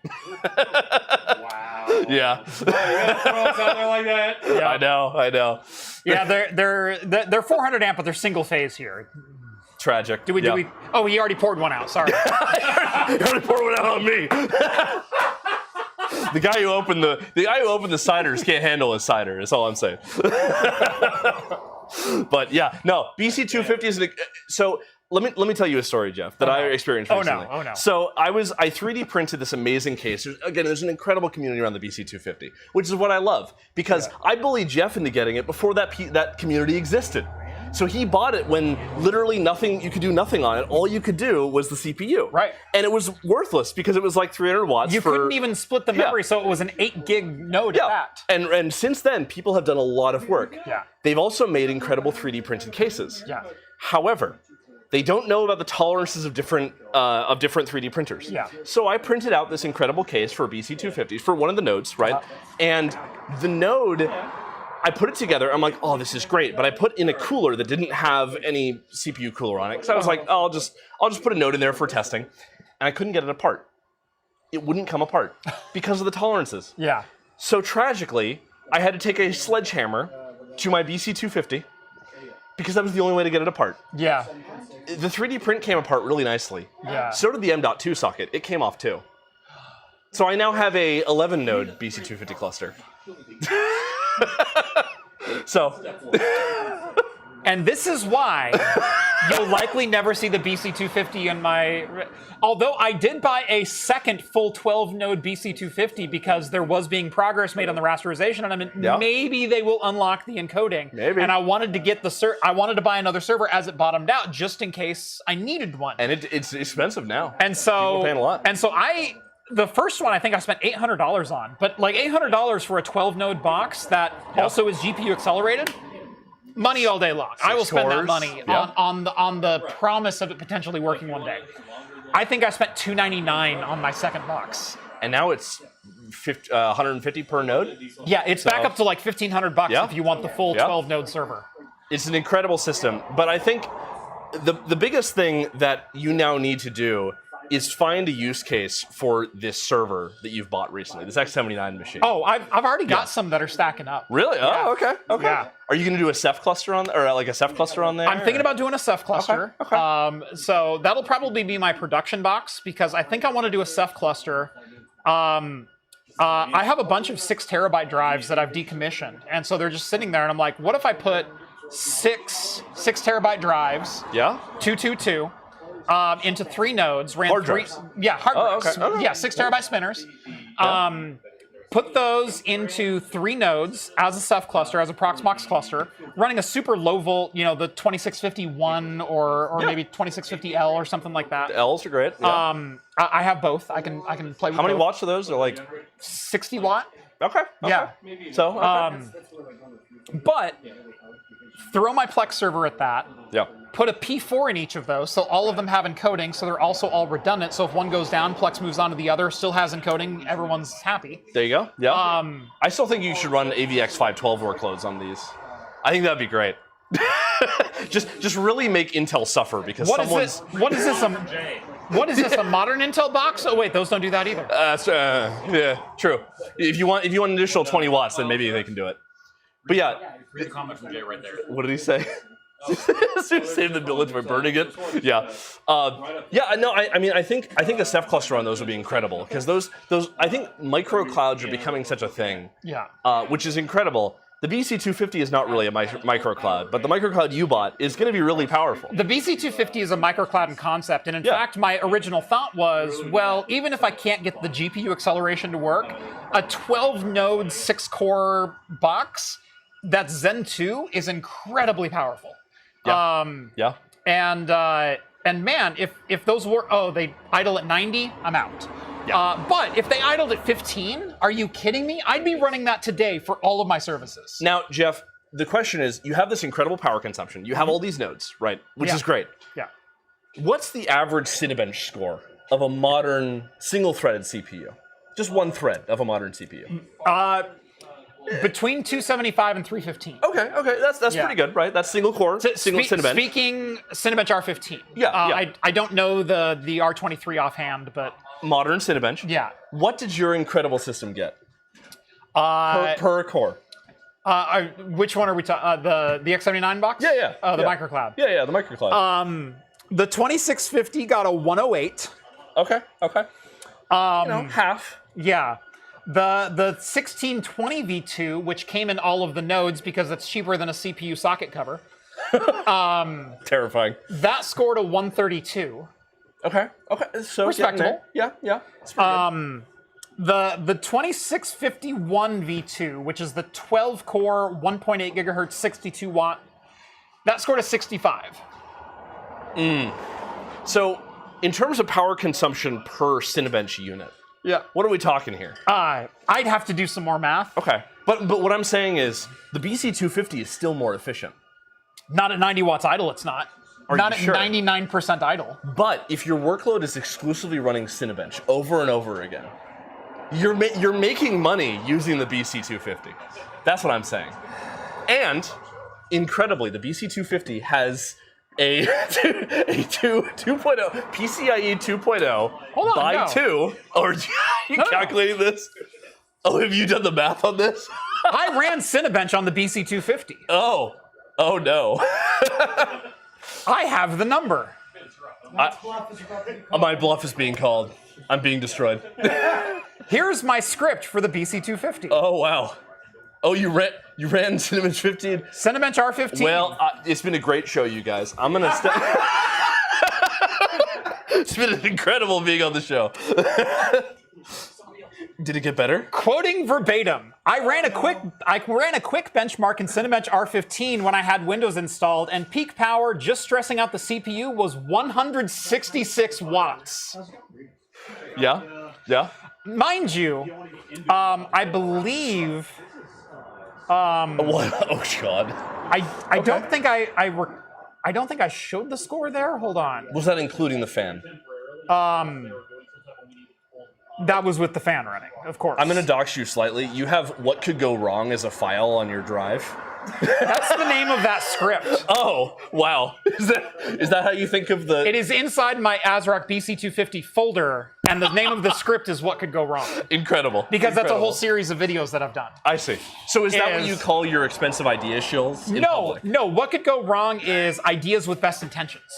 Wow. Yeah. Throw us out there like that. Yeah. I know. Yeah, they're 400 amp, but they're single phase here. Tragic. Do we? Oh, he already poured one out. Sorry. You already poured one out on me. The guy who opened the ciders can't handle his cider. That's all I'm saying. But yeah, no. BC250 is so. Let me tell you a story, Jeff, that I experienced recently. Oh no. So I 3D printed this amazing case. There's an incredible community around the BC250, which is what I love because I bullied Jeff into getting it before that community existed. So he bought it when literally you could do nothing on it. All you could do was the CPU. Right. And it was worthless because it was like 300 watts. You couldn't even split the memory, so it was an 8 gig node at that. And since then, people have done a lot of work. Yeah. They've also made incredible 3D printed cases. Yeah. However, they don't know about the tolerances of different 3D printers. Yeah. So I printed out this incredible case for BC250s for one of the nodes, right? And the node, I put it together. I'm like, oh, this is great. But I put in a cooler that didn't have any CPU cooler on it. So I was like, oh, I'll just put a node in there for testing. And I couldn't get it apart. It wouldn't come apart because of the tolerances. Yeah. So tragically, I had to take a sledgehammer to my BC250 because that was the only way to get it apart. Yeah. The 3D print came apart really nicely. Yeah. So did the M.2 socket. It came off too. So I now have a 11 node BC250 cluster. So. And this is why you'll likely never see the BC250 in my... Although I did buy a second full 12-node BC250 because there was being progress made on the rasterization, and maybe they will unlock the encoding. Maybe. And I wanted to get I wanted to buy another server as it bottomed out, just in case I needed one. And it's expensive now. And so... People are paying a lot. And so the first one I think I spent $800 on, but like $800 for a 12-node box that also is GPU accelerated. Money all day long. I will spend that money on the promise of it potentially working one day. I think I spent $299 on my second box. And now it's 150 per node? Yeah, it's back up to like $1,500 if you want the full 12-node server. It's an incredible system, but I think the biggest thing that you now need to do is find a use case for this server that you've bought recently, this X79 machine. Oh, I've already got some that are stacking up. Really? Yeah. Oh, okay. Yeah. Are you going to do a Ceph cluster on, or like a Ceph cluster on there? I'm thinking about doing a Ceph cluster. Okay. So that'll probably be my production box because I think I want to do a Ceph cluster. I have a bunch of 6 terabyte drives that I've decommissioned, and so they're just sitting there, and I'm like, what if I put six terabyte drives? Yeah. 222. Into 3 nodes, ran hard 3, drives. Yeah, hard drives. Okay. Yeah, 6 terabyte spinners. Put those into 3 nodes as a Ceph cluster, as a Proxmox cluster, running a super low volt, the 2651 or maybe 2650L or something like that. The L's are great. Yeah. I have both. I can play with How many both. watts are those? They're like 60 watt. Okay. Yeah. So. But throw my Plex server at that. Yeah. Put a P4 in each of those, so all of them have encoding, so they're also all redundant. So if one goes down, Plex moves on to the other, still has encoding, everyone's happy. There you go. Yeah. I still think you should run AVX 512 workloads on these. I think that'd be great. just really make Intel suffer because What is this? What is this? A modern Intel box? Oh wait, those don't do that either. Yeah, true. If you want an additional 20 watts, then maybe they can do it. But yeah. Read the comment from Jay right there. What did he say? Save the village by burning it. Yeah, No, I think a Ceph cluster on those would be incredible because those I think micro clouds are becoming such a thing. Yeah. Which is incredible the BC250 is not really a microcloud, but the microcloud you bought is going to be really powerful. The BC250 is a microcloud in concept, and in fact, my original thought was, well, even if I can't get the GPU acceleration to work, a 12-node, 6-core box that's Zen 2 is incredibly powerful. Yeah. And man, if those were they idle at 90, I'm out. Yeah. But if they idled at 15, are you kidding me? I'd be running that today for all of my services. Now, Jeff, the question is, you have this incredible power consumption. You have all these nodes, right? Which is great. Yeah. What's the average Cinebench score of a modern single-threaded CPU? Just one thread of a modern CPU. Between 275 and 315. Okay, that's pretty good, right? That's single core, single Cinebench. Speaking Cinebench R15. Yeah. I don't know the R23 offhand, but modern Cinebench. Yeah. What did your incredible system get? Per core. Which one are we talking? The X79 box? Yeah. The microcloud. Yeah, the microcloud. The 2650 got a 108. Okay. Half. Yeah. The 1620 V2, which came in all of the nodes because it's cheaper than a CPU socket cover. Terrifying. That scored a 132. Okay. So respectable. Yeah. It's pretty good. The 2651 V2, which is the 12-core, 1.8 gigahertz, 62 watt, that scored a 65. So, in terms of power consumption per Cinebench unit, what are we talking here? I'd have to do some more math. Okay, but what I'm saying is the BC250 is still more efficient. Not at 90 watts idle, it's not. Not at 99% idle. But if your workload is exclusively running Cinebench over and over again, you're making money using the BC250. That's what I'm saying. And incredibly, the BC250 has a 2.0 PCIe 2.0 Hold on, by no. 2. Or are you calculating this? Oh, have you done the math on this? I ran Cinebench on the BC250. Oh no. I have the number. My bluff is being called. I'm being destroyed. Here's my script for the BC250. Oh wow. Oh, you ran Cinebench 15? Cinebench R15. Well, it's been a great show, you guys. I'm gonna step. It's been incredible being on the show. Did it get better? Quoting verbatim, I ran a quick benchmark in Cinebench R15 when I had Windows installed, and peak power, just stressing out the CPU, was 166 watts. Yeah. Mind you, I believe. What? Oh God. I don't think I don't think I showed the score there. Hold on. Was that including the fan? That was with the fan running, of course. I'm gonna dox you slightly. You have what could go wrong as a file on your drive. That's the name of that script. Oh, wow. Is that how you think of the... It is inside my ASRock BC250 folder, and the name of the script is What Could Go Wrong. Incredible. Because that's a whole series of videos that I've done. I see. So is that what you call your expensive idea shills in public? No. What Could Go Wrong is ideas with best intentions.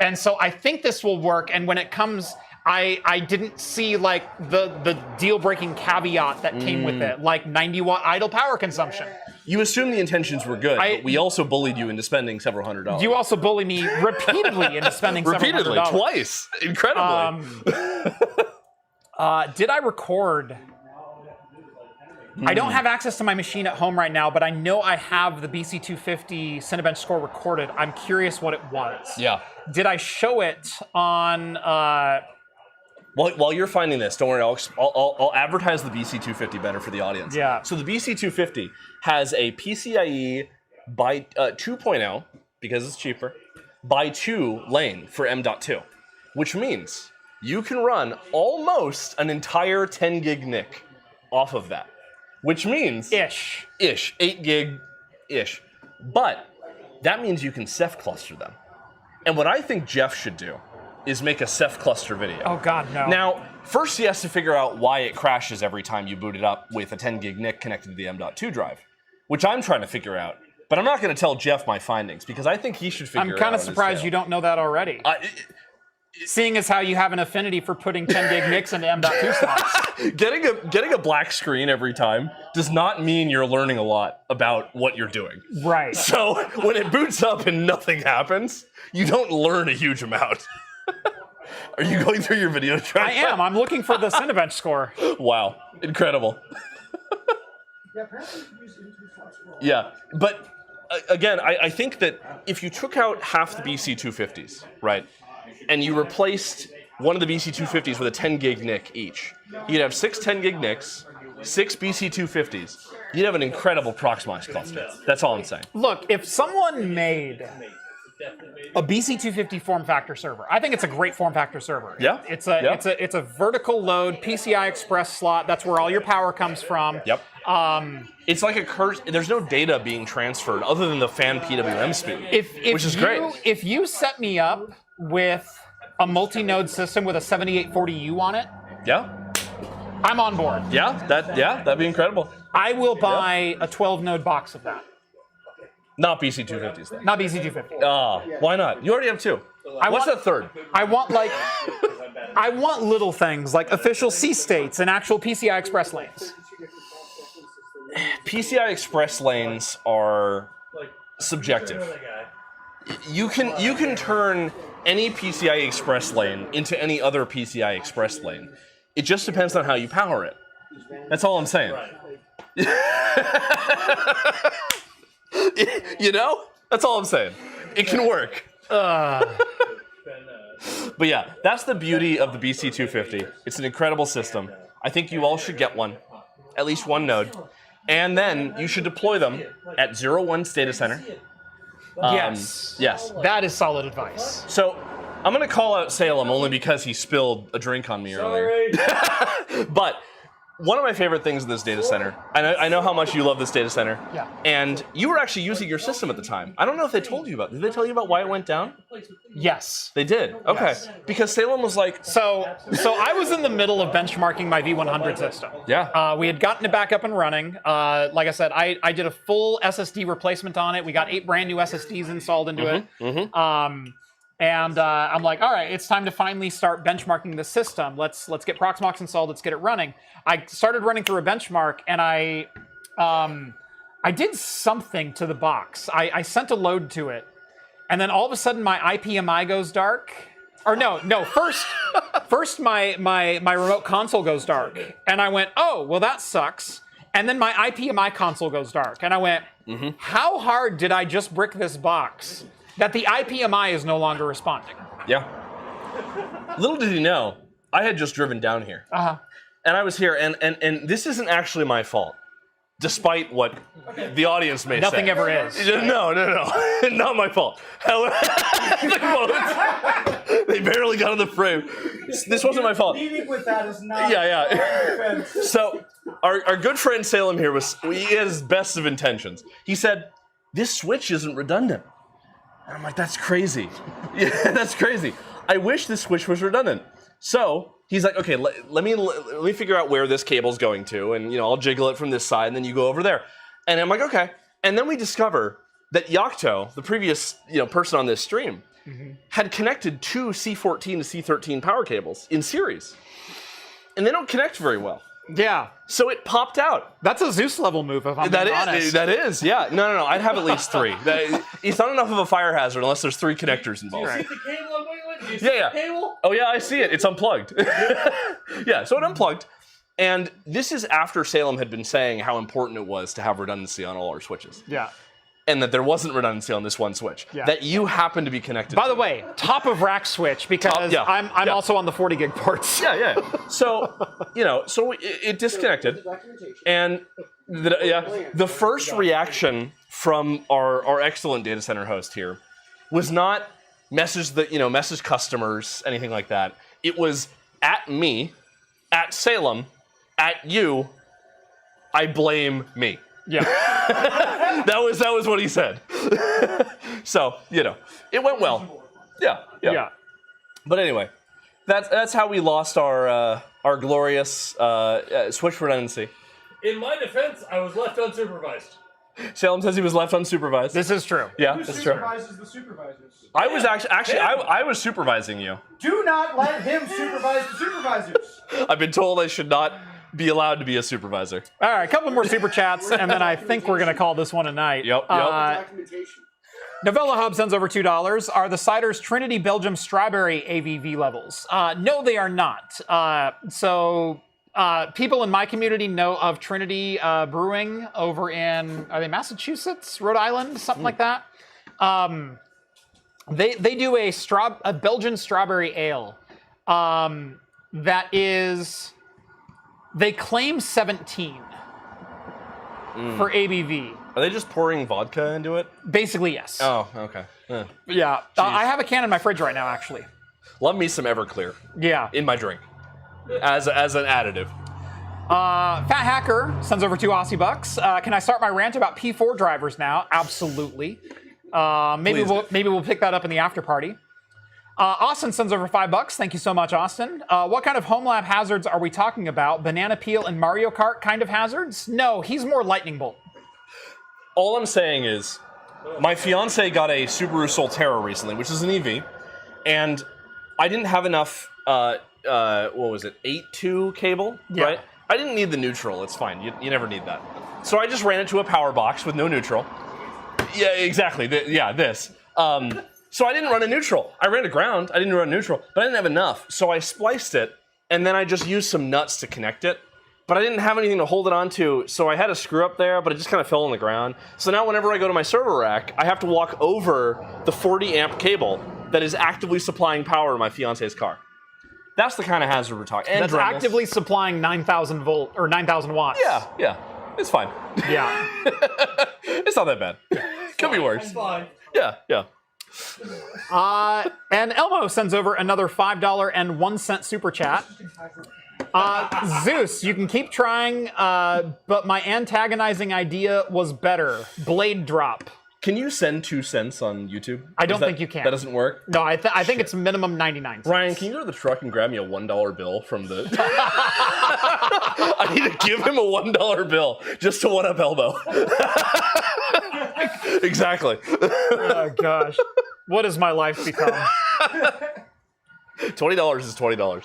And so I think this will work, and when it comes... I didn't see like the deal-breaking caveat that came with it, like 90-watt idle power consumption. You assume the intentions were good, but we also bullied you into spending several $100s. You also bullied me repeatedly into spending several $100s. Repeatedly, twice, incredibly. Did I record? I don't have access to my machine at home right now, but I know I have the BC250 Cinebench score recorded. I'm curious what it was. Yeah. Did I show it on... While you're finding this, don't worry, I'll advertise the BC250 better for the audience. Yeah. So the BC250 has a PCIe by 2.0, because it's cheaper, by 2 lane for M.2, which means you can run almost an entire 10 gig NIC off of that, which means... Ish, 8 gig-ish. But that means you can Ceph cluster them. And what I think Jeff should do is make a Ceph cluster video. Oh God, no. Now, first he has to figure out why it crashes every time you boot it up with a 10 gig NIC connected to the M.2 drive, which I'm trying to figure out. But I'm not going to tell Jeff my findings because I think he should figure it out. I'm kind of surprised you don't know that already. Seeing as how you have an affinity for putting 10 gig NICs into M.2 slots. Getting a black screen every time does not mean you're learning a lot about what you're doing. Right. So when it boots up and nothing happens, you don't learn a huge amount. Are you going through your video track? I am. I'm looking for the Cinebench score. Wow. Incredible. Yeah, but again, I think that if you took out half the BC250s, right, and you replaced one of the BC250s with a 10 gig NIC each, you'd have 6 10 gig NICs, 6 BC250s. You'd have an incredible Proxmox cluster. That's all I'm saying. Look, if someone made a BC250 form factor server, I think it's a great form factor server. Yeah. It's a vertical load PCI Express slot. That's where all your power comes from. Yep. It's like a curse. There's no data being transferred other than the fan PWM speed, which is great. If you set me up with a multi-node system with a 7840U on it, yeah, I'm on board. Yeah, that'd be incredible. I will buy a 12-node box of that. Not BC250s though. Not BC250. Why not? You already have 2. What's that third? I want little things like official C states and actual PCI Express lanes. PCI Express lanes are subjective. You can turn any PCI Express lane into any other PCI Express lane. It just depends on how you power it. That's all I'm saying. You know? That's all I'm saying. It can work. But yeah, that's the beauty of the BC250. It's an incredible system. I think you all should get one, at least one node. And then you should deploy them at 01's data center. Yes. Yes. That is solid advice. So I'm going to call out Salem only because he spilled a drink on me earlier. But one of my favorite things of this data center, I know how much you love this data center, yeah. And you were actually using your system at the time. I don't know if they told you about it. Did they tell you about why it went down? Yes. They did? Okay. Yes. Because Salem was like... So I was in the middle of benchmarking my V100 system. Yeah. We had gotten it back up and running. Like I said, I did a full SSD replacement on it. We got 8 brand new SSDs installed into it. And I'm like, all right, it's time to finally start benchmarking the system. Let's get Proxmox installed. Let's get it running. I started running through a benchmark, and I did something to the box. I sent a load to it, and then all of a sudden my IPMI goes dark. Or no. First my remote console goes dark, and I went, oh, well that sucks. And then my IPMI console goes dark, and I went, how hard did I just brick this box that the IPMI is no longer responding? Yeah. Little did he know, I had just driven down here. And I was here, and this isn't actually my fault, despite what the audience may say. Nothing ever is. No. Not my fault. However, they barely got in the frame. This wasn't my fault. Leading with that is not. Yeah. So, our good friend Salem here he had his best of intentions. He said, this switch isn't redundant. And I'm like, that's crazy. Yeah, that's crazy. I wish this switch was redundant. So he's like, okay, let me figure out where this cable's going to, and I'll jiggle it from this side, and then you go over there. And I'm like, okay. And then we discover that Yocto, the previous person on this stream, had connected 2 C14 to C13 power cables in series, and they don't connect very well. Yeah. So it popped out. That's a Zeus level move, if I'm being honest. That is, yeah. No. I'd have at least 3. It's not enough of a fire hazard unless there's 3 connectors involved. You see the cable I'm waiting with? Yeah. The cable? Oh yeah, I see it. It's unplugged. Yeah, so it unplugged. And this is after Salem had been saying how important it was to have redundancy on all our switches. Yeah. And that there wasn't redundancy on this one switch. Yeah. That you happen to be connected By to. the way, top of rack switch, because I'm also on the 40 gig ports. Yeah. So, it disconnected. And the first reaction from our excellent data center host here was not message customers, anything like that. It was at me, at Salem, at you, I blame me. Yeah. that was what he said. So, it went well. Yeah. But anyway, that's how we lost our glorious switch redundancy. In my defense, I was left unsupervised. Salem says he was left unsupervised. This is true. Yeah, Who that's true. supervises the supervisors? I was I was supervising you. Do not let him supervise the supervisors. I've been told I should not be allowed to be a supervisor. All right, a couple more super chats, and then I think we're going to call this one a night. Yep. Documentation. Novella Hub sends over $2. Are the ciders Trinity Belgium Strawberry ABV levels? No, they are not. People in my community know of Trinity Brewing over in, are they Massachusetts, Rhode Island, something like that. They do a Belgian strawberry ale that is, they claim 17 for ABV. Are they just pouring vodka into it? Basically, yes. Oh, okay. Yeah. I have a can in my fridge right now, actually. Love me some Everclear Yeah. in my drink as an additive. Fat Hacker sends over 2 Aussie bucks. Can I start my rant about P4 drivers now? Absolutely. Maybe we'll pick that up in the after party. Austin sends over $5. Thank you so much, Austin. What kind of Homelab hazards are we talking about? Banana peel and Mario Kart kind of hazards? No, he's more lightning bolt. All I'm saying is, my fiance got a Subaru Solterra recently, which is an EV, and I didn't have enough, what was it, 8.2 cable, Yeah. right? I didn't need the neutral, it's fine, you never need that. So I just ran it to a power box with no neutral. Yeah, exactly, this. So I didn't run a neutral. I ran to ground, I didn't run neutral, but I didn't have enough. So I spliced it, and then I just used some nuts to connect it. But I didn't have anything to hold it onto, so I had a screw up there, but it just kind of fell on the ground. So now whenever I go to my server rack, I have to walk over the 40 amp cable that is actively supplying power to my fiance's car. That's the kind of hazard we're talking. That's actively supplying 9,000 volt or 9,000 watts. Yeah, it's fine. Yeah. It's not that bad. Could be worse. Fine. Yeah. And Elmo sends over another $5.01 super chat. Zeus, you can keep trying, but my antagonizing idea was better. Blade drop. Can you send 2 cents on YouTube? I don't think you can. That doesn't work? No, I think it's minimum 99 cents. Ryan, can you go to the truck and grab me a $1 bill from the... I need to give him a $1 bill just to one-up Elmo. Exactly. Oh, gosh. What has my life become? $20 is $20.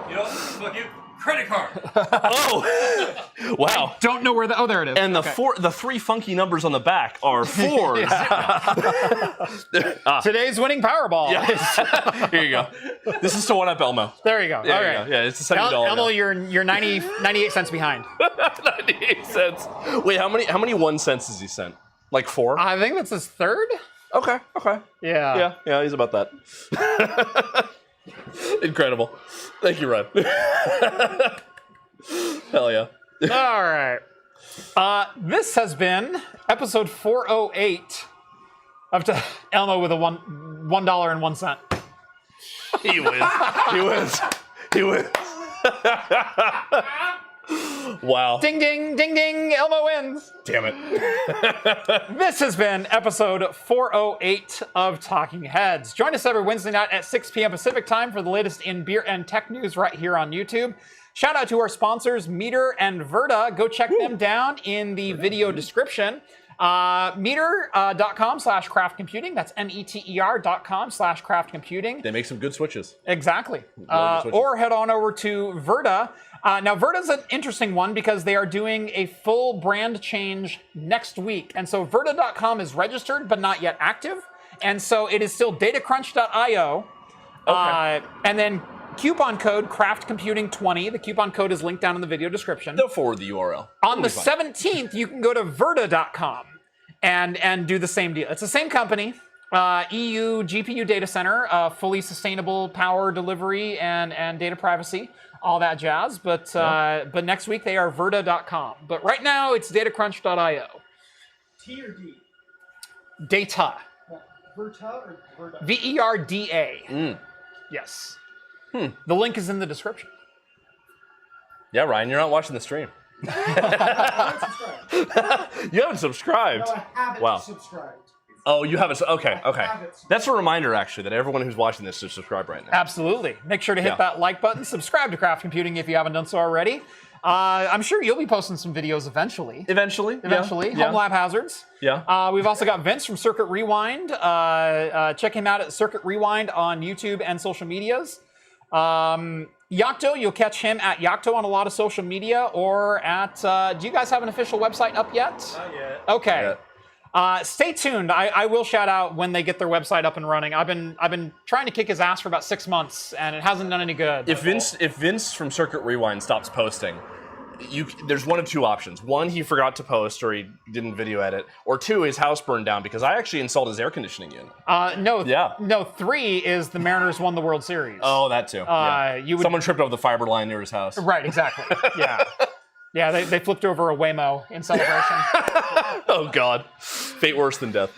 You know, fuck you. Credit card. Oh, wow! Don't know where oh, there it is. And the 3 funky numbers on the back are 4s. Today's winning Powerball. Yes. Here you go. This is to one up Elmo. There you go. There All you right. go. Yeah, it's a $70. Elmo, you're 98 cents behind. 98 cents. Wait, how many 1 cents has he sent? Like 4? I think that's his third. Okay. Yeah. Yeah, he's about that. Incredible. Thank you, Ryan. Hell yeah. All right. This has been episode 408 of Elmo with a $1.01. He wins. He wins. Wow. Ding, ding, ding, ding. Elmo wins. Damn it. This has been episode 408 of Talking Heads. Join us every Wednesday night at 6 p.m. Pacific time for the latest in beer and tech news right here on YouTube. Shout out to our sponsors, Meter and Verta. Go check them down in the video description. Meter.com/craft computing. That's meter.com/craft computing. They make some good switches. Exactly. Switches. Or head on over to Verta. Now, Verta's an interesting one because they are doing a full brand change next week. And so Verta.com is registered but not yet active. And so it is still datacrunch.io. Okay. And then coupon code craftcomputing20. The coupon code is linked down in the video description. They'll forward the URL. On the 17th, you can go to Verta.com and do the same deal. It's the same company. EU GPU data center, fully sustainable power delivery and data privacy, all that jazz. But next week they are Verta.com. But right now it's datacrunch.io. T or D? Data. Verta or Verta? VERDA. Yes. The link is in the description. Yeah, Ryan, you're not watching the stream. I haven't subscribed. You haven't subscribed. No, I haven't Wow. subscribed. Oh, you haven't. Okay. I haven't. That's a reminder, actually, that everyone who's watching this should subscribe right now. Absolutely. Make sure to hit Yeah. that like button. Subscribe to Craft Computing if you haven't done so already. I'm sure you'll be posting some videos eventually. Eventually. Home Lab Hazards. Yeah. We've also got Vince from Circuit Rewind. Check him out at Circuit Rewind on YouTube and social medias. Yocto, you'll catch him at Yocto on a lot of social media or at. Do you guys have an official website up yet? Not yet. Okay. Stay tuned. I will shout out when they get their website up and running. I've been trying to kick his ass for about 6 months, and it hasn't done any good. If Vince from Circuit Rewind stops posting, there's one of two options. One, he forgot to post or he didn't video edit, or two, his house burned down because I actually installed his air conditioning unit. No, 3 is the Mariners won the World Series. Oh, that too. Someone tripped over the fiber line near his house. Right, exactly. Yeah. Yeah, they flipped over a Waymo in celebration. Oh, God. Fate worse than death.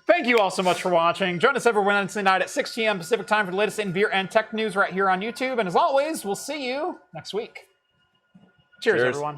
Thank you all so much for watching. Join us every Wednesday night at 6 p.m. Pacific time for the latest in beer and tech news right here on YouTube. And as always, we'll see you next week. Cheers. Everyone.